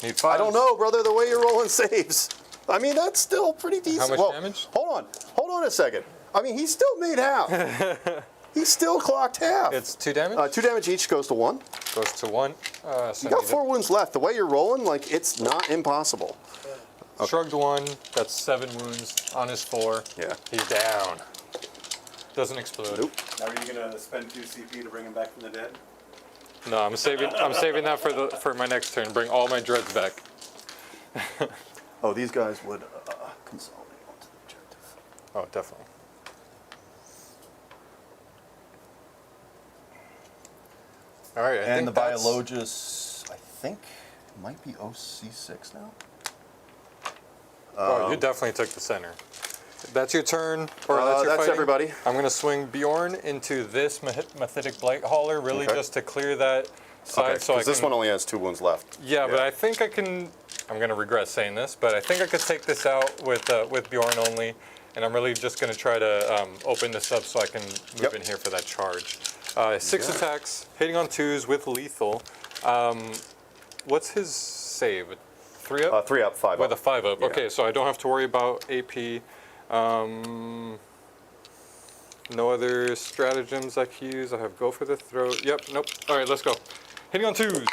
Need I five. don't know, brother, the way you're rolling saves. I mean, that's still pretty decent. much damage? Hold on a second. I mean, he still made half. He still clocked half. It's 2 damage. 2 damage each goes to 1. Goes to 1. So You got need 4 wounds left. The way you're rolling, like, it's not impossible. a- Shrugged 1. That's 7 wounds on his 4. Yeah. He's down. Doesn't explode. Nope. Now, are you going to spend 2 CP to bring him back from the dead? No, I'm saving that for my next turn. Bring all my dreads back. Oh, these guys would consolidate onto the objective. Oh, definitely. All right, I And think the that's- Biologus, I think, might be OC6 now. Oh, you definitely took the center. That's your turn, or that's your that's fighting. everybody. I'm going to swing Bjorn into this Mephitic Blight Hauler, really Okay. just to clear that side. Okay, so I because this can, one only has 2 wounds left. Yeah, but I think I can. I'm going to regret saying this, but I think I could take this out with Bjorn only, and I'm really just going to try to open this up so I can move Yep. in here for that charge. 6 attacks, hitting on 2s with lethal. What's his save? 3 up? 3 up, 5 With a up. 5 up. Yeah. Okay, so I don't have to worry about AP. No other stratagems I can use. I have go for the throat. Yep, nope. All right, let's go. Hitting on 2s.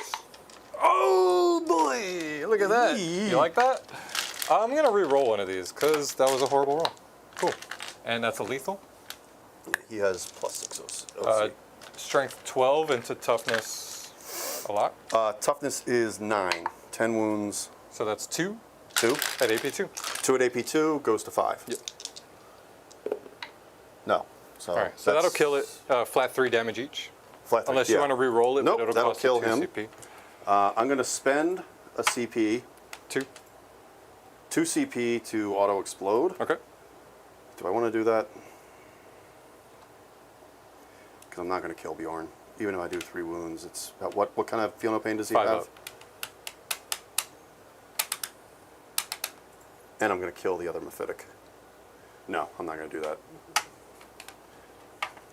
Oh boy, look at that. You like that? I'm going to re-roll one of these because that was a horrible roll. Cool. And that's a lethal. He has +6 OC. Strength 12 into toughness a lot. Toughness is 9. 10 wounds, So that's 2 2. at AP2. 2 at AP2 goes to 5. Yep. No. So, All right, so that'll kill it. Flat 3 damage each. Flat 3, Unless you yeah. want to re-roll it, Nope, but it'll that'll cost kill you 2 him. CP. I'm going to spend a CP, 2. 2 CP to auto explode. Okay. Do I want to do that? Because I'm not going to kill Bjorn. Even if I do 3 wounds, it's about what kind of feel no pain does he 5 have? up. And I'm going to kill the other Mephitic. No, I'm not going to do that.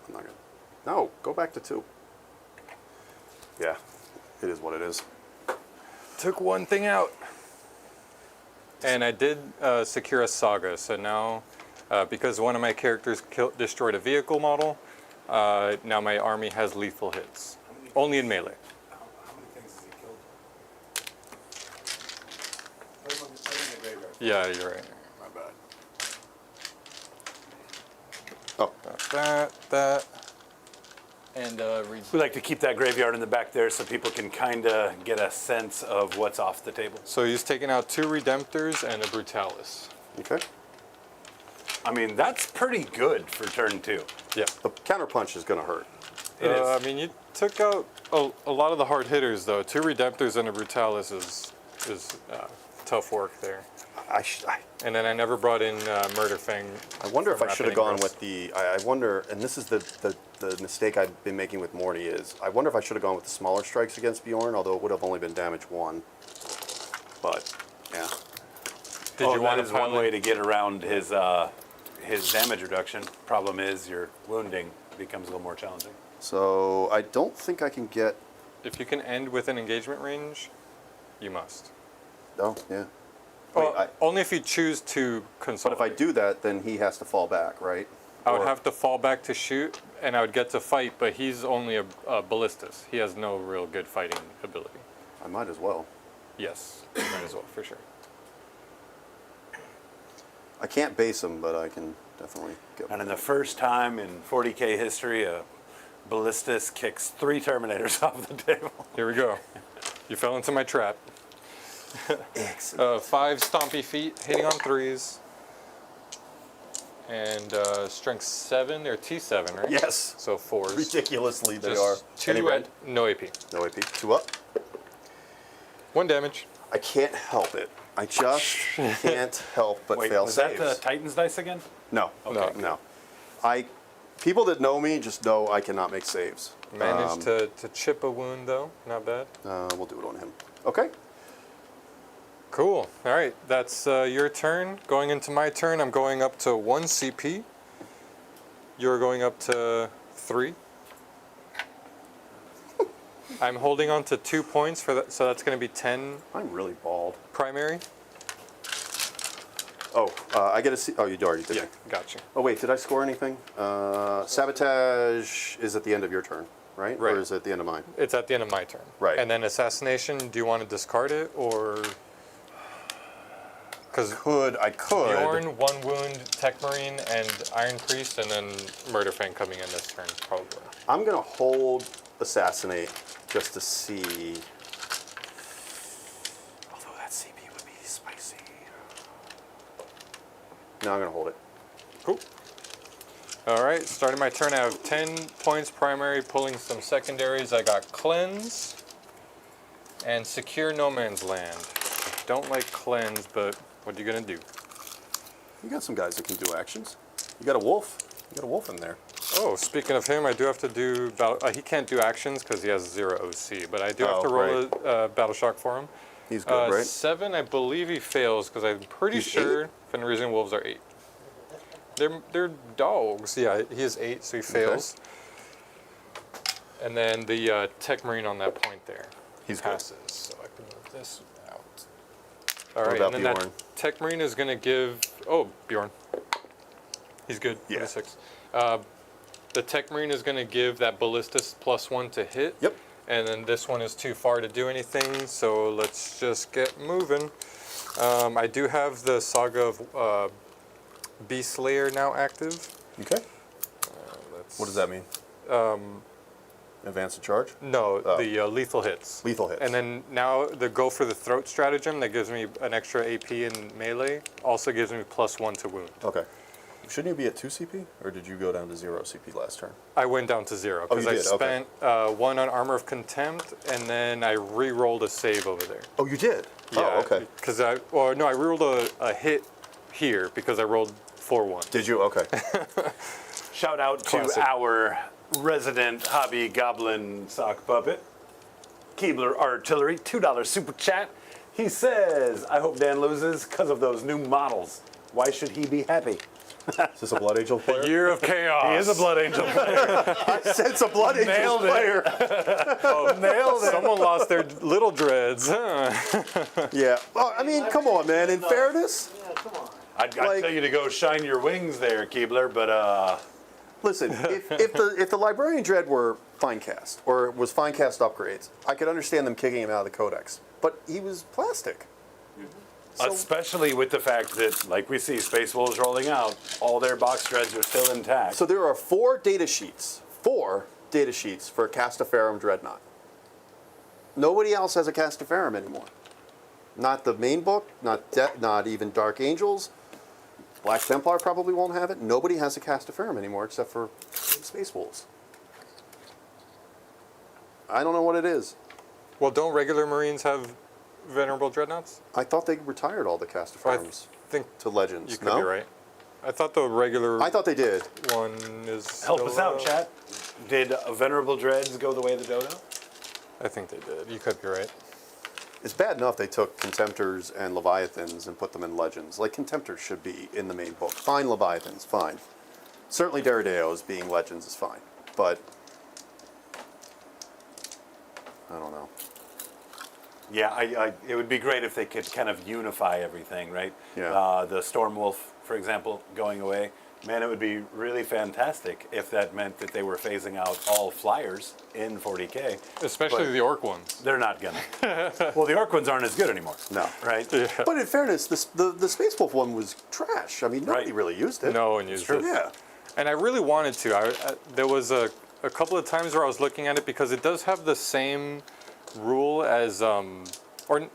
I'm not going to. No, go back to 2. Yeah, it is what it is. Took one thing out. And I did secure a saga, so now, because one of my characters destroyed a vehicle model, now my army has lethal hits. Only in melee. How many things has he killed? Put him in the graveyard. Yeah, you're right. My bad. Oh, That. And read. We like to keep that graveyard in the back there so people can kind of get a sense of what's off the table. So he's taken out 2 Redemptors and a Brutalis. okay. I mean, that's pretty good for turn 2. Yeah. The counterpunch is going to hurt. It is. I mean, you took out a lot of the hard hitters, though. 2 Redemptors and a Brutalis is tough work there. I And then I never brought in Murderfang. wonder if from I should have Rapid gone Ingress. with the. I wonder, and this is the mistake I've been making with Morty is I wonder if I should have gone with the smaller strikes against Bjorn, although it would have only been damage 1. But yeah, Did you want that is one way to get around his damage reduction. Problem is your wounding becomes a little more challenging. so I don't think I can get. If you can end within engagement range, you must. Oh yeah. Well, Wait, only if you choose to but consolidate. if I do that, then he has to fall back, right? I would Or- have to fall back to shoot, and I would get to fight, but he's only a ballistus. He has no real good fighting ability. I might as well. Yes, you might as well, for sure. I can't base him, but I can definitely get. And in the first time in 40k history, a ballistus kicks 3 Terminators off the table. Here we go. You fell into my trap. Excellent. 5 stompy feet, hitting on 3s. And strength 7, or T7, right? Yes. So 4s. Ridiculously, they Just are. 2 Any red? no AP. No AP. 2 up. 1 damage. I can't help it. I just can't help but Wait, fail was saves. that the Titans dice again? No. Okay. No. People that know me just know I cannot make saves. Managed to chip a wound though, not bad. We'll do it on him. Okay. Cool. All right, that's your turn. Going into my turn, I'm going up to 1 CP. You're going up to 3. I'm holding on to 2 points for that, so that's going to be 10 I'm really bald. primary. Oh, I get a C. Oh, you already did. Yeah, gotcha. Oh wait, did I score anything? Sabotage is at the end of your turn, right? Right. Or is it at the end of mine? It's at the end of my turn. Right. And then assassination, do you want to discard it or? Because I could. Bjorn, 1 wound, Tech Marine, and Iron Priest, and then Murder Fang coming in this turn, probably. I'm gonna hold assassinate just to see. Although that CP would be spicy. No, I'm gonna hold it. Cool. All right, starting my turn, I have 10 points primary, pulling some secondaries. I got Cleanse and Secure No Man's Land. Don't like Cleanse, but what are you gonna do? You got some guys that can do actions. You got a wolf. You got a wolf in there. Oh, speaking of him, I do have to do he can't do actions because he has 0 OC, but I do have Oh, to roll right. a Battle Shock for him. He's good, right? 7, I believe he fails because I'm pretty He's sure Fenrisian wolves are 8. They're dogs. Yeah, he is 8, so he fails. And then the Tech Marine on that point there. He's good. passes, so I can move this out. All What right, about and then Bjorn? that Tech Marine is going to give. Oh, Bjorn. He's good. Yeah. 26. The Tech Marine is going to give that Ballistus +1 to hit. Yep. And then this one is too far to do anything, so let's just get moving. I do have the Saga of Beast Slayer now active. Okay. Let's, What does that mean? Advance to charge? No, Oh. the lethal hits. Lethal hits. And then now the go for the throat stratagem that gives me an extra AP in melee also gives me +1 to wound. Okay. Shouldn't you be at 2 CP? Or did you go down to 0 CP last turn? I went down to 0 Oh, because you I did? Okay. spent 1 on Armor of Contempt and then I re-rolled a save over there. Oh, you did? Yeah, Oh, okay. Because I re-rolled a hit here because I rolled 4-1. Did you? Okay. Shout out Classic. to our resident hobby goblin sock puppet, Keebler Artillery, $2 super chat. He says, I hope Dan loses because of those new models. Why should he be happy? Is this a Blood Angel player? Year of Chaos. He is a Blood Angel player. I said it's a Blood Angel Nailed it. player. Oh, nailed it. Someone lost their little dreads. Huh? Yeah. Well, I mean, come on, man. In fairness, Yeah, come on. I'd Like- tell you to go shine your wings there, Keebler, but listen, if the Librarian Dread were Finecast, or was Finecast upgrades, I could understand them kicking him out of the Codex. But he was plastic. So, especially with the fact that, like we see, Space Wolves rolling out, all their box dreads are still intact. so there are 4 data sheets for Castaferum Dreadnought. Nobody else has a Castaferum anymore. Not the main book, not even Dark Angels. Black Templar probably won't have it. Nobody has a Castaferum anymore except for Space Wolves. I don't know what it is. Well, don't regular Marines have Venerable Dreadnoughts? I thought they retired all the I Castaferums think to Legends. you could no? be right. I thought the regular I thought they did. one is Help still us out, out. chat. Did Venerable Dreads go the way of the dodo? I think they did. You could be right. It's bad enough they took Contemptors and Leviathans and put them in Legends. Like, Contemptors should be in the main book. Fine Leviathans, fine. Certainly Derrideos being Legends is fine. But, I don't know. Yeah, it would be great if they could kind of unify everything, right? Yeah. The Stormwolf, for example, going away. Man, it would be really fantastic if that meant that they were phasing out all flyers in 40k. Especially But- the Orc ones. They're not gonna. Well, the Orc ones aren't as good anymore. No. Right? But in fairness, the Space Wolf one was trash. I mean, nobody Right. really used it. No one used true. it. Yeah. And I really wanted to. There was a couple of times where I was looking at it because it does have the same rule as,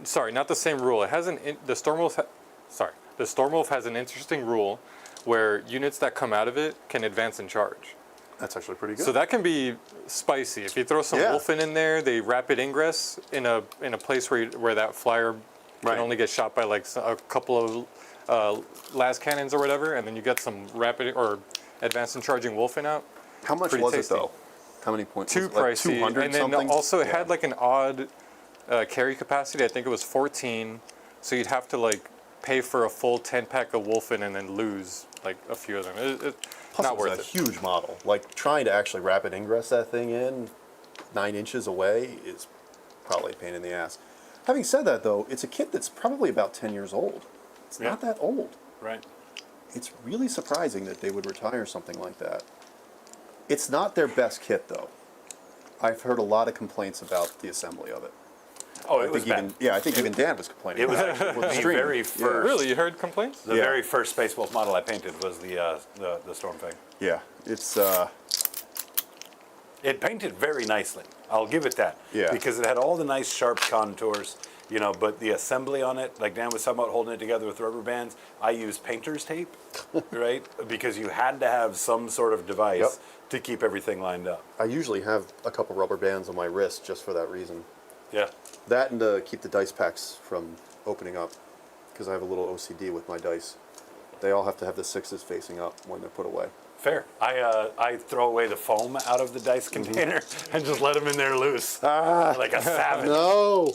sorry, not the same rule. It has the Stormwolf has an interesting rule where units that come out of it can advance and charge. That's actually pretty good. So that can be spicy. If you throw some Yeah. Wolfen in there, they rapid ingress in a place where that flyer can Right. only get shot by like a couple of las cannons or whatever, and then you get some rapid or advanced and charging Wolfen out. How much pretty was tasty. it, though? how many points? Too was it, like pricey. 200 And then something? also it Yeah. had like an odd carry capacity. I think it was 14. So you'd have to like pay for a full 10-pack of Wolfen and then lose like a few of them. Plus, Not it was worth a it. huge model. Like trying to actually rapid ingress that thing in 9 inches away is probably a pain in the ass. Having said that, though, it's a kit that's probably about 10 years old. It's not that old. Right. It's really surprising that they would retire something like that. It's not their best kit, though. I've heard a lot of complaints about the assembly of it. Oh, I it was think bad. I think even Dan was complaining. It was about actually with the stream. very first. Really, you heard complaints? The Yeah. very first Space Wolf model I painted was the Stormfang. Yeah, it's It painted very nicely. I'll give it that. Yeah. Because it had all the nice sharp contours, you know, but the assembly on it, like Dan was talking about holding it together with rubber bands, I used painter's tape, right? Because you had to have some sort of device Yep. to keep everything lined up. I usually have a couple rubber bands on my wrist just for that reason. Yeah. That and to keep the dice packs from opening up, because I have a little OCD with my dice. They all have to have the sixes facing up when they're put away. Fair. I throw away the foam out of the dice container and just let them in there loose. Like a savage. No!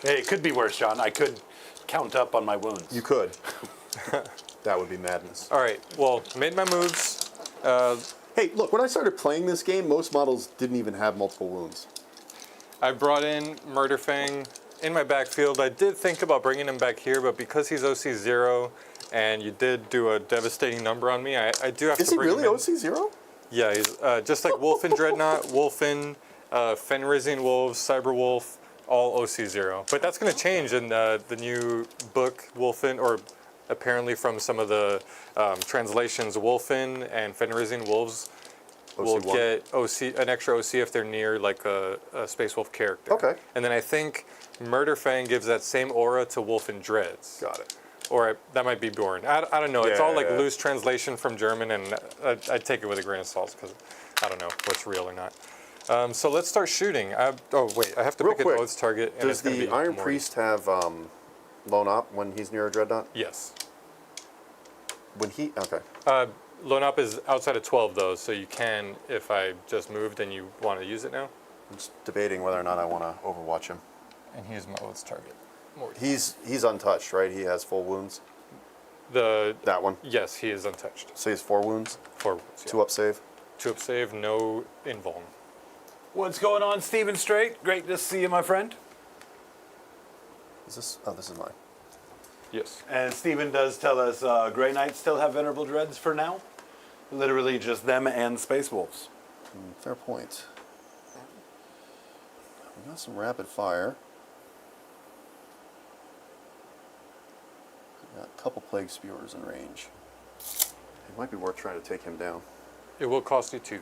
Hey, it could be worse, John. I could count up on my wounds. You could. That would be madness. All right. Well, made my moves. Hey, look, when I started playing this game, most models didn't even have multiple wounds. I brought in Murderfang in my backfield. I did think about bringing him back here, but because he's OC 0 and you did do a devastating number on me, I do have Is to he bring really him in. OC 0? Yeah, he's just like Wolfen Dreadnought, Wolfen, Fenrisian Wolves, Cyberwolf, all OC 0. But that's going to change in the new book, Wolfen, or apparently from some of the translations, Wolfen and Fenrisian Wolves will OC1. get an extra OC if they're near like a Space Wolf character. Okay. And then I think Murderfang gives that same aura to Wolfen Dreads. Got it. Or that might be Bjorn. I don't know. It's all like Yeah. loose translation from German, and I take it with a grain of salt because I don't know what's real or not. So let's start shooting. Oh wait, I have to Real pick quick, an oaths target. And Does it's gonna the be Iron Morty. Priest have lone op when he's near a dreadnought? Yes. When he okay. Lone up is outside of 12 though, so you can if I just moved and you want to use it now. I'm just debating whether or not I want to overwatch him. And here's my oaths target. Morty. He's untouched, right? He has full wounds. The That one. yes, he is untouched. So he has 4 wounds, Forwards. Yeah. 2 up save. 2 up save, no invuln. What's going on, Stephen Strait? Great to see you, my friend. Is this? Oh, this is mine. Yes. And Stephen does tell us Grey Knights still have Venerable Dreads for now. Literally just them and Space Wolves. Fair point. We got some rapid fire. We got a couple Plague Spewers in range. It might be worth trying to take him down. It will cost you 2.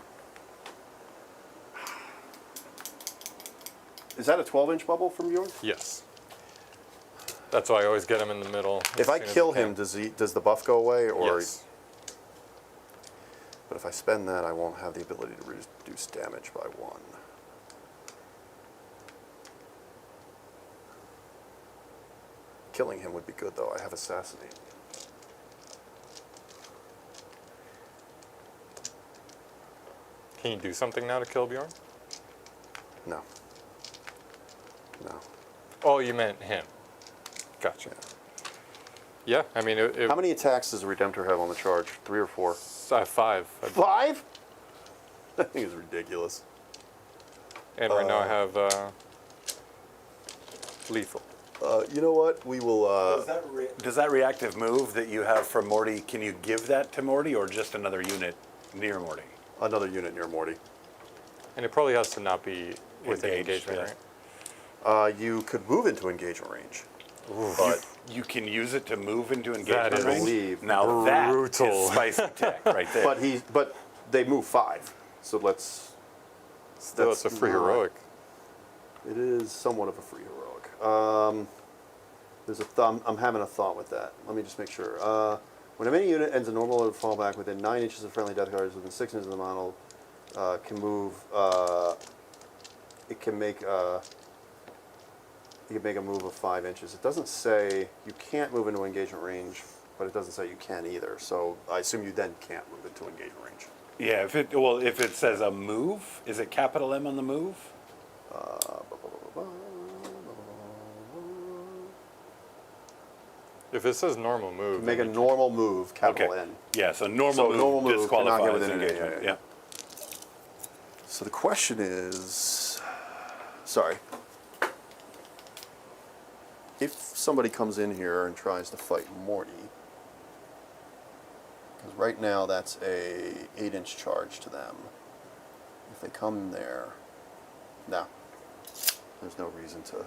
Is that a 12-inch bubble from yours? Yes. That's why I always get him in the middle. If as I soon as kill can. him, does the buff go away, or? Yes. But if I spend that, I won't have the ability to reduce damage by 1. Killing him would be good, though. I have Assassinate. Can you do something now to kill Bjorn? No. No. Oh, you meant him. Gotcha. Yeah, I mean, How many attacks does a Redemptor have on the charge? 3 or 4? 5. I believe. 5? That thing is ridiculous. And right now I have lethal. You know what? We will. Does that reactive move that you have from Morty, can you give that to Morty or just another unit near Morty? Another unit near Morty. And it probably has to not be within Engaged, engagement, yeah. right? You could move into engagement range. But You can use it to move into engagement is range? believe Now that brutal. is spicy tech right there. but they move 5. So let's. Still, it's a free not- heroic. It is somewhat of a free heroic. There's a thumb. I'm having a thought with that. Let me just make sure. When a mini unit ends a normal or fallback within 9 inches of friendly death guards within 6 inches of the model, can move. It can make. You can make a move of 5 inches. It doesn't say you can't move into engagement range, but it doesn't say you can either. So I assume you then can't move into engagement range. Yeah, if it says a move, is it capital M on the move? If it says normal move, Make a then normal move, capital N. Yeah, so normal So move normal move cannot get disqualifies within an area, engagement. yeah, Yeah. So the question is, sorry, if somebody comes in here and tries to fight Morty, because right now that's a 8-inch charge to them. If they come there, no, there's no reason to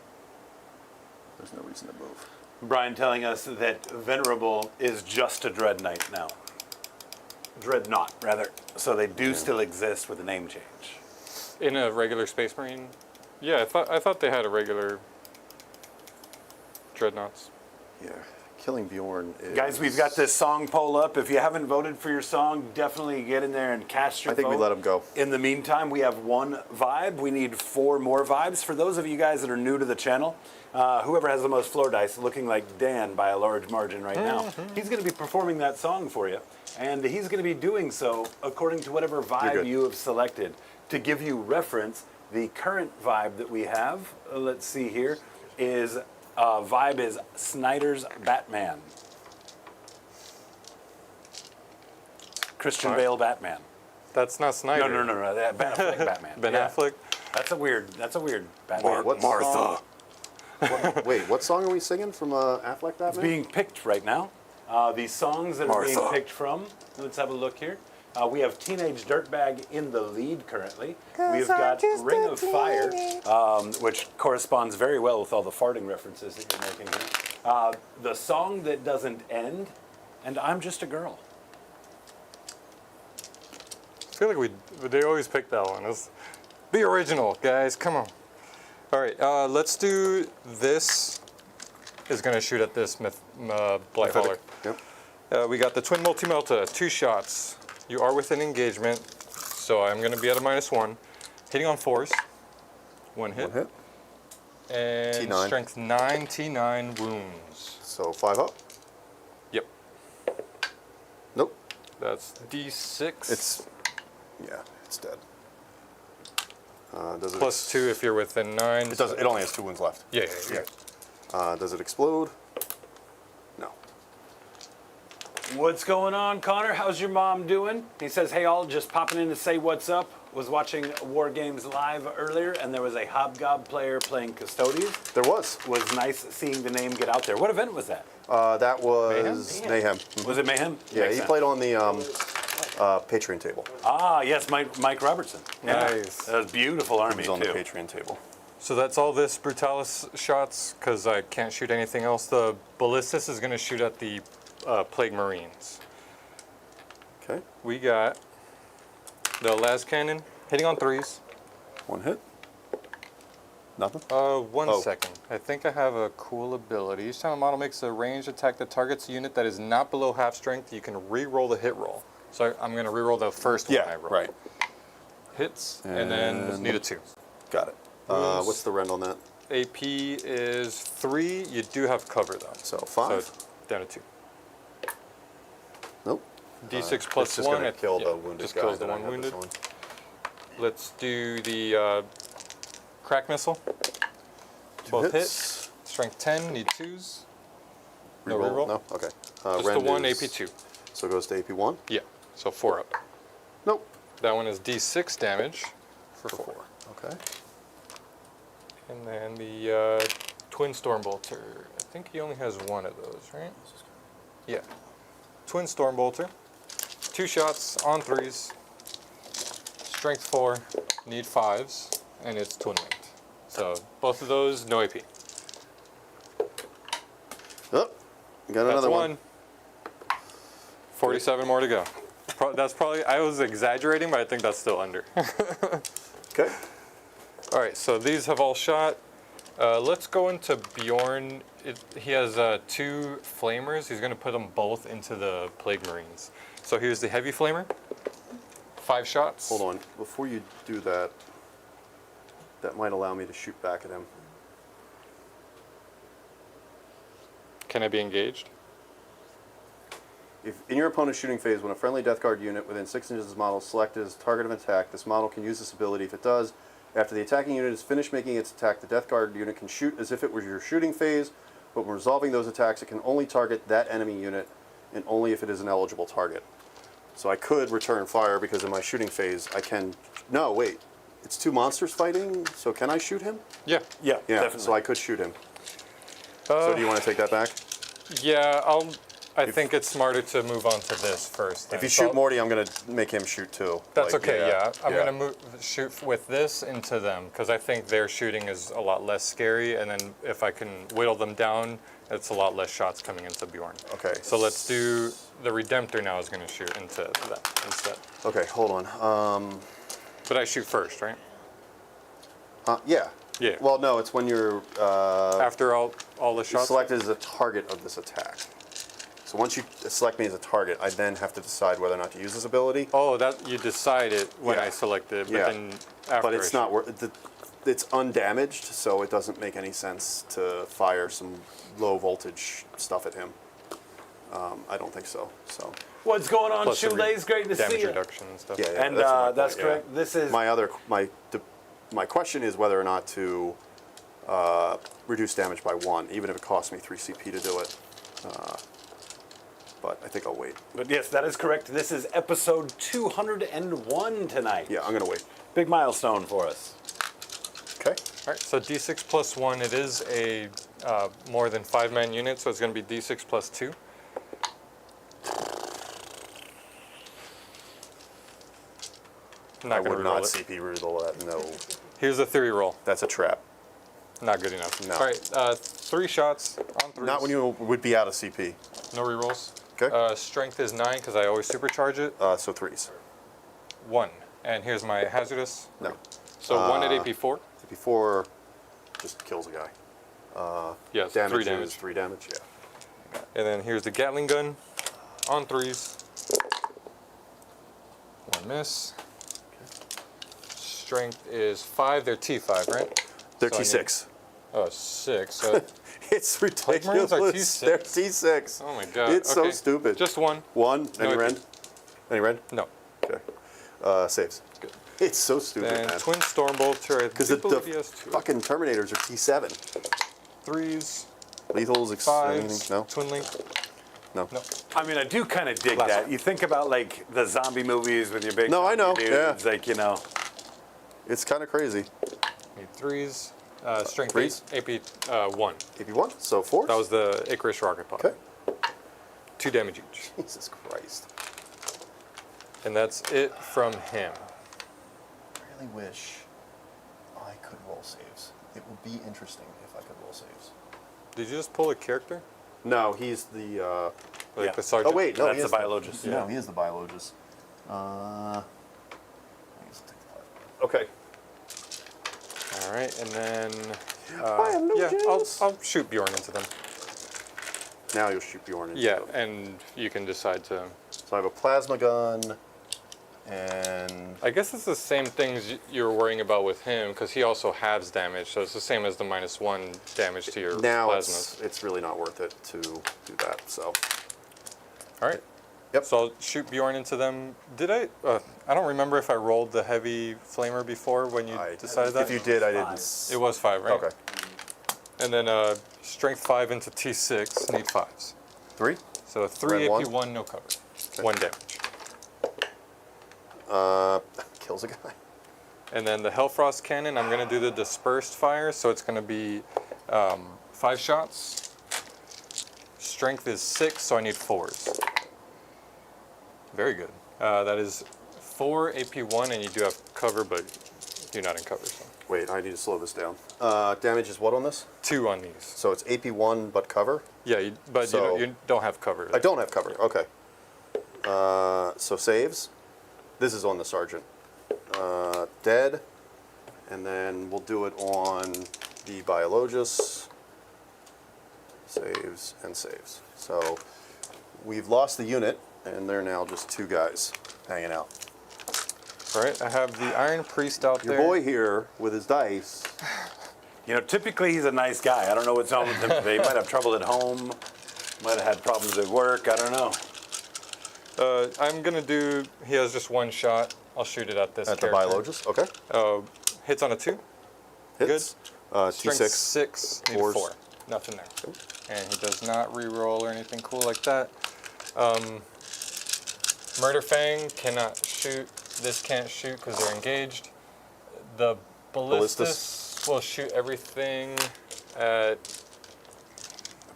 move. Brian telling us that Venerable is just a Dread Knight now. Dreadnought, rather. So they do still exist with a name change. in a regular Space Marine. Yeah, I thought they had a regular dreadnoughts. Yeah, killing Bjorn is... Guys, we've got this song poll up. If you haven't voted for your song, definitely get in there and cast your vote. I think we let him go. In the meantime, we have one vibe. We need 4 more vibes. For those of you guys that are new to the channel, whoever has the most floor dice, looking like Dan by a large margin right now, he's going to be performing that song for you. And he's going to be doing so according to whatever vibe you have selected. To give you reference, the current vibe that we have, let's see here, is vibe is Snyder's Batman. Christian Bale Batman. That's not Snyder. No. That Ben Affleck Batman. Ben Yeah. Affleck. That's a weird Batman. What Martha. song- Wait, what song are we singing from Affleck Batman? It's being picked right now. The songs that are being picked from, let's have a look here. We have Teenage Dirtbag in the lead currently. We've got Ring of Fire, which corresponds very well with all the farting references that you're making here. The Song That Doesn't End, and I'm Just a Girl. I feel like they always pick that one. Be original, guys. Come on. All right, let's do this. Is going to shoot at this Blight Hauler. Yep. We got the Twin Multi-Melta, 2 shots. You are within engagement, so I'm going to be at a -1. Hitting on 4s. 1 hit. 1 hit. And T9. strength 9, T9 wounds. So 5 up. Yep. Nope. That's D6. It's dead. Does it +2 if you're within 9. It does. It only has 2 wounds left. Yeah. Does it explode? No. What's going on, Connor? How's your mom doing? He says, hey, all, just popping in to say what's up. Was watching War Games live earlier, and there was a Hobgob player playing Custodies. There was. Was nice seeing the name get out there. What event was that? That was Mayhem. Was it Mayhem? Yeah, Makes he sense. played on the Patreon table. Ah, yes, Mike Robertson. Yeah. Nice. That was beautiful army, He was on the too. Patreon table. So that's all this Brutalis shots, because I can't shoot anything else. The Ballistus is going to shoot at the Plague Marines. Okay. We got the Las Cannon hitting on 3s. 1 hit. Nothing. One second. I think I have a cool ability. Each time a model makes a ranged attack that targets a unit that is not below half strength, you can re-roll the hit roll. So I'm going to re-roll the first one I roll. Right. Hits, and then need a 2. Got it. What's the rend on that? AP is 3. You do have cover, though. So 5. So down to 2. Nope. D6 It's plus just 1. gonna kill the wounded just guy kills the that I one have wounded. this on. Let's do the crack missile. 12 hits. hit. Strength 10. Need 2s. No Reroll? reroll. No. Okay. Just the rend 1 is- AP2. So it goes to AP1. Yeah. So 4 up. Nope. That one is D6 damage for 4. Okay. And then the Twin Stormbolter. I think he only has 1 of those, right? Yeah. Twin Stormbolter. 2 shots on 3s. Strength 4. Need 5s. And it's twin linked. So both of those, no AP. Oh, got That's another 1. 47 more to go. That's probably, I was exaggerating, but I think that's still under. Okay. All right, so these have all shot. Let's go into Bjorn. He has 2 flamers. He's going to put them both into the Plague Marines. So here's the heavy flamer. 5 shots. Hold on. Before you do that, that might allow me to shoot back at him. Can I be engaged? If in your opponent's shooting phase, when a friendly Death Guard unit within 6 inches of this model is selected as target of attack, this model can use this ability. If it does, after the attacking unit is finished making its attack, the Death Guard unit can shoot as if it were your shooting phase, but when resolving those attacks, it can only target that enemy unit, and only if it is an eligible target. So I could return fire because in my shooting phase, I can... No, wait. It's 2 monsters fighting, so can I shoot him? Yeah. Yeah, Yeah, definitely. so I could shoot him. So do you want to take that back? Yeah, I think it's smarter to move on to this first. If then. you So shoot Morty, I'm going to make him shoot too. That's Like, okay, yeah. I'm going to shoot with this into them, because I think their shooting is a lot less scary, and then if I can whittle them down, it's a lot less shots coming into Bjorn. Okay. So let's do, the Redemptor now is going to shoot into that instead. Okay, hold on. But I shoot first, right? Yeah. Yeah. Well, no, it's when you're After all the shots? selected as a target of this attack. So once you select me as a target, I then have to decide whether or not to use this ability. Oh, that you decide it when Yeah. I select it, but Yeah. then after But it's I not worth. It's undamaged, so it doesn't make any sense to fire some low voltage stuff at him. I don't think so. So What's going on, Plus the Shoelace? Great to damage see you. reduction and stuff. yeah, And my that's point, correct. yeah. This is My question is whether or not to reduce damage by 1, even if it costs me 3 CP to do it. But I think I'll wait. But yes, that is correct. This is episode 201 tonight. Yeah, I'm gonna wait. Big milestone for us. Okay. All right, so D6 plus 1, it is a more than 5-man unit, so it's going to be D6 plus 2. I Not going would to roll not it. CP reroll that. No, Here's a 3 roll. that's a trap. Not good enough. No. All right, 3 shots on 3s. Not when you would be out of CP. No rerolls. Okay. Strength is 9 because I always supercharge it. So 3s. 1. And here's my hazardous. No. So 1 at AP4. Before, just kills a guy. Yes, Damage 3 is damage. 3 damage. Yeah. And then here's the Gatling gun on 3s. 1 miss. Strength is 5. They're T5, right? They're So I need- T6. Oh, 6. So, It's Marines ridiculous. are T6? They're T6. oh my god. It's so okay. stupid. Just 1. 1. Any No, rend? Any rend? No. Okay. Saves. Good. It's so stupid, Then man. Twin Stormbolter. Because I the believe he has 2. fucking Terminators are T7. 3s, Lethals, 5s, no, Twin Link. no. No. I mean, I do kind of dig Last that. one. You think about like the zombie movies with your big No, I know, dudes, yeah. like, you know. It's kind of crazy. Need 3s. Strength Threes? 8, AP 1. AP1, so 4. That was the Icarus rocket pod. Okay. 2 damage each. Jesus Christ. And that's it from him. I really wish I could roll saves. It would be interesting if I could roll saves. Did you just pull a character? No, he's the. Like Yeah. the sergeant? Oh wait, no, That's he the is biologist. No, he is the biologist. I guess I'll take the Okay. All right, and then Biologists. I'll shoot Bjorn into them. Now you'll shoot Bjorn. Into Yeah, them. and you can decide to. So I have a plasma gun, and I guess it's the same things you're worrying about with him because he also halves damage, so it's the same as the -1 damage to your now plasmas. it's really not worth it to do that. So All right. Yep. So I'll shoot Bjorn into them. Did I? I don't remember if I rolled the heavy flamer before when you decided that. if you did, I didn't. It was 5, right? Okay. And then strength 5 into T6, need 5s. 3. So 3 Red AP 1, no cover. 1 damage. Kills a guy. And then the Hellfrost cannon, I'm going to do the dispersed fire, so it's going to be 5 shots. Strength is 6, so I need 4s. Very good. That is 4 AP1, and you do have cover, but you're not in cover. So Wait, I need to slow this down. Damage is what on this? 2 on these. So it's AP1 but cover? Yeah, but So- you don't have cover. I don't have cover. Okay. So saves. This is on the sergeant. Dead. And then we'll do it on the biologist. Saves and saves. So we've lost the unit, and they're now just 2 guys hanging out. All right, I have the Iron Priest out Your there. boy here with his dice. You know, typically he's a nice guy. I don't know what's wrong with him today. He might have trouble at home. Might have had problems at work. I don't know. I'm gonna do. He has just one shot. I'll shoot it at this. At the character. biologist. Okay. Hits on a 2. Hits. Strength T6. 6. Need a Fours. 4. Nothing there. And he does not re-roll or anything cool like that. Murder Fang cannot shoot. This can't shoot because they're engaged. The Ballistus will shoot everything at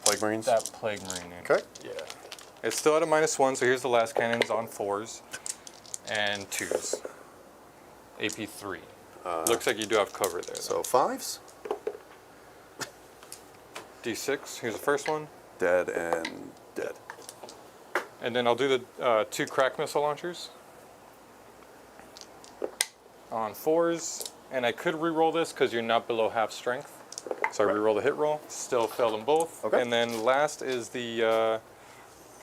Plague Marines. that Plague Marine. Okay. Yeah. It's still at a -1, so here's the last cannons on 4s and 2s. AP 3. Looks like you do have cover there. So 5s. D6. Here's the first one. Dead and dead. And then I'll do the 2 crack missile launchers on 4s. And I could re-roll this because you're not below half strength. So I re-roll the hit roll. Still failed them both. Okay. And then last is the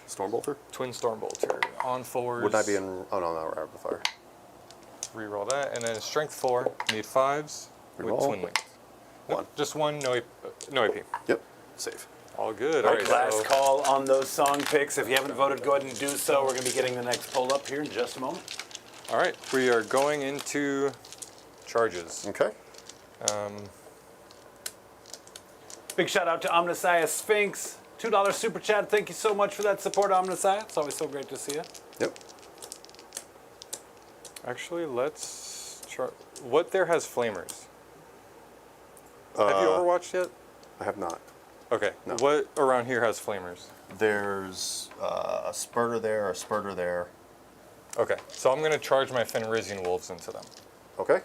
Stormbolter. Twin Stormbolter on 4s. Would I be in? Oh no, not rapid fire. Re-roll that. And then strength 4. Need 5s Re-roll. with twin length. One. Just one. No AP. Yep. Safe. All good. All All right, right. last So, call on those song picks. If you haven't voted, go ahead and do so. We're going to be getting the next poll up here in just a moment. all right. We are going into charges. Okay. Big shout out to Omnissiah Sphinx. $2 super chat. Thank you so much for that support, Omnissiah. It's always so great to see you. Yep. Actually, let's chart. What there has flamers? Have you Overwatched yet? I have not. Okay. No. What around here has flamers? There's a spurter there, a spurter there. Okay. So I'm gonna charge my Fenrisian wolves into them, Okay.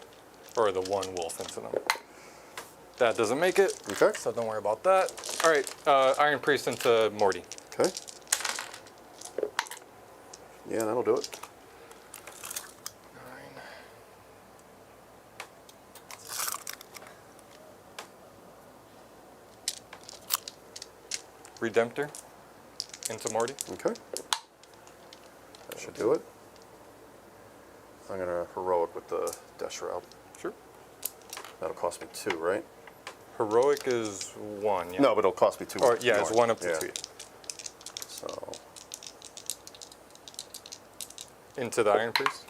or the one wolf into them. That doesn't make it. Okay. So don't worry about that. All right. Iron Priest into Morty. Okay. Yeah, that'll do it. 9. Redemptor into Morty. Okay. That should do it. I'm gonna heroic with the Death Shroud. Sure. That'll cost me 2, right? Heroic is 1. Yeah. No, but it'll cost me 2. Or yeah, it's more. 1 up to Yeah. 2. So. Into the Iron Priest.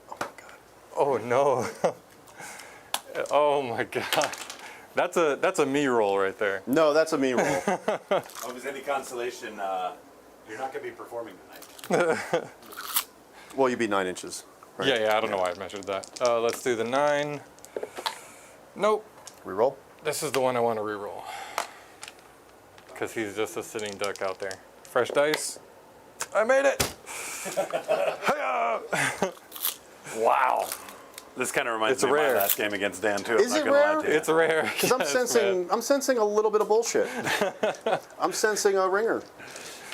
Oh my god. Oh no. Oh my god. That's a me roll right there. No, that's a me roll. Oh, if there's any consolation, you're not going to be performing tonight. Well, you'd be 9 inches. Right? Yeah, I don't know why I measured that. Let's do the 9. Nope. Reroll. This is the one I want to reroll. Because he's just a sitting duck out there. Fresh dice. I made it! Hiya! Wow. This kind of reminds It's me of rare. my last game against Dan, too. Is I'm it not gonna lie rare? to you. It's rare. Because I'm sensing a little bit of bullshit. I'm sensing a ringer.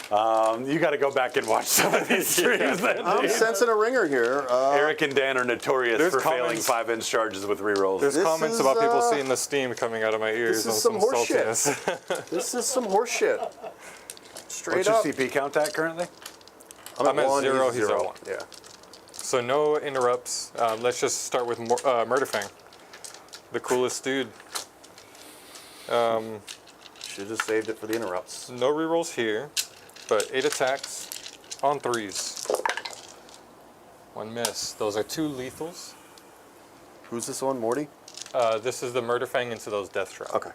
You got to go back and watch some of these streams. I'm sensing a ringer here. Eric and Dan are notorious There's for failing comments- 5-inch charges with rerolls. There's This comments is, about people seeing the steam coming out of my ears. this is and some horse shit. saltiness. This is some horse shit. Straight What's your up. CP count at currently? I'm at 0, he's at 1. Yeah. So no interrupts. Let's just start with Murderfang, the coolest dude. Should have saved it for the interrupts. No rerolls here, but 8 attacks on 3s. 1 miss. Those are 2 lethals. Who's this one, Morty? This is the Murderfang into those Death Shroud. Okay.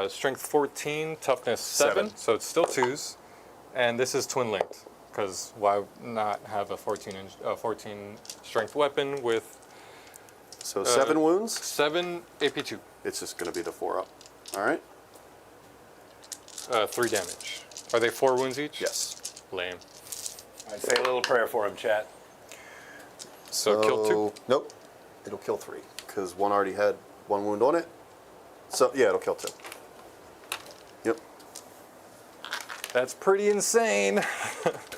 Strength 14, toughness 7, so it's still 2s. And this is twin linked, because why not have a 14 strength weapon with So 7 wounds. 7 AP2, It's just going to be the 4 up. All right. 3 damage. Are they 4 wounds each? Yes. Lame. I'd say a little prayer for him, chat. So kill 2. Nope. It'll kill 3 because one already had 1 wound on it. So yeah, it'll kill 2. Yep. That's pretty insane.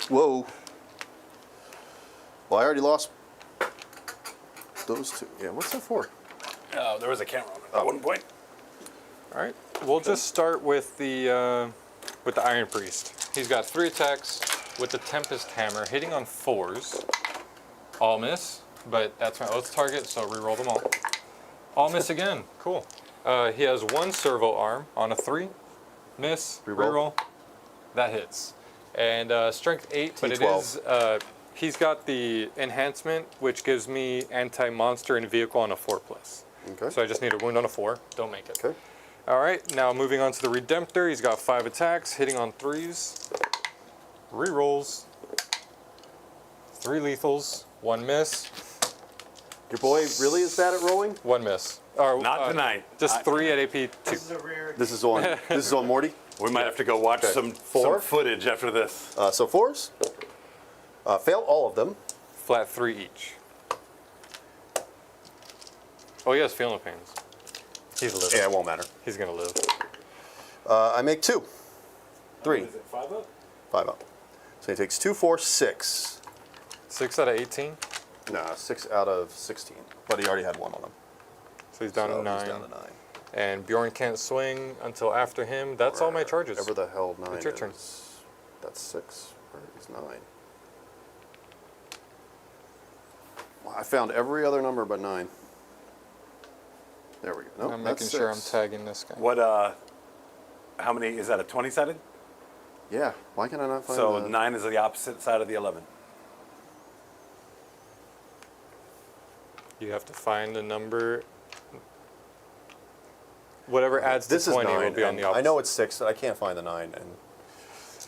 Whoa. Well, I already lost those 2. Yeah. What's that for? Oh, there was a camera on it at one point. All right, we'll just start with the Iron Priest. He's got 3 attacks with the Tempest Hammer, hitting on 4s. All miss, but that's my oath target, so reroll them all. All miss again. Cool. He has 1 servo arm on a 3. Miss. Reroll. Reroll. That hits. And strength 8, but it T12. is, he's got the enhancement, which gives me anti-monster and vehicle on a 4+. Okay. So I just need a wound on a 4. Don't make it. Okay. All right, now moving on to the Redemptor. He's got 5 attacks, hitting on 3s. Rerolls. 3 lethals, 1 miss, Your boy really is bad at rolling? 1 miss. Or, Not tonight. Just 3 at AP 2. This is a rare. This is on. This is on Morty. We might have to go watch Okay. some 4? footage after this. So 4s. Fail all of them. Flat 3 each. Oh, he has feeling pains. He's living. Yeah, it won't matter. He's gonna live. I make 2. 3. Is it 5 up? 5 up. So he takes 2, 4, 6. 6 out of 18. Nah, 6 out of 16. But he already had 1 on him. So he's down So to 9. He's down to 9. And Bjorn can't swing until after him. That's all my charges. Whatever the hell 9 It's your turn. is. That's 6. Where is 9? Well, I found every other number but 9. There we go. Nope, I'm that's making sure I'm 6. tagging this guy. What, how many, is that a 20-sided? Yeah, why can I not find So the... 9 is the opposite side of the 11. You have to find a number. Whatever adds This to is 20 will 9. be on and the opposite. I know it's 6, but I can't find the 9. And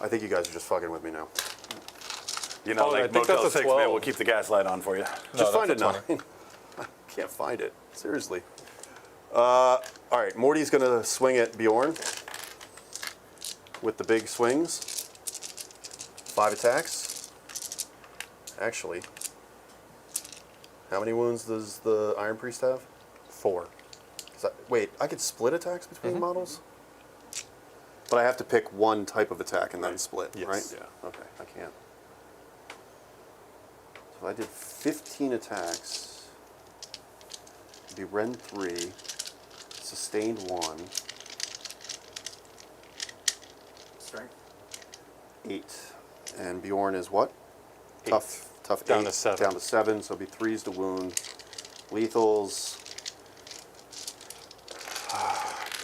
I think you guys are just fucking with me now. You know, Oh, I like think Motel that's a 6, man, 12. we'll keep the gaslight on for you. Just No, find a that's a 9. I can't find it. Seriously. All right, Morty's going to swing at Bjorn with the big swings. 5 attacks. Actually, how many wounds does the Iron Priest have? 4. Wait, I could split attacks between models? But I have to pick one type of attack and then split, Yes. right? Yeah. Okay, I can't. So I did 15 attacks. It'd be Ren 3, sustained 1, Strength. 8. And Bjorn is what? 8. Tough Down 8. to 7. Down to 7, so it'd be 3s to wound. Lethals.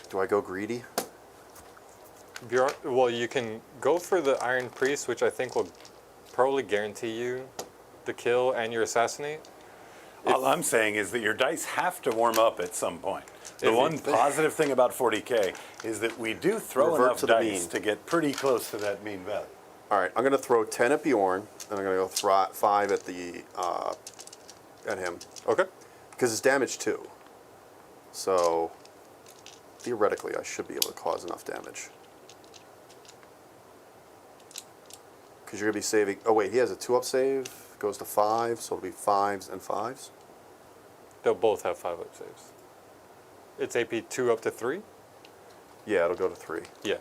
Do I go greedy? Bjorn, well, you can go for the Iron Priest, which I think will probably guarantee you the kill and your assassinate. All I'm saying is that your dice have to warm up at some point. The If one you- positive thing about 40K is that we do throw Revert enough to the dice mean. to get pretty close to that mean value. All right, I'm going to throw 10 at Bjorn, and I'm going to go 5 at the at him Okay. because it's damage 2. So theoretically, I should be able to cause enough damage. Because you're going to be saving. Oh wait, he has a 2-up save. Goes to 5, so it'll be 5s and 5s. They'll both have 5-up saves. It's AP 2 up to 3? Yeah, it'll go to 3. Yeah.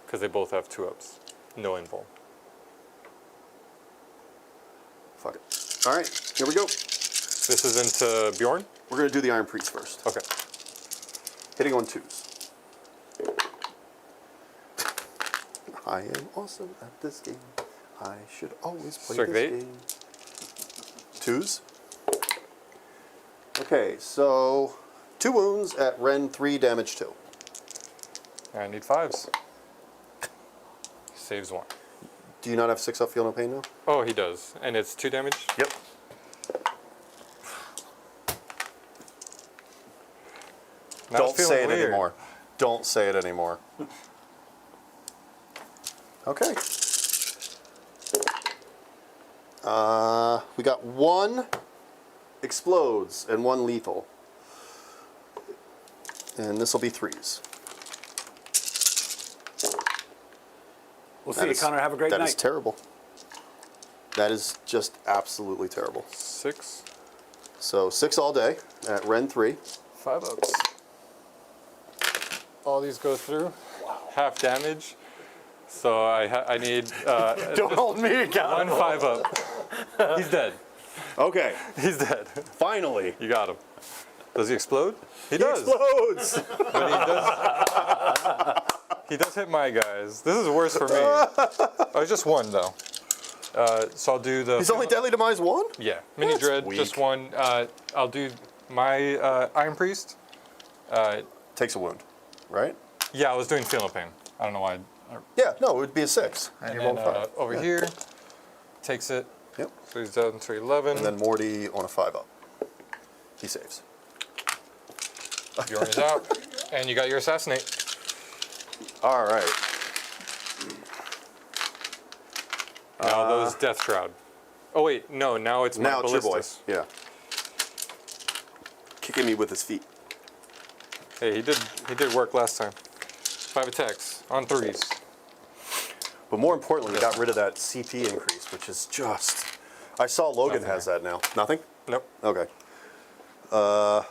Because they both have 2-ups. No invul. Fuck it. All right, here we go. This is into Bjorn? We're going to do the Iron Priest first. Okay. Hitting on 2s. I am awesome at this game. I should always play Strike this 8. game. 2s. Okay, so 2 wounds at Ren 3, damage 2. I need 5s. Saves 1. Do you not have 6 up, feel no pain now? Oh, he does. And it's 2 damage? Yep. Now Don't it's feeling say it weird. anymore. Don't say it anymore. Okay. We got 1 explodes and 1 lethal. And this will be 3s. We'll see That you, is- Connor. Have a great That night. is terrible. That is just absolutely terrible. 6. So 6 all day at Ren 3. 5-ups. All these go through. Half damage. So I need Don't hold me accountable. 1 5-up. He's dead. Okay, He's dead. finally. You got him. Does he explode? He He does. explodes! But he does hit my guys. This is worse for me. Oh, just 1 though. So I'll do the. He's only deadly demise 1? Yeah, mini That's dread, weak. just 1. I'll do my Iron Priest. Takes a wound, right? Yeah, I was doing Feel No Pain. I don't know why Yeah, no, it would be a 6. And You then roll 5. over Yeah. here, takes it. Yep. So he's down to 11. And then Morty on a 5 up. He saves. Bjorn is out. And you got your assassinate. All right. Now those Death Shroud. Oh wait, no, now it's my Now it's your boy. Ballistus. Yeah. Kicking me with his feet. Hey, he did work last time. 5 attacks on 3s. But more importantly, we got rid of that CP increase, which is just... I saw Logan Nothing. has that now. Nothing? Nope. Okay. How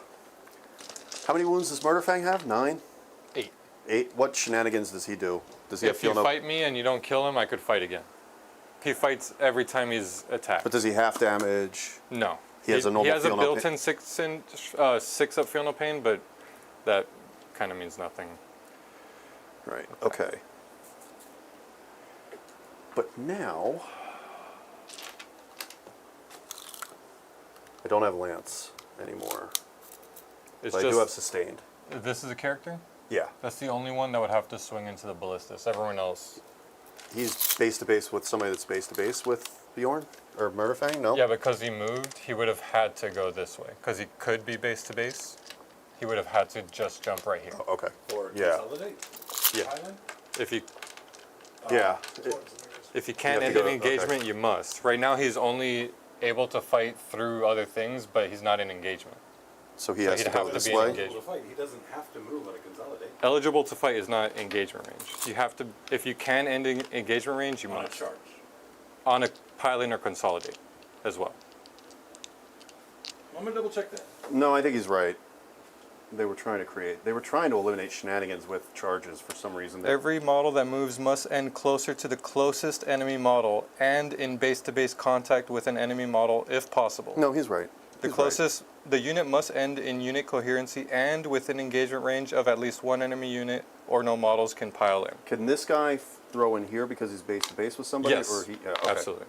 many wounds does Murderfang have? 9? 8. 8? What shenanigans does he do? Does he have If you feel no... fight me and you don't kill him, I could fight again. He fights every time he's attacked. But does he half damage? No. He has a normal He has a feel no pain? built-in 6 up feel no pain, but that kind of means nothing. Right, okay. But now... I don't have Lance anymore. It's But I just do have Sustained. this is a character. Yeah. That's the only one that would have to swing into the ballistas. Everyone else. He's base to base with somebody that's base to base with Bjorn? Or Murderfang? No? Yeah, because he moved, he would have had to go this way. Because he could be base to base. He would have had to just jump right here. Oh, okay. Or Yeah. consolidate. Yeah. Island? If you Yeah. if you can't You have end to an go- engagement, okay. you must. Right now he's only able to fight through other things, but he's not in engagement. So he So has he'd to go have to this be way? engaged. To fight. He doesn't have to move on a consolidate. Eligible to fight is not engagement range. You have to, if you can end engagement range, you On a must. charge. On a pile-in or consolidate as well. I'm gonna double check that. No, I think he's right. They were trying to eliminate shenanigans with charges for some reason. Every model that moves must end closer to the closest enemy model and in base-to-base contact with an enemy model if possible. No, he's right. The He's closest, the unit must end in unit coherency and within engagement range of at least one enemy unit or no models can pile in. Right. Can this guy throw in here because he's base to base with somebody? Yes, Or he, yeah, okay. absolutely.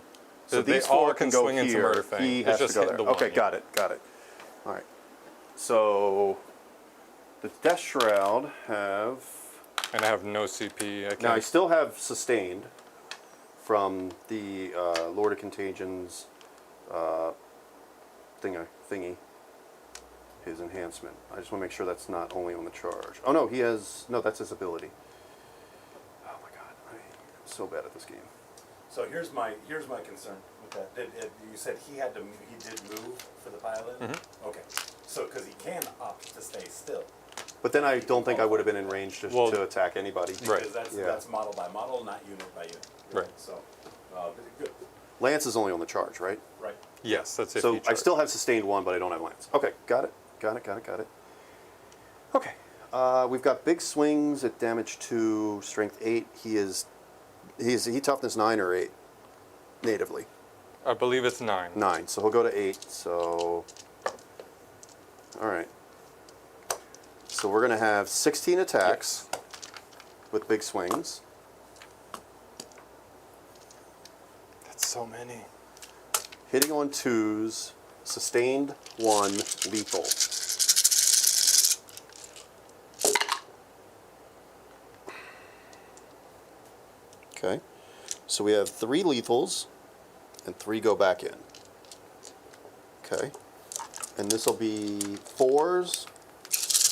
So They these all four can can go swing into here. Murderfang. He It's has to just go hitting there. the Okay, one, got it. All right. So the Death Shroud have... And I have no CP. I Now I can't. still have Sustained from the Lord of Contagion's thingy, his enhancement. I just want to make sure that's not only on the charge. Oh no, he has, no, that's his ability. Oh my god, I'm so bad at this game. So here's my concern with that. You said he did move for the pilot. Mm-hmm. Okay. So because he can opt to stay still. But then I don't think I would have been in range Well, to attack anybody. Right. Because that's Yeah. that's model by model, not unit by unit. Right. So, good. Lance is only on the charge, right? Right. Yes, that's if So you I charge. still have Sustained 1, but I don't have Lance. Okay, got it. Okay, we've got big swings at damage 2, strength 8. He toughness 9 or 8 natively. I believe it's 9. 9, so he'll go to 8. So, all right. So we're going to have 16 attacks with big swings. That's so many. Hitting on 2s, sustained 1, lethal. Okay, so we have 3 lethals and 3 go back in. Okay, and this will be 4s.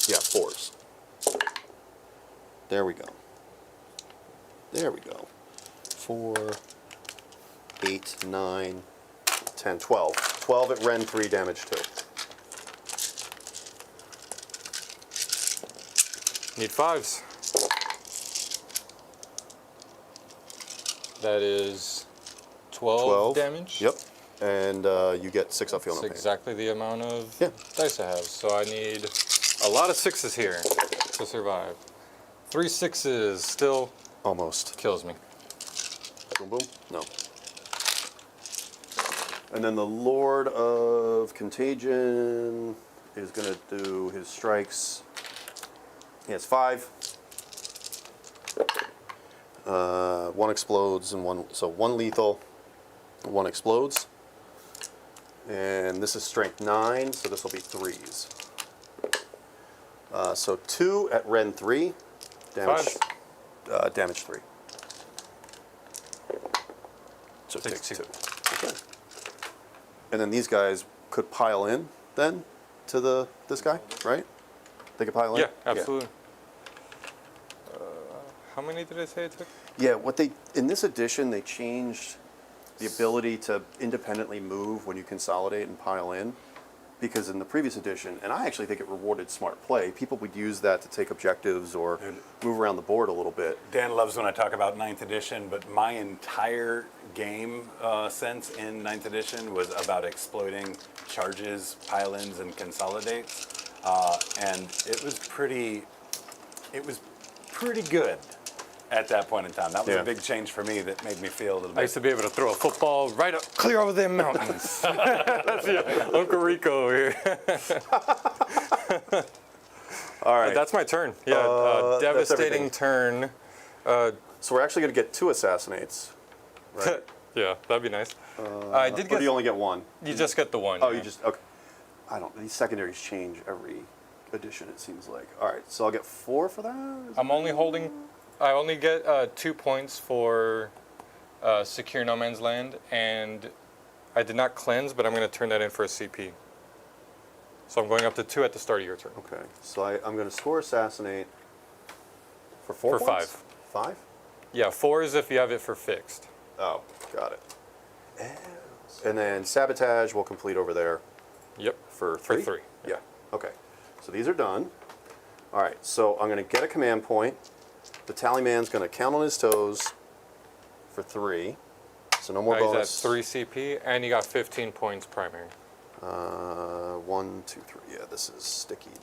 Yeah, 4s. There we go. 4, 8, 9, 10, 12. 12 at Ren 3, damage 2. Need 5s. That is 12 damage. Yep. And you get 6 off feel no That's pain. exactly the amount of Yeah. dice I have. So I need a lot of 6s here to survive. 3 6s still Almost. kills me. Boom, boom. No. And then the Lord of Contagion is going to do his strikes. He has 5. 1 explodes and 1, so 1 lethal, 1 explodes. And this is strength 9, so this will be 3s. So 2 at Ren 3, damage, damage 3. So it Takes takes two. 2. Okay. And then these guys could pile in then to this guy, right? They could pile in? Yeah, absolutely. How many did I say it took? Yeah, in this edition, they changed the ability to independently move when you consolidate and pile in. Because in the previous edition, and I actually think it rewarded smart play, people would use that to take objectives or move around the board a little bit. Dan loves when I talk about 9th edition, but my entire game sense in 9th edition was about exploiting charges, pile-ins, and consolidates, and it was pretty good at that point in time. That was Yeah. a big change for me that made me feel a little I bit. used to be able to throw a football right up, clear over them mountains. That's Uncle Rico over here. All right. That's my turn. Yeah, that's devastating everything. turn. So we're actually going to get 2 assassinates, right? Yeah, that'd be nice. I did Or get. do you only get 1? You just get the one. Oh, yeah. you just, okay. I don't, these secondaries change every edition, it seems like. All right, so I'll get 4 for that? I'm only holding. I only get 2 points for secure no man's land, and I did not cleanse, but I'm going to turn that in for a CP. So I'm going up to 2 at the start of your turn. Okay, so I'm going to score assassinate for 4 For points? 5. 5? Yeah, 4 is if you have it for fixed. Oh, got it. And then sabotage will complete over there Yep. for For 3? 3. Yeah, okay. So these are done. All right, so I'm going to get a command point. The tally man's going to count on his toes for 3. So no more He's at bonus. 3 CP, and you got 15 points primary. 1, 2, 3. Yeah, this is stickied.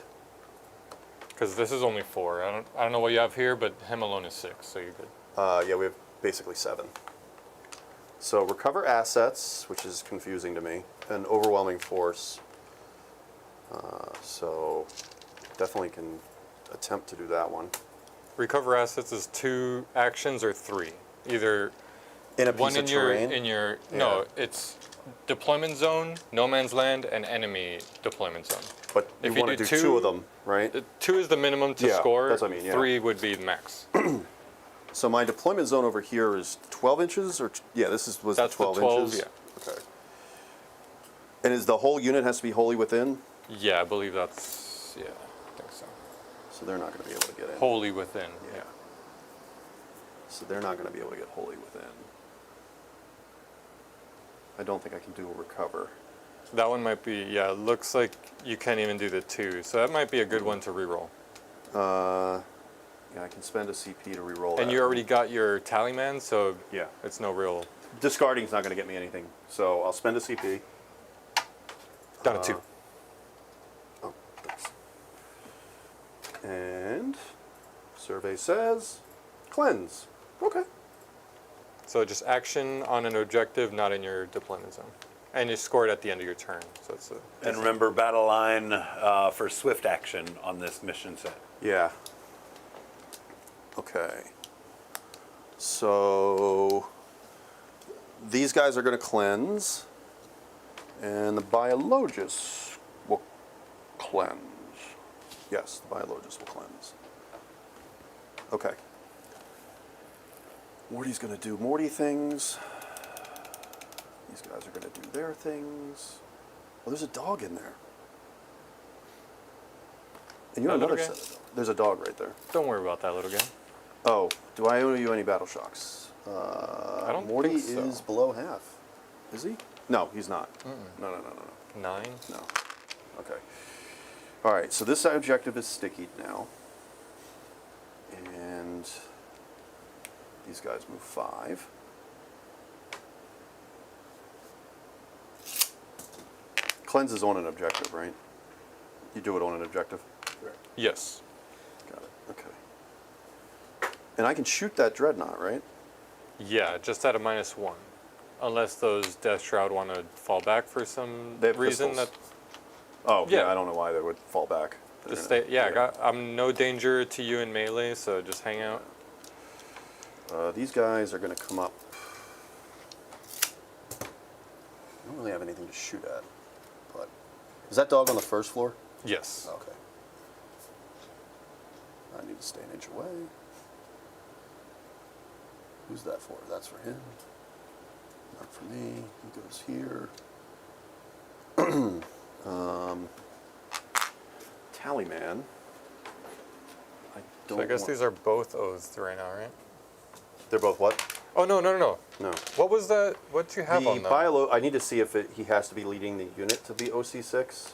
Because this is only 4. I don't know what you have here, but him alone is 6, so you're good. Yeah, we have basically 7. So recover assets, which is confusing to me, and overwhelming force. So definitely can attempt to do that one. Recover assets is 2 actions or 3. Either In a one piece in of your terrain. no, it's deployment zone, no man's land, and enemy deployment zone. But you if you want to do do 2 two- of them, right? 2 is the minimum to Yeah, score. that's what I mean, yeah. 3 would be the max. So my deployment zone over here is 12 inches, or yeah, this was That's the 12 12, inches. yeah. Okay. And is the whole unit has to be wholly within? Yeah, I believe that's I think so. So they're not going to be able to get in. Wholly within. Yeah. So they're not going to be able to get wholly within. I don't think I can do a recover. That one might be, yeah, it looks like you can't even do the 2. So that might be a good one to reroll. Yeah, I can spend a CP to reroll And that. you already got your tally man, so Yeah. it's no real. Discarding's not going to get me anything, so I'll spend a CP. Down to 2. Oh, thanks. And survey says cleanse. Okay. So just action on an objective, not in your deployment zone. And you score it at the end of your turn. So it's a, And remember, battle line for swift action on this mission set. Yeah. Okay. So these guys are going to cleanse, and the biologist will cleanse. Yes, the biologist will cleanse. Okay. Morty's going to do Morty things. These guys are going to do their things. Oh, there's a dog in there. And you have That another little set of dogs. There's a dog right there. don't worry about that little guy. Oh, do I owe you any battle shocks? I don't Morty think so. is below half. Is he? No, he's not. No. 9. No. Okay. All right, so this objective is sticky now. And these guys move 5. Cleanse is on an objective, right? You do it on an objective? Yes. Got it. Okay. And I can shoot that dreadnought, right? Yeah, just at a -1. Unless those Death Shroud want to fall back for some They have reason pistols. that Oh, yeah. Yeah. I don't know why they would fall back. just stay. Yeah, I'm no danger to you in melee, so just hang out. These guys are going to come up. I don't really have anything to shoot at, but is that dog on the first floor? Yes. Okay. I need to stay an inch away. Who's that for? That's for him. Not goes here. Tallyman. So I guess these are both oaths right now, right? They're both what? Oh, no, no, no, no. No. What was that? What do you have The on them? Biolo, I need to see if he has to be leading the unit to be OC6.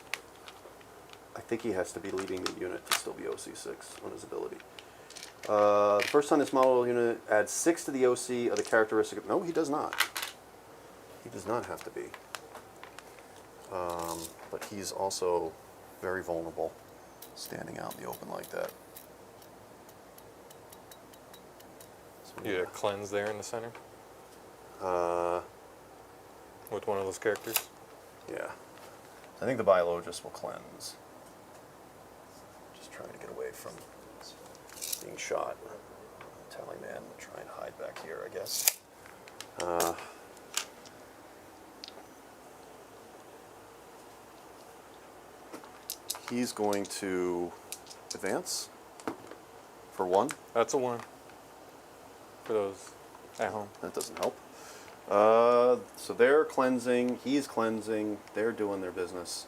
I think he has to be leading the unit to still be OC6 on his ability. The first time this model unit adds 6 to the OC of the characteristic. No, he does not. He does not have to be. But he's also very vulnerable, standing out in the open like that. So You get a cleanse there in the center Uh, with one of those characters. yeah. I think the biologist will cleanse. Just trying to get away from being shot. Tallyman will try and hide back here, I guess. He's going to advance for 1. That's a 1 for those at home. That doesn't help. So they're cleansing, he's cleansing, they're doing their business.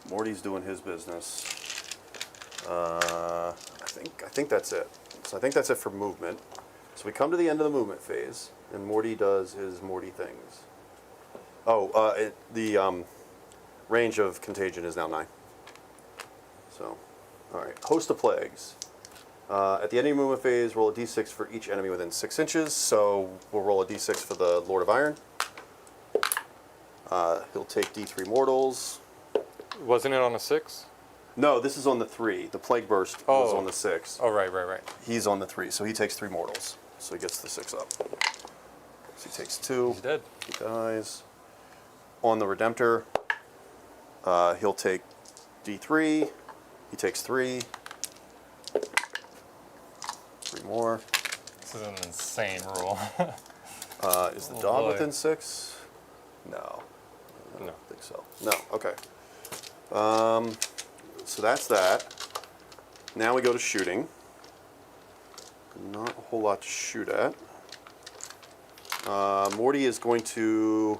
Morty's doing his business. I think that's it. So I think that's it for movement. So we come to the end of the movement phase, and Morty does his Morty things. Oh, the range of contagion is now 9. So, all right. Host of plagues. At the end of your movement phase, roll a d6 for each enemy within 6 inches. So we'll roll a d6 for the Lord of Iron. He'll take d3 mortals. Wasn't it on a 6? No, this is on the 3. The plague burst was Oh. on the 6. Oh, right, right, right. He's on the 3, so he takes 3 mortals. So he gets the 6 up. So he takes 2. He's dead. He dies. On the Redemptor, he'll take d3. He takes 3. 3 more. This is an insane rule. Is the Oh, dog boy. within 6? No. I No. don't think so. No, okay. So that's that. Now we go to shooting. Not a whole lot to shoot at. Morty is going to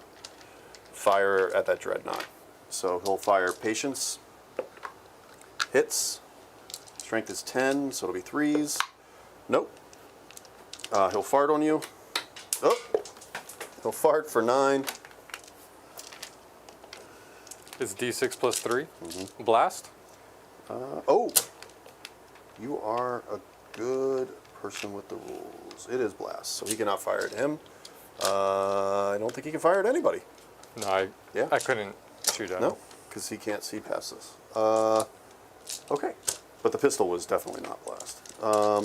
fire at that Dreadnought. So he'll fire Patience. Hits. Strength is 10, so it'll be 3s. Nope. He'll fart on you. Oh! He'll fart for 9. It's d6 plus 3. Blast. Oh! You are a good person with the rules. It is blast, so he cannot fire at him. I don't think he can fire at anybody. No, Yeah. I couldn't shoot at him. No, because he can't see past this. Okay. But the pistol was definitely not blast. All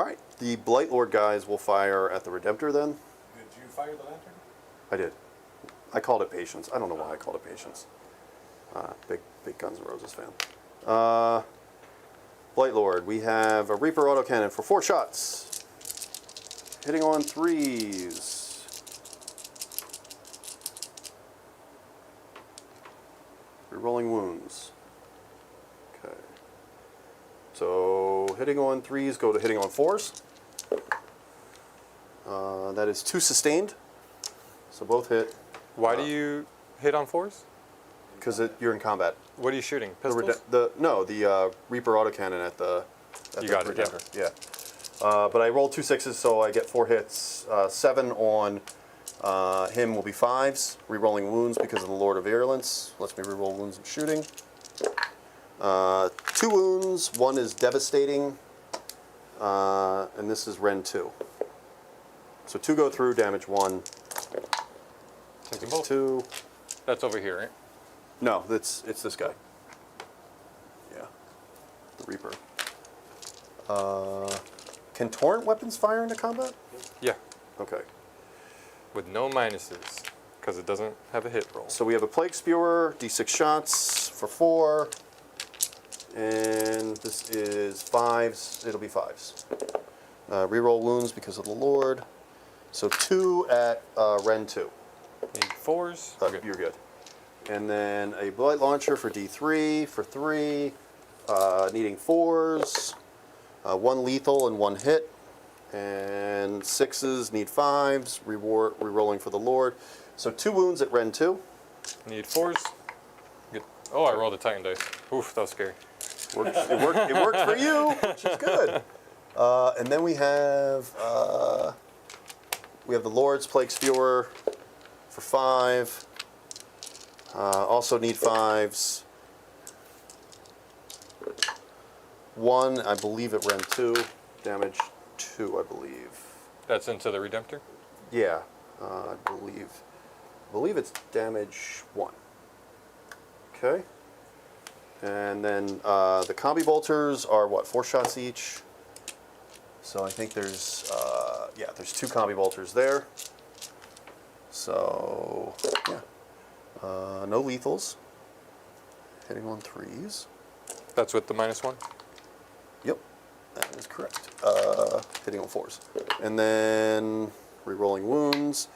right. The Blight Lord guys will fire at the Redemptor then. Did you fire the lantern? I did. I called it Patience. I don't know why I called it Patience. Big Guns N' Roses fan. Blight Lord, we have a Reaper autocannon for 4 shots. Hitting on 3s. Rerolling wounds. Okay. So hitting on 3s, go to hitting on 4s. That is 2 sustained. So both hit. Why do you hit on 4s? Because you're in combat. What are you shooting? The Pistols? the Reaper autocannon at the You got it, yeah. Redemptor. Yeah. But I rolled 2 6s, so I get 4 hits. 7 on him will be 5s. Rerolling wounds because of the Lord of Virulence. Lets me reroll wounds and shooting. 2 wounds. 1 is devastating. And this is Ren 2. So 2 go through, damage 1. Take them both. 2. That's over here, right? No, it's this guy. Yeah, the Reaper. Can torrent weapons fire into combat? Yeah, Okay. with no minuses, because it doesn't have a hit roll. So we have a Plague Spewer, d6 shots for 4, and this is 5s. It'll be 5s. Reroll wounds because of the Lord. So 2 at Ren 2. Need 4s. Okay. You're good. And then a Blight Launcher for D3 for 3, needing 4s, 1 lethal and 1 hit. And 6s need 5s, re-rolling for the Lord. So 2 wounds at Ren 2. Need 4s. Good. Oh, I rolled a Titan dice. Oof, that was scary. It worked for you, which is good. And then we have the Lord's Plague Spewer for 5. Also need 5s. 1, I believe at Ren 2. Damage 2, I believe. That's into the Redemptor. Yeah, I believe it's damage 1. Okay. And then the combi bolters are what, 4 shots each. So I think there's there's 2 combi bolters there. So yeah, no lethals. Hitting on 3s. That's with the -1. Yep, that is correct. Hitting on 4s, and then re-rolling wounds.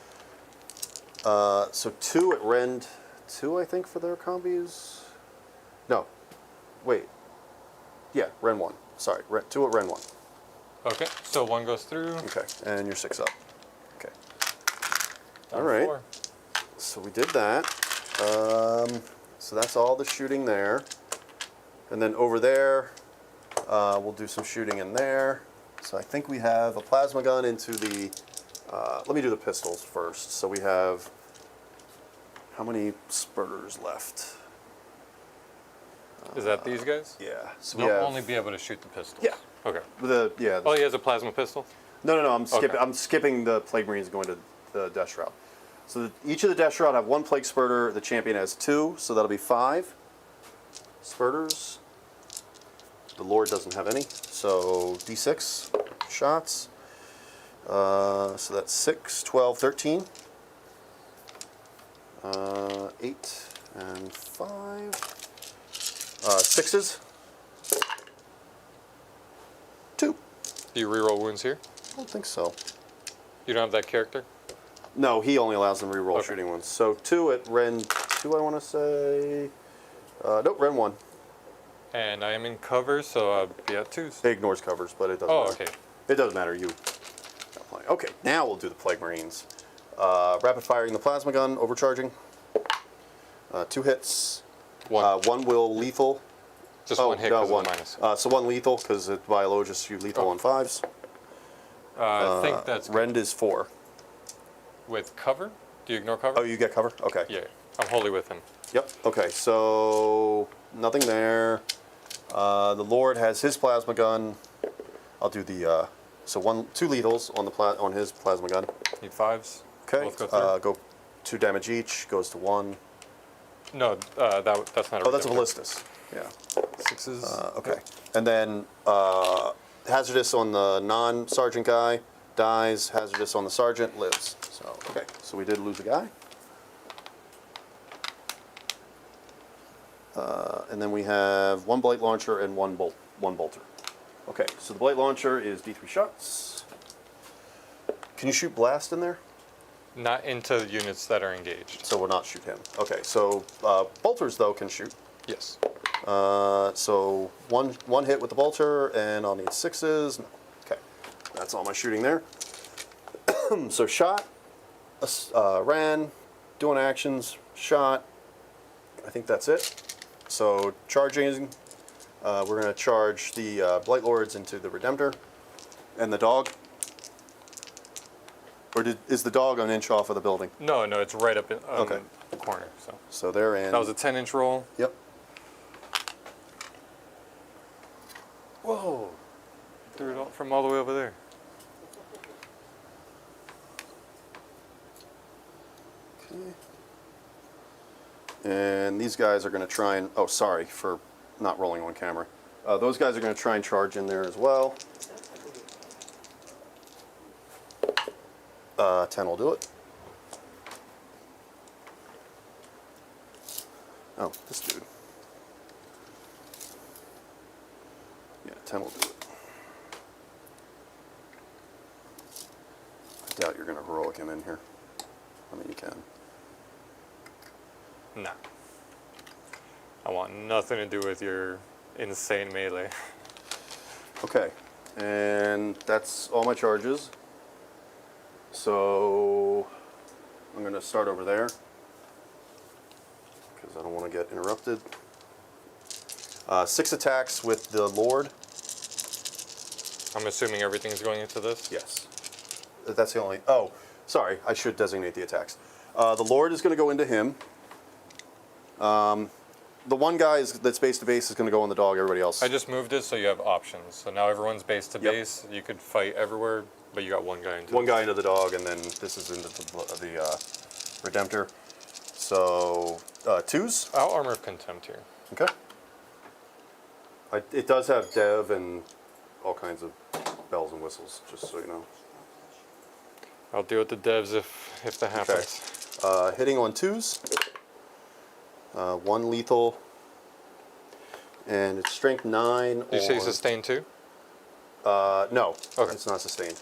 So 2 at Rend 2, I think, for their combis. No, wait. Yeah, Ren 1. Sorry, 2 at Ren 1. Okay, so 1 goes through. Okay, and you're 6 up. Okay. Down All right. 4. So we did that. So that's all the shooting there. And then over there, we'll do some shooting in there. So I think we have a plasma gun into the... let me do the pistols first. So we have... How many spurters left? Is that these guys? Yeah. So we They'll have... only be able to shoot the pistols. Yeah. Okay. Oh, he has a plasma pistol? No, I'm skipping. Okay. I'm skipping the Plague Marines going to the Death Shroud. So each of the Death Shroud have 1 Plague Spurter. The champion has 2, so that'll be 5 spurters. The Lord doesn't have any, so D6 shots. So that's 6, 12, 13. 8 and 5. 6s. 2. Do you reroll wounds here? I don't think so. You don't have that character? No, he only allows them to reroll Okay. shooting ones. So 2 at Ren 2, I want to say. Nope, Ren 1. And I am in cover, so I'll be at 2s. It ignores covers, but it doesn't Oh, matter. okay. It doesn't matter. You. Okay, now we'll do the Plague Marines. Rapid firing the plasma gun, overcharging. 2 hits. 1. 1 will lethal. Just 1 hit because of the minus. So 1 lethal, because it's biologist, you lethal on 5s. I think that's Rend is 4. with cover. Do you ignore cover? Oh, you get cover? Okay. Yeah, I'm wholly with him. Yep. Okay. So nothing there. The Lord has his plasma gun. I'll do the 2 lethals on the on his plasma gun. Need 5s. Okay. Both go through. Go 2 damage each. Goes to 1. No, that's not a Oh, that's a Redemptor. ballistus. Yeah. 6s. Okay. And then hazardous on the non-sergeant guy dies. Hazardous on the sergeant lives. So okay. So we did lose a guy. And then we have 1 blight launcher and 1 bolter. Okay, so the blight launcher is D3 shots. Can you shoot blast in there? Not into units that are engaged. So we'll not shoot him. Okay, so bolters though can shoot. Yes. So one hit with the bolter, and I'll need 6s. No. Okay, that's all my shooting there. So shot, ran, doing actions, shot. I think that's it. So charging, we're going to charge the Blight Lords into the Redemptor and the dog. Or is the dog an inch off of the building? No, it's right up in Okay. the corner. So So they're in. that was a 10-inch roll. Yep. Whoa! Threw it all, from all the way over there. Okay. And these guys are going to try and... Oh, sorry for not rolling on camera. Those guys are going to try and charge in there as well. 10 will do it. Oh, this dude. Yeah, 10 will do it. I doubt you're going to heroic him in here. I mean, you can. Nah. I want nothing to do with your insane melee. Okay, And that's all my charges. So I'm going to start over there because I don't want to get interrupted. 6 attacks with the Lord. I'm assuming everything's going into this? Yes. That's the only... Oh, sorry. I should designate the attacks. The Lord is going to go into him. The one guy that's base to base is going to go on the dog. Everybody else... I just moved it so you have options. So now everyone's base to Yep. base. You could fight everywhere, but you got one guy into One guy into the dog, and then this is into the Redemptor. So, 2s. I'll Armor of Contempt here. Okay. It does have dev and all kinds of bells and whistles, just so you know. I'll deal with the devs if that happens. Hitting on 2s. 1 lethal. And it's strength 9. Did you say sustain too? No, Okay. it's not sustained.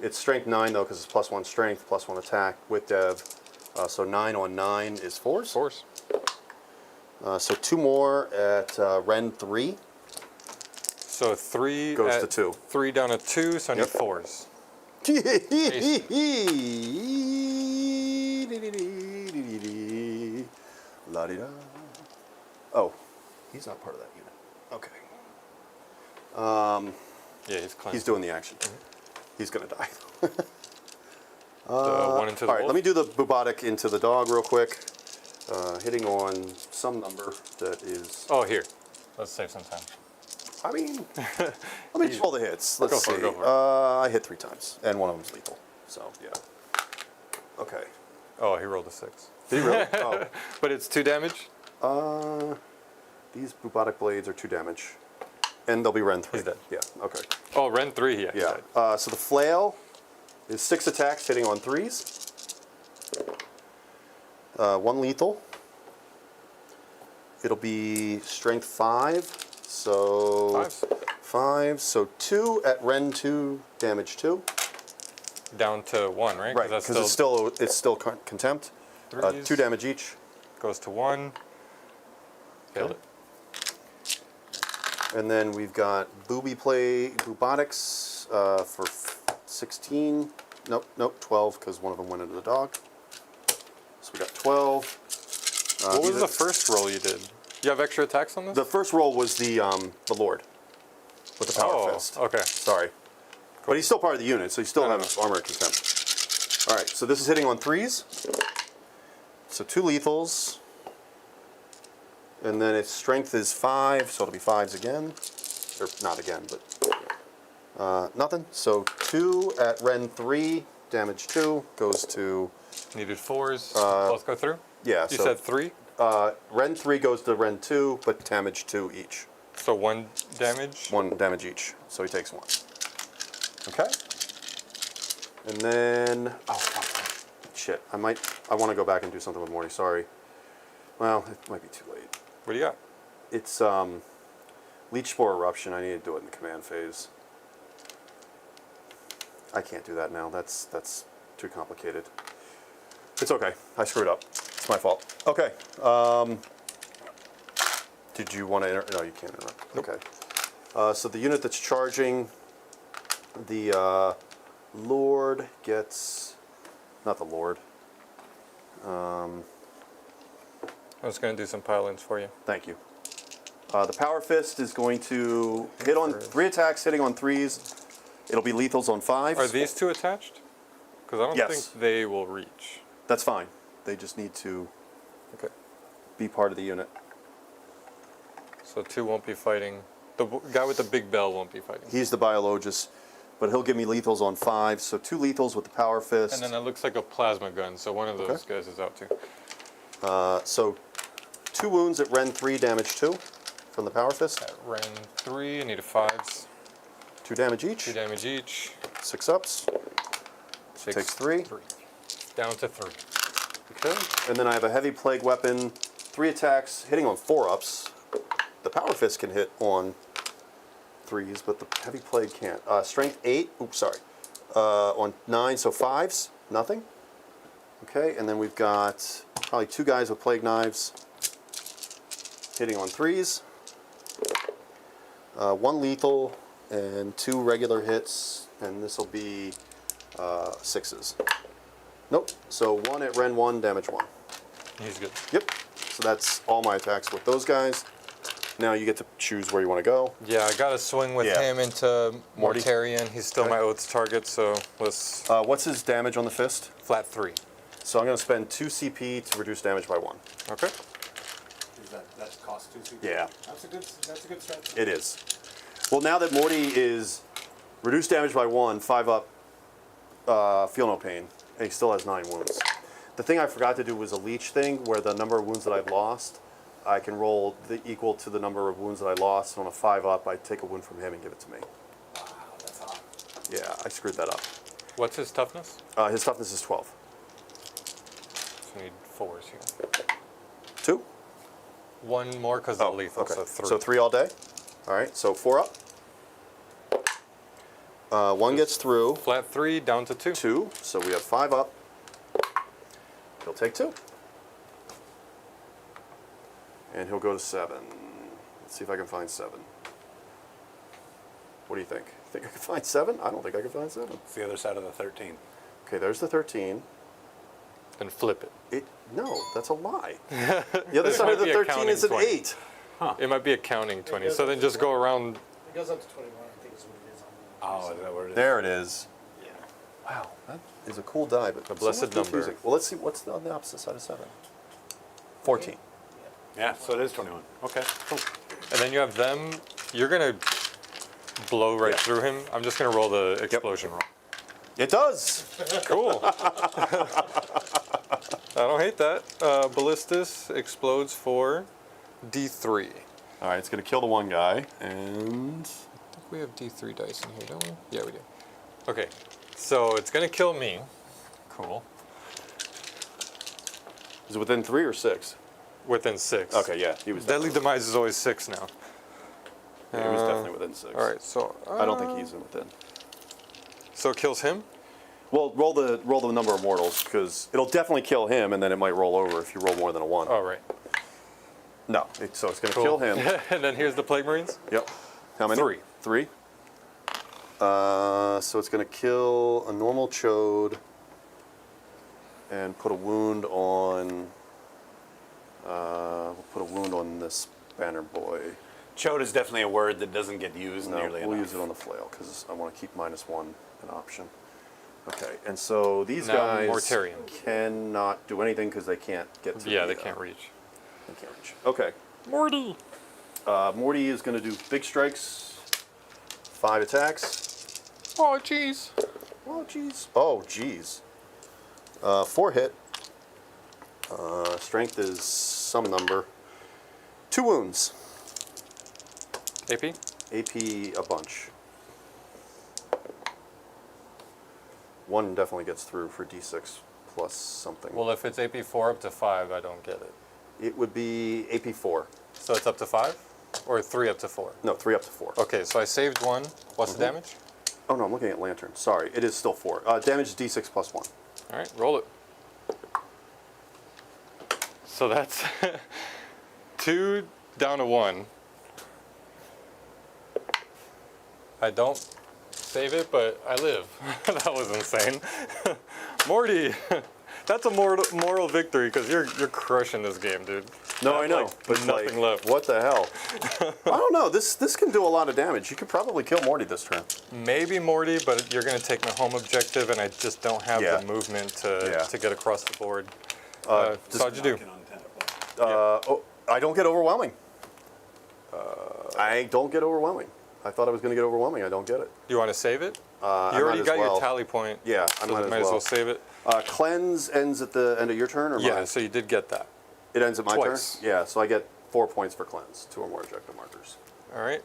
It's strength 9 though, because it's +1 strength, +1 attack with dev. So 9 on 9 is 4s. Force. So 2 more at Ren 3. So 3 Goes at to 2. 3 down to 2, so I need Yep. 4s. La-di-da. Oh, he's not part of that unit. Okay. Yeah, he's clean. He's doing the action. He's going to die. The one into the All right, wolf. let me do the bubotic into the dog real quick. Hitting on some number that is... Oh, here. Let's save some time. I mean, let me just roll the hits. Let's Go see. for it, go for it. I hit 3 times, and one of them's lethal. So, yeah. Okay. Oh, he rolled a 6. Did he really? Oh. But it's 2 damage? These bubotic blades are 2 damage. And they'll be Ren 3. He's dead. Yeah, okay. Oh, Ren 3, yeah. he's Yeah. dead. So the flail is 6 attacks hitting on 3s. 1 lethal. It'll be strength 5. So 5s. 5. So 2 at Ren 2, damage 2. Down to 1, right? Right, That's because it's still contempt. Threes. 2 damage each. Goes to 1. Failed Okay. it. And then we've got bubotics for 16. Nope, 12 because one of them went into the dog. So we got 12. What was these the are- first roll you did? You have extra attacks on this? The first roll was the Lord with the power fist. Okay. Sorry, but he's still part of the unit, so he still No, has armor contempt. All right, so this is hitting on 3s. So 2 lethals, and then its strength is 5, so it'll be 5s again, or not again, but nothing. So 2 at Ren 3, damage 2 goes to Needed 4s. Both go through? yeah. You so said 3? Ren 3 goes to Ren 2, but damage 2 each. So 1 damage? 1 damage each, so he takes 1. Okay. And then, oh fuck, shit. I want to go back and do something with Morty. Sorry. Well, it might be too late. What do you got? It's Leech Spore Eruption. I need to do it in the command phase. I can't do that now. That's too complicated. It's okay. I screwed up. It's my fault. Okay. Did you want to no, you can't interrupt. Nope. Okay. So the unit that's charging, the Lord gets, not the Lord. I'm just going to do some pile-ins for you. Thank you. The Power Fist is going to hit on 3 attacks, hitting on 3s. It'll be lethals on 5s. Are these 2 attached? Because I don't Yes. think they will reach. That's fine. They just need to Okay. be part of the unit. So 2 won't be fighting. The guy with the big bell won't be fighting. He's the Biologist, but he'll give me lethals on 5. So 2 lethals with the Power Fist. And then it looks like a plasma gun, so one of those guys is out too. So 2 wounds at Ren 3, damage 2 from the Power Fist. At Ren 3, I need a 5s. 2 damage each. 2 damage each. 6 ups. Takes 3. 3. Down to 3. Okay. And then I have a Heavy Plague Weapon. 3 attacks, hitting on 4 ups. The Power Fist can hit on 3s, but the Heavy Plague can't. Strength 8. Oops, sorry. On 9, so 5s. Nothing. Okay, and then we've got probably 2 guys with Plague Knives. Hitting on 3s. 1 lethal and 2 regular hits, and this will be 6s. Nope. So 1 at Ren 1, damage 1. He's good. Yep. So that's all my attacks with those guys. Now you get to choose where you want to go. Yeah, I got to swing with Yeah. him into Morty? Mortarion. He's still Okay. my Oaths target, so let's What's his damage on the fist? flat 3. So I'm going to spend 2 CP to reduce damage by 1. Okay. Is that cost 2 CP? Yeah. That's a good stretch. It is. Well, now that Morty is reduced damage by 1, 5 up, feel no pain, and he still has 9 wounds. The thing I forgot to do was a leech thing, where the number of wounds that I've lost, I can roll equal to the number of wounds that I lost. On a 5 up, I take a wound from him and give it to me. Wow, that's hot. Yeah, I screwed that up. What's his toughness? His toughness is 12. So we need 4s here. 2? 1 more because of lethal, okay. so 3. So 3 all day. All right, so 4 up. 1 gets through. Flat 3 down to 2. 2, so we have 5 up. He'll take 2. And he'll go to 7. Let's see if I can find 7. What do you think? Think I can find 7? I don't think I can find 7. It's the other side of the 13. Okay, there's the 13. And flip it. No, that's a lie. The other This side might of the be a 13 counting is an 20. 8. It might be a counting 20. So then just go around. It goes up to 21, I think is what it is on the Oh, is that what it is? There it is. Yeah. Wow, that is a cool die, but A blessed somewhat number. confusing. Well, let's see what's on the opposite side of 7. 14. Yeah, so it is 21. Okay, cool. And then you have them. You're going to blow right Yeah. through him. I'm just going to roll the explosion roll. It does. Cool. I don't hate that. Ballistus explodes for D3. All right, it's going to kill the one guy, and I think we have D3 dice in here, don't we? Yeah, we do. Okay, so it's going to kill me. Cool. is it within 3 or 6? Within 6. Okay, yeah, he was Deadly definitely, Demise is always 6 now. he was definitely within 6. All right, so I don't think he's within. So it kills him. Well, roll the number of mortals, because it'll definitely kill him, and then it might roll over if you roll more than a 1. Oh, right. No, so it's going to Cool. kill him. And then here's the Plague Marines. Yep. How many? 3. 3. So it's going to kill a normal chode and put a wound on. We'll put a wound on this banner boy. Chode is definitely a word that doesn't get used No, nearly we'll enough. use it on the flail because I want to keep -1 an option. Okay, and so these Now guys Mortarion. cannot do anything because they can't get to. Yeah, the, they can't reach. They can't reach. Okay. Morty. Morty is going to do big strikes, 5 attacks. Oh, jeez. Oh, jeez. Oh, jeez. 4 hit. Strength is some number. 2 wounds. AP? AP a bunch. 1 definitely gets through for D6 plus something. Well, if it's AP 4 up to 5, I don't get it. It would be AP 4. So it's up to 5? Or 3 up to 4? No, 3 up to 4. Okay, so I saved 1. What's the damage? Oh, no, I'm looking at Lantern. Sorry, it is still 4. Damage is D6 plus 1. All right, roll it. So that's 2 down to 1. I don't save it, but I live. That was insane. Morty, that's a moral victory because you're crushing this game, dude. No, I know, Like, but nothing left. What the hell? I don't know. This can do a lot of damage. You could probably kill Morty this turn. Maybe Morty, but you're going to take my home objective, and I just don't have Yeah. the movement to Yeah. get across the board. Just So how'd you do? Knocking on tentacle. I don't get overwhelming. I don't get overwhelming. I thought I was going to get overwhelming. I don't get it. Do you want to save it? I You already might as got your well. tally point. Yeah, I so might might as as well well. save it. Cleanse ends at the end of your turn, or Yeah, mine? so you did get that. It ends at my Twice. turn? Yeah, so I get 4 points for cleanse. 2 or more objective markers. All right.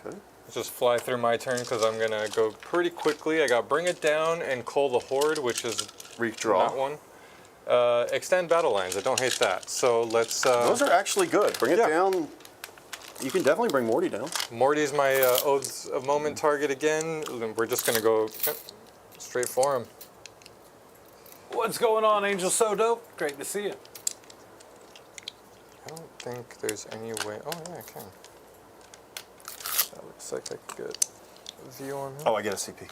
Okay. Let's just fly through my turn because I'm going to go pretty quickly. I got Bring It Down and Cull the Horde, which is Redraw. not one. Extend Battle Lines. I don't hate that. So let's... Those are actually good. Bring it Yeah. down. You can definitely bring Morty down. Morty's my Oaths of Moment target again. We're just going to go straight for him. What's going on, Angel So Dope? Great to see you. I don't think there's any way... Oh, yeah, I can. That would Looks like I could get a view on him. Oh, I get a CP.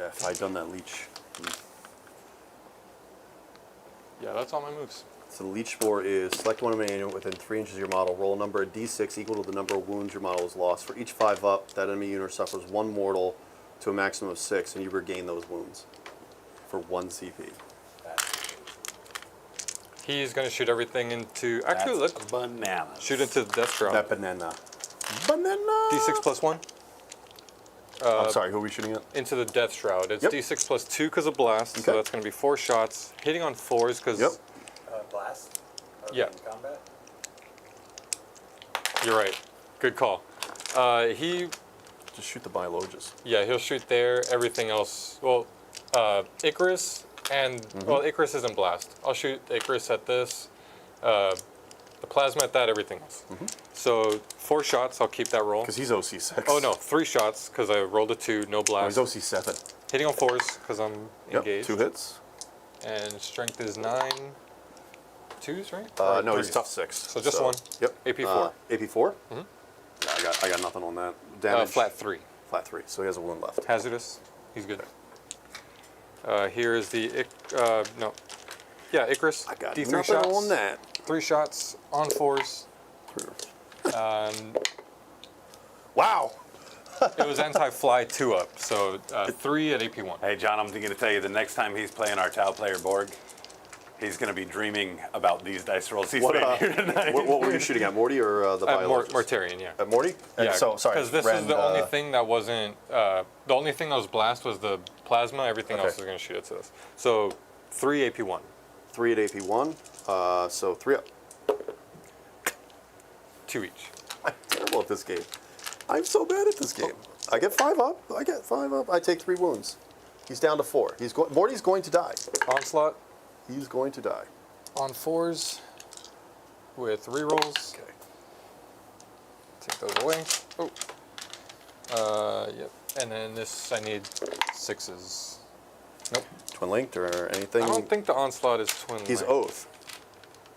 If I'd done that leech. Yeah, that's all my moves. So the leech spore is select one enemy within 3 inches of your model. Roll a number of d6 equal to the number of wounds your model has lost. For each 5 up, that enemy unit suffers 1 mortal to a maximum of 6, and you regain those wounds for 1 CP. He's going to shoot everything into... Actually, let's bananas. shoot into the Death Shroud. That banana. Banana! D6 plus 1 I'm sorry, who are we shooting at? into the Death Shroud. It's Yep. D6 plus 2 because of blast, so Okay. that's going to be 4 shots. Hitting on 4s because... Yep. Blast? Yeah. Combat? You're right. Good call. He... Just shoot the biologists. Yeah, he'll shoot there. Everything else... Well, Icarus and... Well, Icarus isn't blast. I'll shoot Icarus at this. The plasma at that, everything else. So 4 shots, I'll keep that roll. Because he's OC6. Oh no, 3 shots because I rolled a 2, no Oh, blast. he's OC7. Hitting on 4s because I'm Yep, engaged. 2 hits. And strength is 9. 2s, right? Or No, he's 3s? tough 6. So just 1. Yep. AP4. AP4? Yeah, I got nothing on that. Damage. Flat 3. Flat 3, so he has a wound left. Hazardous. He's good. Here is the no. Yeah, Icarus. I got D3 nothing shots. on that. 3 shots on 4s. Wow! It was anti-fly 2 up, so 3 at AP1. Hey, John, I'm going to tell you, the next time he's playing our Tau player Borg, he's going to be dreaming about these dice rolls he's made here tonight. What were you shooting at, Morty or the biologist? Mortarian, yeah. At Morty? Yeah, So, sorry. because this is the only thing that wasn't. The only thing that was blast was the plasma. Everything else Okay. is going to shoot it to us. So 3 AP1. 3 at AP1, so 3 up. 2 each. I'm terrible at this game. I'm so bad at this game. I get 5 up. I take 3 wounds. He's down to 4. Morty's going to die. Onslaught He's going to die. on 4s with rerolls. Okay. Take those away. Yep. And then this, I need 6s. Nope. Twin linked or anything? I don't think the onslaught is twin. He's linked. Oath.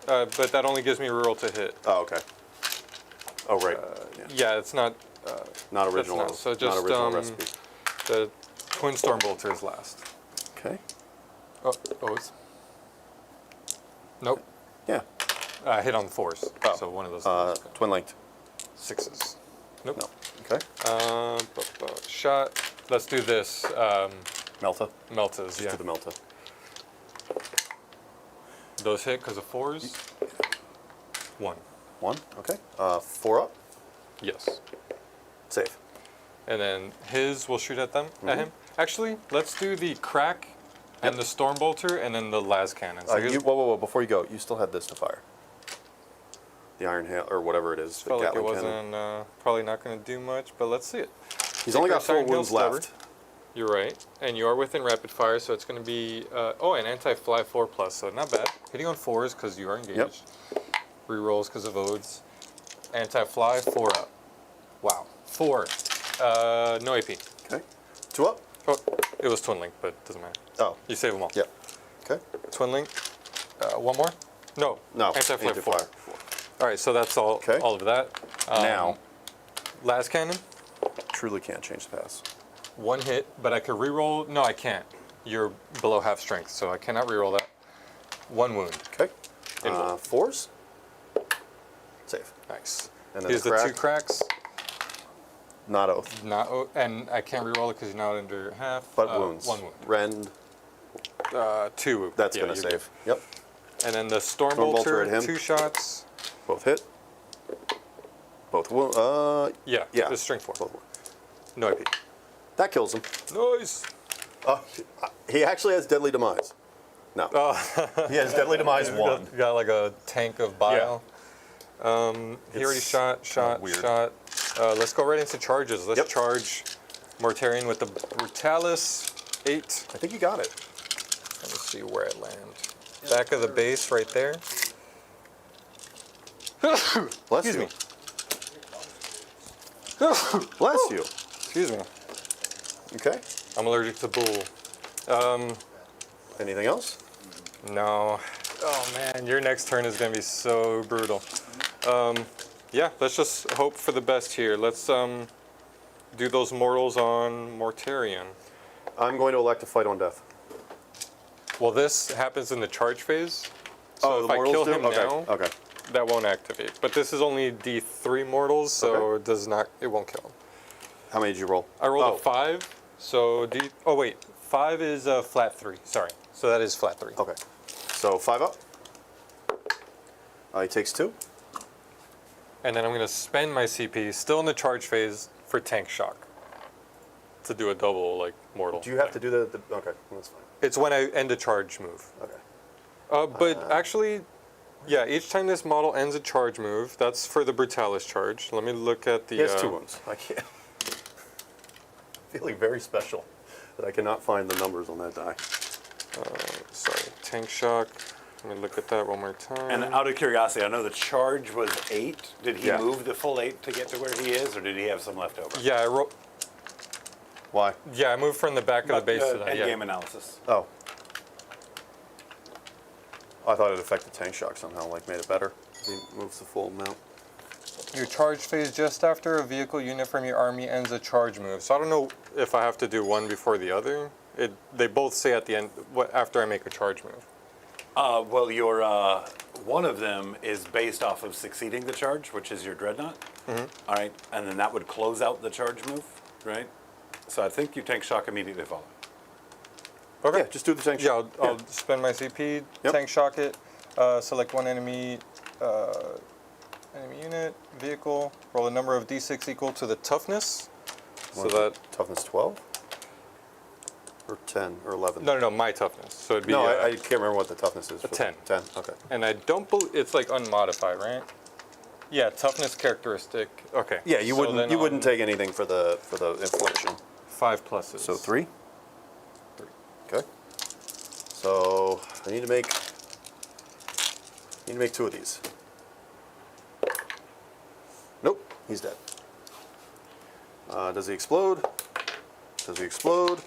But that only gives me reroll to hit. Oh, okay. Oh, right. Yeah, it's not. Not original. not- so not just, original recipe. The twin Stormbolter is last. Okay. Oh, it's. Nope. Yeah. Hit on the 4s. Oh. So one of those. Twin linked. 6s. Nope. No. Okay. Shot. Let's do this. Melta. Meltas, yeah. To the Melta. Those hit because of 4s. 1. 1. Okay. 4 up. Yes. Safe. And then his will shoot at them. Mm-hmm. At him. Actually, let's do the crack and the Stormbolter and then the las cannon. So here's- Whoa. Before you go, you still had this to fire. The Iron Hail, or whatever it is. The felt like it Gatling wasn't cannon. probably not going to do much, but let's see it. He's only got Icarus 4 Iron Hail wounds Stubber. left. You're right, and you are within rapid fire, so it's going to be an anti-fly 4+, so not bad. Hitting on 4s because you are engaged. Yep. Rerolls because of odes. Anti-fly 4 up. Wow. 4. No AP. Okay. 2 up. Oh, it was twin link, but doesn't matter. Oh. You save them all. Yep. Okay. Twin link. 1 more. No. No. Anti-fly 4. Anti-fly. All right, so that's all. Okay. All of that. Now, Las cannon. truly can't change the pass. 1 hit, but I could reroll. No, I can't. You're below half strength, so I cannot reroll that. 1 wound. Okay. Invul. 4s. Safe. Nice. And then Here's the the crack. 2 cracks. Not Oath. And I can't reroll it because you're not under half. But wounds. 1 wound. Rend. 2. That's Yeah, going to you're save. Yep. good. And then the Stormbolter Stormbolter, at him. 2 shots. Both hit. Both wound. Yeah. Yeah. It's strength 4. Both wound. No AP. That kills him. Nice. He actually has Deadly Demise. No. He has Deadly Demise 1. Got like a tank of bile. He already It's shot. weird. Let's go right into charges. Let's Yep. charge Mortarian with the Brutalis 8. I think he got it. Let me see where it lands. Back of the base right there. Bless Excuse you. me. Bless you. Excuse me. Okay. I'm allergic to bull. Anything else? No. Oh man, your next turn is gonna be so brutal. Yeah, let's just hope for the best here. Let's do those mortals on Mortarion. I'm going to elect to fight on death. Well, this happens in the charge phase. So if the I mortals kill do? him Okay. now, Okay. that won't activate. But this is only D3 mortals, so Okay. it does not. It won't kill him. How many did you roll? I rolled Oh. a 5, so D. Oh wait, 5 is a flat 3. Sorry, so that is flat 3. Okay. So 5 up. He takes 2. And then I'm going to spend my CP, still in the charge phase, for tank shock. To do a double, like, mortal. Do you have to do the okay, that's fine. It's when I end a charge move. Okay. But actually, yeah, each time this model ends a charge move, that's for the Brutalis charge. Let me look at the... He has 2 wounds. I can't. Feeling very special that I cannot find the numbers on that die. Sorry, tank shock. Let me look at that one more time. And out of curiosity, I know the charge was 8. Did he Yeah. move the full 8 to get to where he is, or did he have some left over? Yeah, Why? I moved from the back of the base to that. End Yeah. game analysis. Oh. I thought it affected tank shock somehow, like made it better. He moves the full amount. Your charge phase just after a vehicle unit from your army ends a charge move. So I don't know if I have to do one before the other. They both say at the end, after I make a charge move. Well, your one of them is based off of succeeding the charge, which is your dreadnought. All right, and then that would close out the charge move, right? So I think you tank shock immediately following. Okay. Yeah, just do the tank Yeah, shock. I'll spend my CP, Yep. tank shock it, select one enemy unit, vehicle, roll a number of d6 equal to the toughness. So What is that, it? Toughness 12? Or 10 or 11? no, my toughness. So it'd be, No, I can't remember what the toughness is. a 10. 10, okay. and I don't believe, it's like unmodified, right? Yeah, toughness characteristic. Okay. Yeah, you so wouldn't then wouldn't take anything for the infliction. 5 pluses. So 3? 3. Okay. So I need to make 2 of these. Nope, he's dead. Does he explode? Does he explode?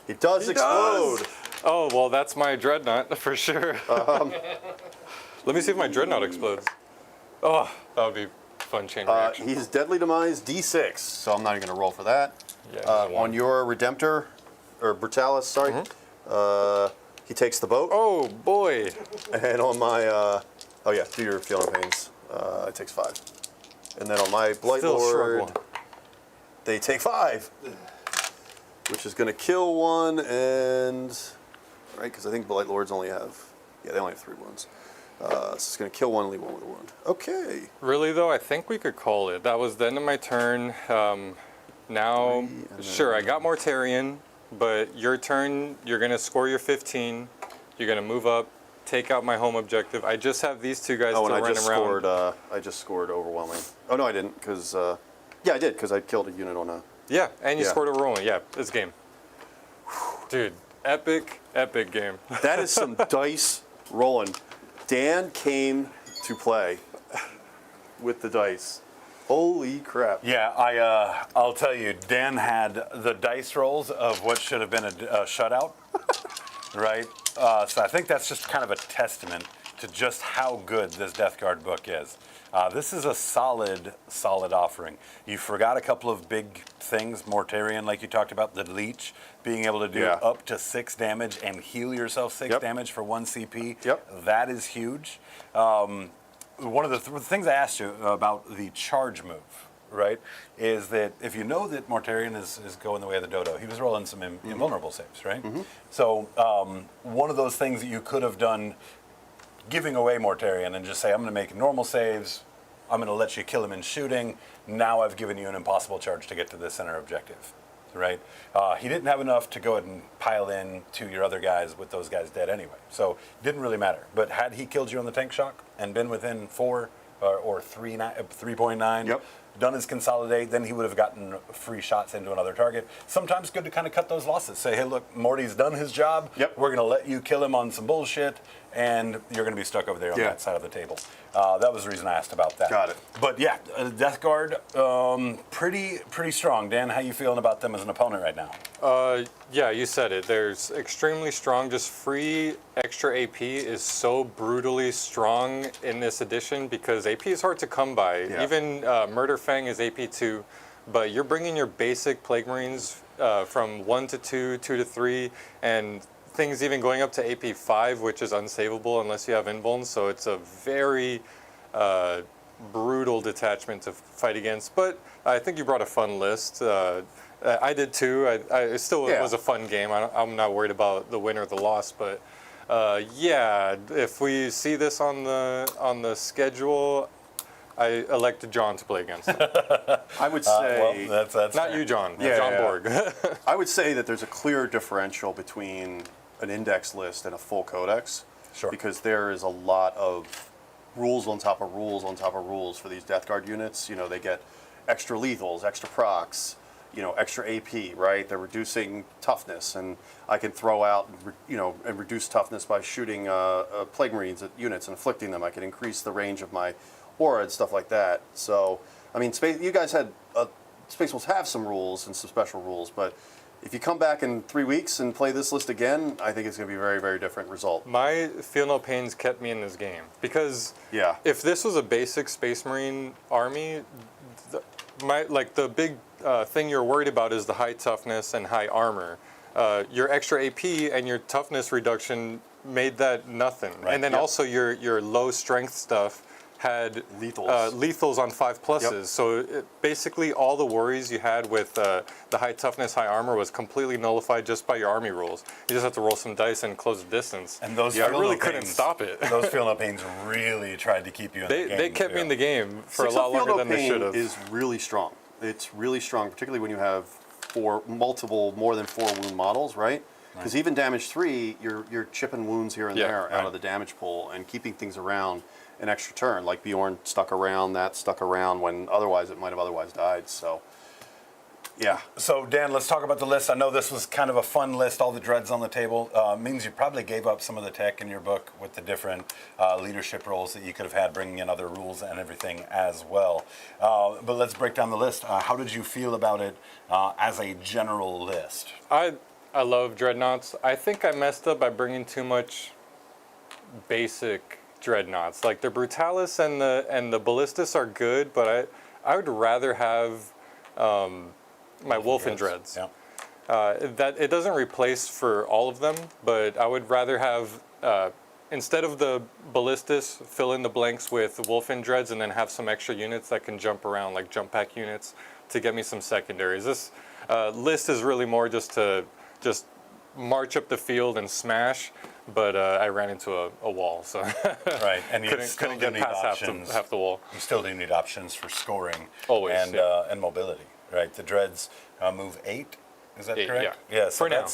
He does explode. Oh, well, that's my dreadnought for sure. Let me see if my dreadnought explodes. Oh, that would be fun chain reaction. He's deadly demise D6, so I'm not even going to roll for that. Yeah, On your Redemptor, or Brutalis, sorry, he takes the boat. Oh boy. And on my, oh yeah, do your feeling pains. It takes 5. And then on my Blight Still Lord, struggle. they take 5, which is going to kill 1 and, right, because I think Blight Lords only have, yeah, they only have 3 wounds. So it's going to kill 1 and leave 1 with a wound. Okay. Really though, I think we could call it. That was the end of my turn. Now, sure, I got Mortarion, but your turn, you're gonna score your 15. You're gonna move up, take out my home objective. I just have these 2 guys Oh, to and run around. I just scored overwhelming. Oh, no, I didn't, because, yeah, I did, because I killed a unit on a, Yeah, and you Yeah. scored a rolling. Yeah, it's game. Dude, epic game. that is some dice rolling. Dan came to play with the dice. Holy crap. Yeah, I'll tell you, Dan had the dice rolls of what should have been a shutout, right? So I think that's just kind of a testament to just how good this Death Guard book is. This is a solid offering. You forgot a couple of big things. Mortarion, like you talked about, the Leech, being able to do Yeah. up to 6 damage and heal yourself 6 Yep. damage for 1 CP. Yep. That is huge. One of the things I asked you about the charge move, right, is that if you know that Mortarion is going the way of the dodo, he was rolling some invulnerable saves, right? So one of those things that you could have done, giving away Mortarion and just say, I'm going to make normal saves, I'm going to let you kill him in shooting, now I've given you an impossible charge to get to the center objective, right? He didn't have enough to go ahead and pile in to your other guys with those guys dead anyway, so it didn't really matter. But had he killed you on the tank shock and been within 4 or 3.9, Yep. done his consolidate, then he would have gotten free shots into another target. Sometimes good to kind of cut those losses. Say, hey, look, Morty's done his job. Yep. We're going to let you kill him on some bullshit, and you're going to be stuck over there on Yeah. that side of the table. That was the reason I asked about that. Got it. But yeah, Death Guard, pretty strong. Dan, how you feeling about them as an opponent right now? Yeah, you said it. There's extremely strong. Just free extra AP is so brutally strong in this edition because AP is hard to come by. Yeah. Even Murder Fang is AP 2, but you're bringing your basic Plague Marines from 1 to 2, 2 to 3, and things even going up to AP 5, which is unsavable unless you have Invuln. So it's a very brutal detachment to fight against. But I think you brought a fun list. I did too. It still Yeah. was a fun game. I'm not worried about the win or the loss, but yeah, if we see this on the schedule, I elected John to play against him. I would say Well, that's Not fair. you, John. Yeah, John yeah. Borg. I would say that there's a clear differential between an index list and a full codex. Sure. Because there is a lot of rules on top of rules on top of rules for these Death Guard units. You know, they get extra lethals, extra procs, you know, extra AP, right? They're reducing toughness, and I can throw out, and reduce toughness by shooting Plague Marines at units and afflicting them. I can increase the range of my aura and stuff like that. So, I mean, you guys had, Space Wolves have some rules and some special rules, but if you come back in 3 weeks and play this list again, I think it's going to be a very, very different result. My Feel No Pains kept me in this game because Yeah. if this was a basic Space Marine army, the big thing you're worried about is the high toughness and high armor. Your extra AP and your toughness reduction made that nothing. Right. And then Yep. also your low strength stuff had Lethals. lethals on 5+. Yep. So basically all the worries you had with the high toughness, high armor was completely nullified just by your army rules. You just have to roll some dice and close the distance. And those I Feel really No couldn't Pains- stop it. Those Feel No Pains really tried to keep you in the game. They kept me in the game for a 6 lot up Feel longer No than they Pain should have. is really strong. It's really strong, particularly when you have more than 4 wound models, right? Because even damage 3, you're chipping wounds here and Yeah, there out right. of the damage pool and keeping things around an extra turn. Like Bjorn stuck around when otherwise it might have otherwise died. So, yeah. So, Dan, let's talk about the list. I know this was kind of a fun list, all the dreads on the table. Means you probably gave up some of the tech in your book with the different leadership roles that you could have had, bringing in other rules and everything as well. But let's break down the list. How did you feel about it as a general list? I love dreadnoughts. I think I messed up by bringing too much basic dreadnoughts. Like the Brutalis and the Ballistus are good, but I would rather have my Wolfen Dreads. Yeah. That it doesn't replace for all of them, but I would rather have instead of the Ballistus, fill in the blanks with Wolfen Dreads and then have some extra units that can jump around, like jump pack units, to get me some secondaries. This list is really more just to march up the field and smash, but I ran into a wall, so Right, and you couldn't still get do need past options. half the wall. You still do need options for scoring Always, and yeah. and mobility, right? The dreads move 8. Is that 8, correct? yeah. So For now.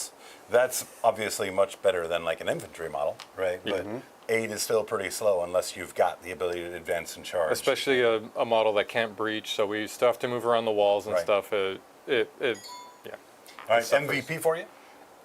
that's obviously much better than like an infantry model, right? But 8 is still pretty slow unless you've got the ability to advance and charge. Especially a model that can't breach, so we still have to move around the walls and Right. stuff. Yeah. All right, MVP for you?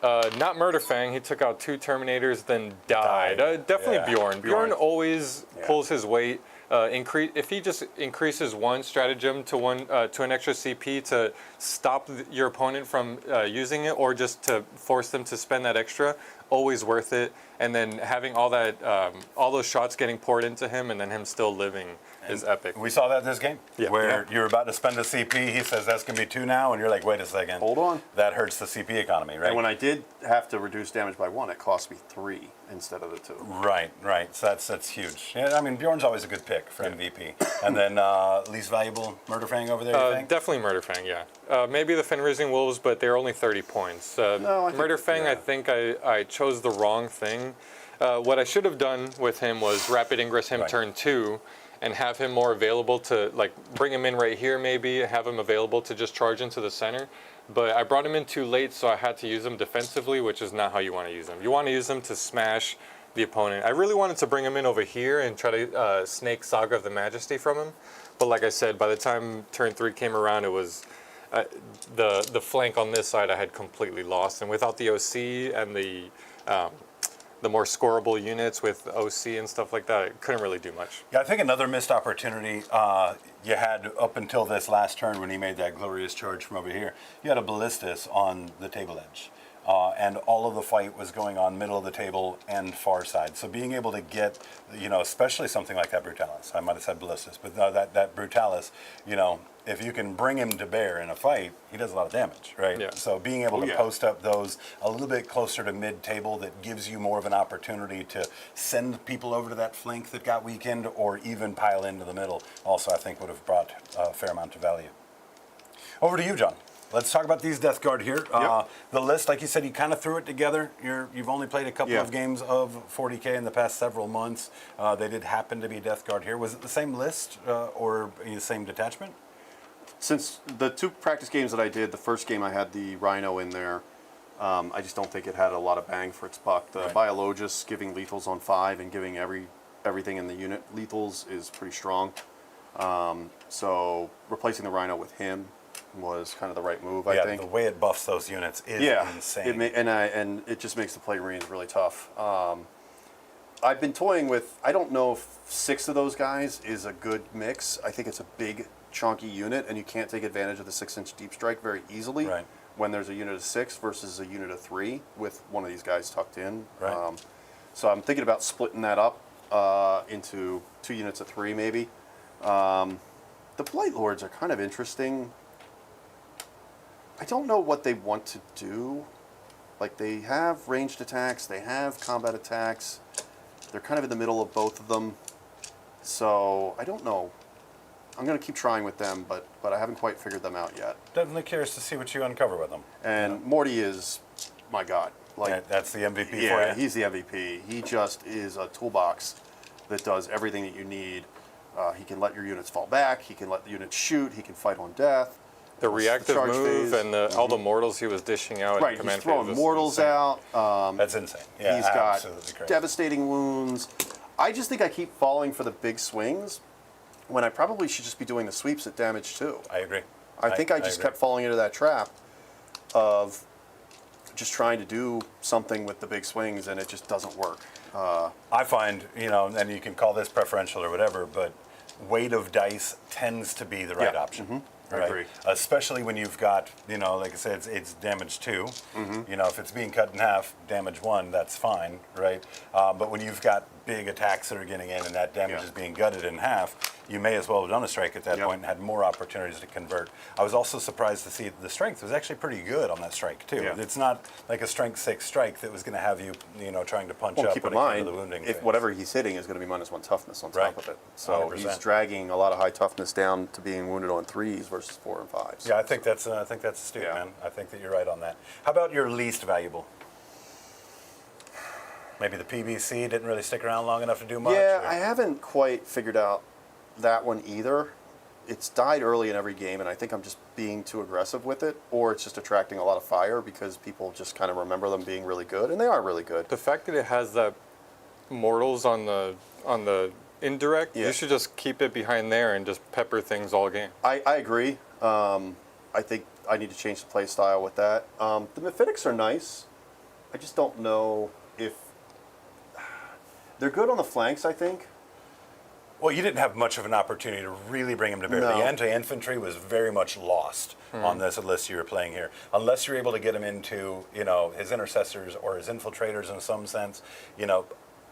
Not Murder Fang. He took out 2 Terminators, then died. Definitely Yeah. Bjorn. Bjorn always Yeah. pulls his weight. If he just increases one stratagem to an extra CP to stop your opponent from using it, or just to force them to spend that extra, always worth it. And then having all those shots getting poured into him, and then him still living is epic. We saw that in this game, Yeah. where you're about to spend a CP. He says that's going to be 2 now, and you're like, wait a second. Hold on. That hurts the CP economy, right? And when I did have to reduce damage by 1, it cost me 3 instead of the 2. Right. So that's huge. Yeah, I mean, Bjorn's always a good pick for MVP. And then least valuable Murder Fang over there, you think? Definitely Murder Fang, yeah. Maybe the Fenrising Wolves, but they're only 30 points. No, I think- Murder Fang, yeah. I think I chose the wrong thing. What I should have done with him was Rapid Ingress him Right. turn 2 and have him more available to, like, bring him in right here maybe, have him available to just charge into the center. But I brought him in too late, so I had to use him defensively, which is not how you want to use him. You want to use him to smash the opponent. I really wanted to bring him in over here and try to snake Saga of the Majesty from him. But like I said, by the time turn 3 came around, it was the flank on this side I had completely lost. And without the OC and the more scoreable units with OC and stuff like that, it couldn't really do much. Yeah, I think another missed opportunity you had up until this last turn when he made that glorious charge from over here. You had a ballistas on the table edge. And all of the fight was going on middle of the table and far side. So being able to get, especially something like that Brutalis, I might have said ballistas, but no, that Brutalis, if you can bring him to bear in a fight, he does a lot of damage, right? Yeah. So being able to post up those a little bit closer to mid-table, that gives you more of an opportunity to send people over to that flank that got weakened, or even pile into the middle, also I think would have brought a fair amount of value. Over to you, John. Let's talk about these Death Guard here. The list, like you said, you kind of threw it together. You've only played a couple of games of 40k in the past several months. They did happen to be Death Guard here. Was it the same list or the same detachment? Since the 2 practice games that I did, the first game I had the Rhino in there. I just don't think it had a lot of bang for its buck. The Biologus giving lethals on 5 and giving everything in the unit lethals is pretty strong. So replacing the Rhino with him was kind of the right move, I think. The way it buffs those units is insane. And it just makes the play Marines really tough. I've been toying with, I don't know if 6 of those guys is a good mix. I think it's a big, chunky unit, and you can't take advantage of the 6-inch deep strike very easily when there's a unit of 6 versus a unit of 3 with one of these guys tucked in. Right. So I'm thinking about splitting that up into 2 units of 3 maybe. The Blight Lords are kind of interesting. I don't know what they want to do. Like, they have ranged attacks, they have combat attacks. They're kind of in the middle of both of them. So, I don't know. I'm going to keep trying with them, but I haven't quite figured them out yet. Definitely curious to see what you uncover with them. And Morty is, my God. Like, that's the MVP for you? Yeah, he's the MVP. He just is a toolbox that does everything that you need. He can let your units fall back, he can let the units shoot, he can fight on death. The reactive charge move phase. and all the mortals he was dishing out Right, at command he's throwing phase was mortals insane. out. That's insane. Yeah, He's got absolutely crazy. devastating wounds. I just think I keep falling for the big swings when I probably should just be doing the sweeps at damage too. I agree. I think I just agree. kept falling into that trap of just trying to do something with the big swings, and it just doesn't work. I find, and you can call this preferential or whatever, but weight of dice tends to be the right option. I agree. Especially when you've got, like I said, it's damage 2. If it's being cut in half, damage 1, that's fine, right? But when you've got big attacks that are getting in and that damage is being gutted in half, you may as well have done a strike at that point and had more opportunities to convert. I was also surprised to see the strength was actually pretty good on that strike too. It's not like a strength 6 strike that was going to have you, trying to punch up Keep in when it came mind, to the wounding if phase. whatever he's hitting is going to be -1 toughness on top of it. So 100%. he's dragging a lot of high toughness down to being wounded on 3s versus 4 and 5s. Yeah, I think that's astute, man. I think that you're right on that. How about your least valuable? Maybe the PBC didn't really stick around long enough to do much? Yeah, or- I haven't quite figured out that one either. It's died early in every game, and I think I'm just being too aggressive with it, or it's just attracting a lot of fire because people just kind of remember them being really good, and they are really good. The fact that it has that mortals on the indirect, you should just keep it behind there and just pepper things all game. I agree. I think I need to change the play style with that. The Mephitic are nice. I just don't know if they're good on the flanks, I think. Well, you didn't have much of an opportunity to really bring him to bear. No. The anti-infantry was very much lost on this list you were playing here. Unless you're able to get him into, his intercessors or his infiltrators in some sense,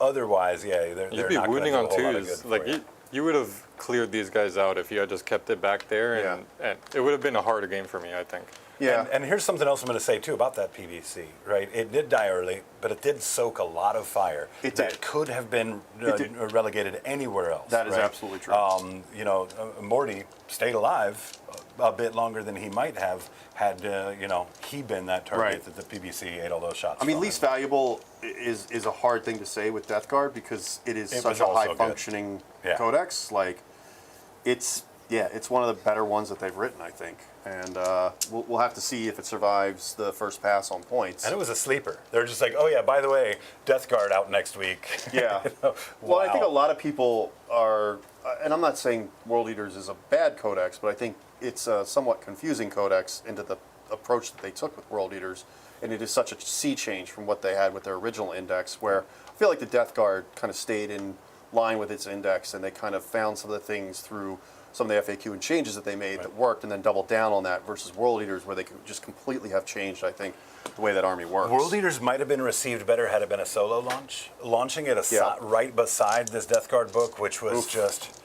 otherwise, they're You'd be not gonna wounding do a on whole lot of twos. good Like for you. you would have cleared these guys out if you had just kept it back there, and it would have been a harder game for me, I think. Yeah. And here's something else I'm going to say, too, about that PVC, right? It did die early, but it did soak a lot of fire. It that did. could have been relegated anywhere else. That is right? absolutely true. Morty stayed alive a bit longer than he might have had, he been that target that the PVC ate all those shots I mean, from. least valuable is a hard thing to say with Death Guard because it is It such was a also good. high-functioning Yeah. codex. Like, it's one of the better ones that they've written, I think. And we'll have to see if it survives the first pass on points. And it was a sleeper. They're just like, oh, yeah, by the way, Death Guard out next week. Yeah. Well, I think a lot of people are, and I'm not saying World Eaters is a bad codex, but I think it's a somewhat confusing codex into the approach that they took with World Eaters and it is such a sea change from what they had with their original index, where I feel like the Death Guard kind of stayed in line with its index, and they kind of found some of the things through some of the FAQ and changes that they made that worked, and then doubled down on that versus World Eaters, where they could just completely have changed, I think, the way that army works. World Eaters might have been received better had it been a solo launch. Launching it Yeah. right beside this Death Guard book, which was just,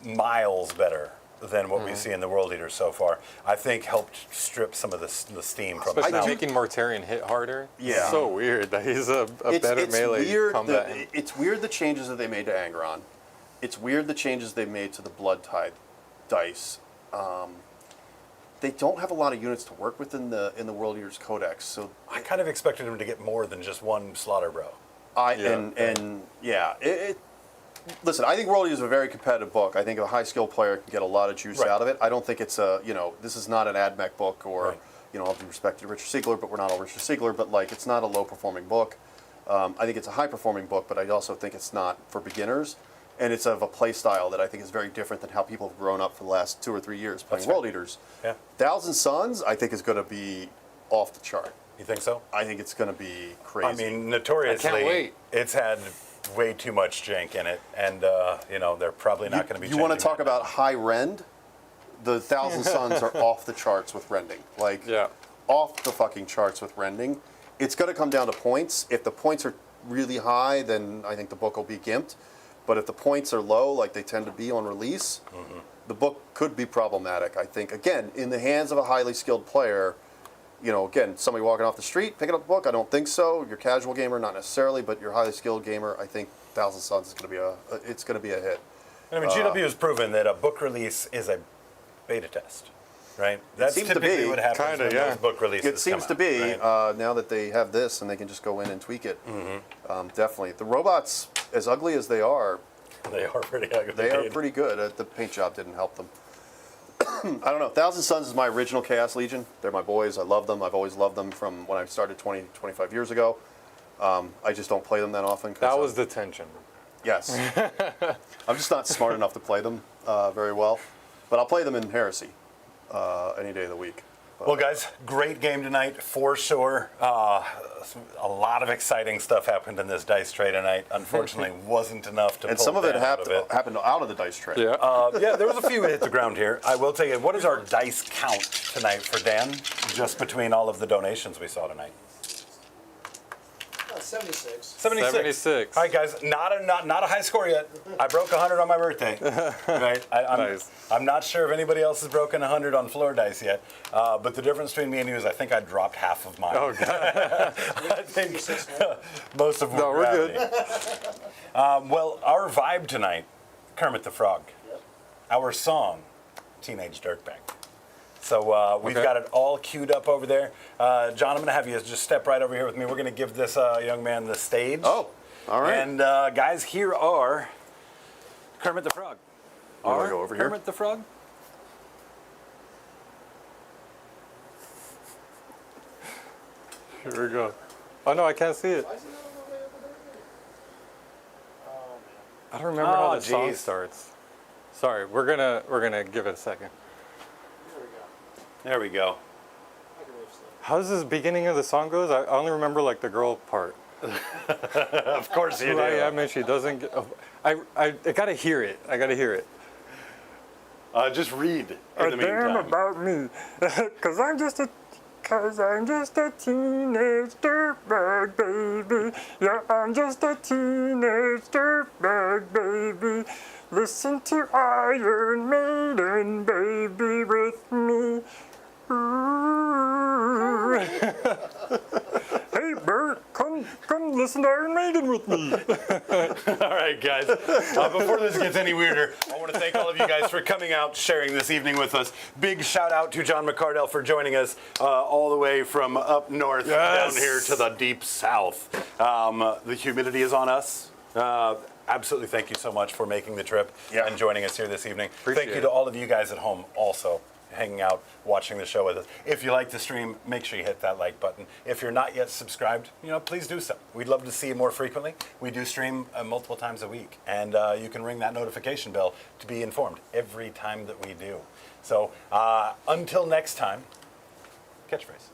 miles better than what we see in the World Eaters so far, I think helped strip some of the steam from it. Especially Now, making Mortarion hit harder. Yeah. It's so weird that he's a better melee weird combat. it's weird the changes that they made to Angron. It's weird the changes they made to the Blood Tide dice. They don't have a lot of units to work with in the World Eaters Codex, so I kind of expected him to get more than just one Slaughter Bro. Listen, I think World Eaters is a very competitive book. I think a high skill player can get a lot of juice Right. out of it. I don't think it's this is not an AdMech book or, Right. All due respect to Richard Siegler, but we're not all Richard Siegler, but like it's not a low performing book. I think it's a high performing book, but I also think it's not for beginners. And it's of a play style that I think is very different than how people have grown up for the last 2 or 3 years playing That's fair. World Eaters. Yeah. Thousand Suns, I think, is going to be off the chart. You think so? I think it's going to be crazy. I mean, notoriously, I can't wait. it's had way too much jank in it, and they're probably not going to be. You want to changing talk that. about high rend? The Thousand Suns are off the charts with rending. Like, Yeah. off the fucking charts with rending. It's going to come down to points. If the points are really high, then I think the book will be gimped. But if the points are low, like they tend to be on release, the book could be problematic, I think. Again, in the hands of a highly skilled player, again, somebody walking off the street, picking up the book, I don't think so. Your casual gamer, not necessarily, but your highly skilled gamer, I think Thousand Suns is going to be a hit. I mean, GW has proven that a book release is a beta test, right? That's seems to typically be. what happens Kinda, when yeah. those book releases It seems come to out, be, right? now that they have this and they can just go in and tweak it. Definitely. The robots, as ugly as they are They are pretty ugly. They are dude. pretty good. The paint job didn't help them. I don't know. Thousand Suns is my original Chaos Legion. They're my boys. I love them. I've always loved them from when I started 20, 25 years ago. I just don't play them that often. That was the tension. Yes. I'm just not smart enough to play them very well. But I'll play them in Heresy any day of the week. But, Well, guys, great game tonight for sure. A lot of exciting stuff happened in this dice tray tonight. Unfortunately, wasn't enough to and pull some of it Dan out of it. happened out of the dice tray. Yeah. Yeah, there was a few that hit the ground here. I will tell you, what is our dice count tonight for Dan, just between all of the donations we saw tonight? 76. 76. All right, guys, not a high score yet. I broke 100 on my birthday. Right? Nice. I'm not sure if anybody else has broken 100 on floor dice yet, but the difference between me and you is I think I dropped half of mine. Oh, God. I think most of them No, were we're good. gravity. Well, our vibe tonight, Kermit the Frog. Yep. Our song, Teenage Dirtbag. So we've Okay. got it all queued up over there. John, I'm going to have you just step right over here with me. We're going to give this young man the stage. Oh, all right. And guys, here are Kermit the Frog. You wanna go over here? Kermit the Frog? Here we go. Oh, no, I can't see it. Why is it not on the way over there again? Oh, man. I don't remember how Oh, the song geez. starts. Sorry, we're gonna give it a second. Here we go. There we go. I can wave still. How does this beginning of the song goes? I only remember like the girl part. Of course you Who I do. am and she doesn't get. Oh, I gotta hear it. I gotta hear it. Just read in the meantime. about me, cause I'm just a teenage dirtbag baby. Yeah, I'm just a teenage dirtbag baby. Listen to Iron Maiden, baby, with me. Ooh. Hey Bert, come listen to Iron Maiden with me. All right, guys. Before this gets any weirder, I want to thank all of you guys for coming out, sharing this evening with us. Big shout out to John McCardell for joining us all the way from up north Yes. down here to the deep south. The humidity is on us. Absolutely, thank you so much for making the trip Yeah. and joining us here this evening. Appreciate Thank you it. to all of you guys at home also hanging out, watching the show with us. If you like the stream, make sure you hit that like button. If you're not yet subscribed, please do so. We'd love to see you more frequently. We do stream multiple times a week, and you can ring that notification bell to be informed every time that we do. So until next time, catchphrase.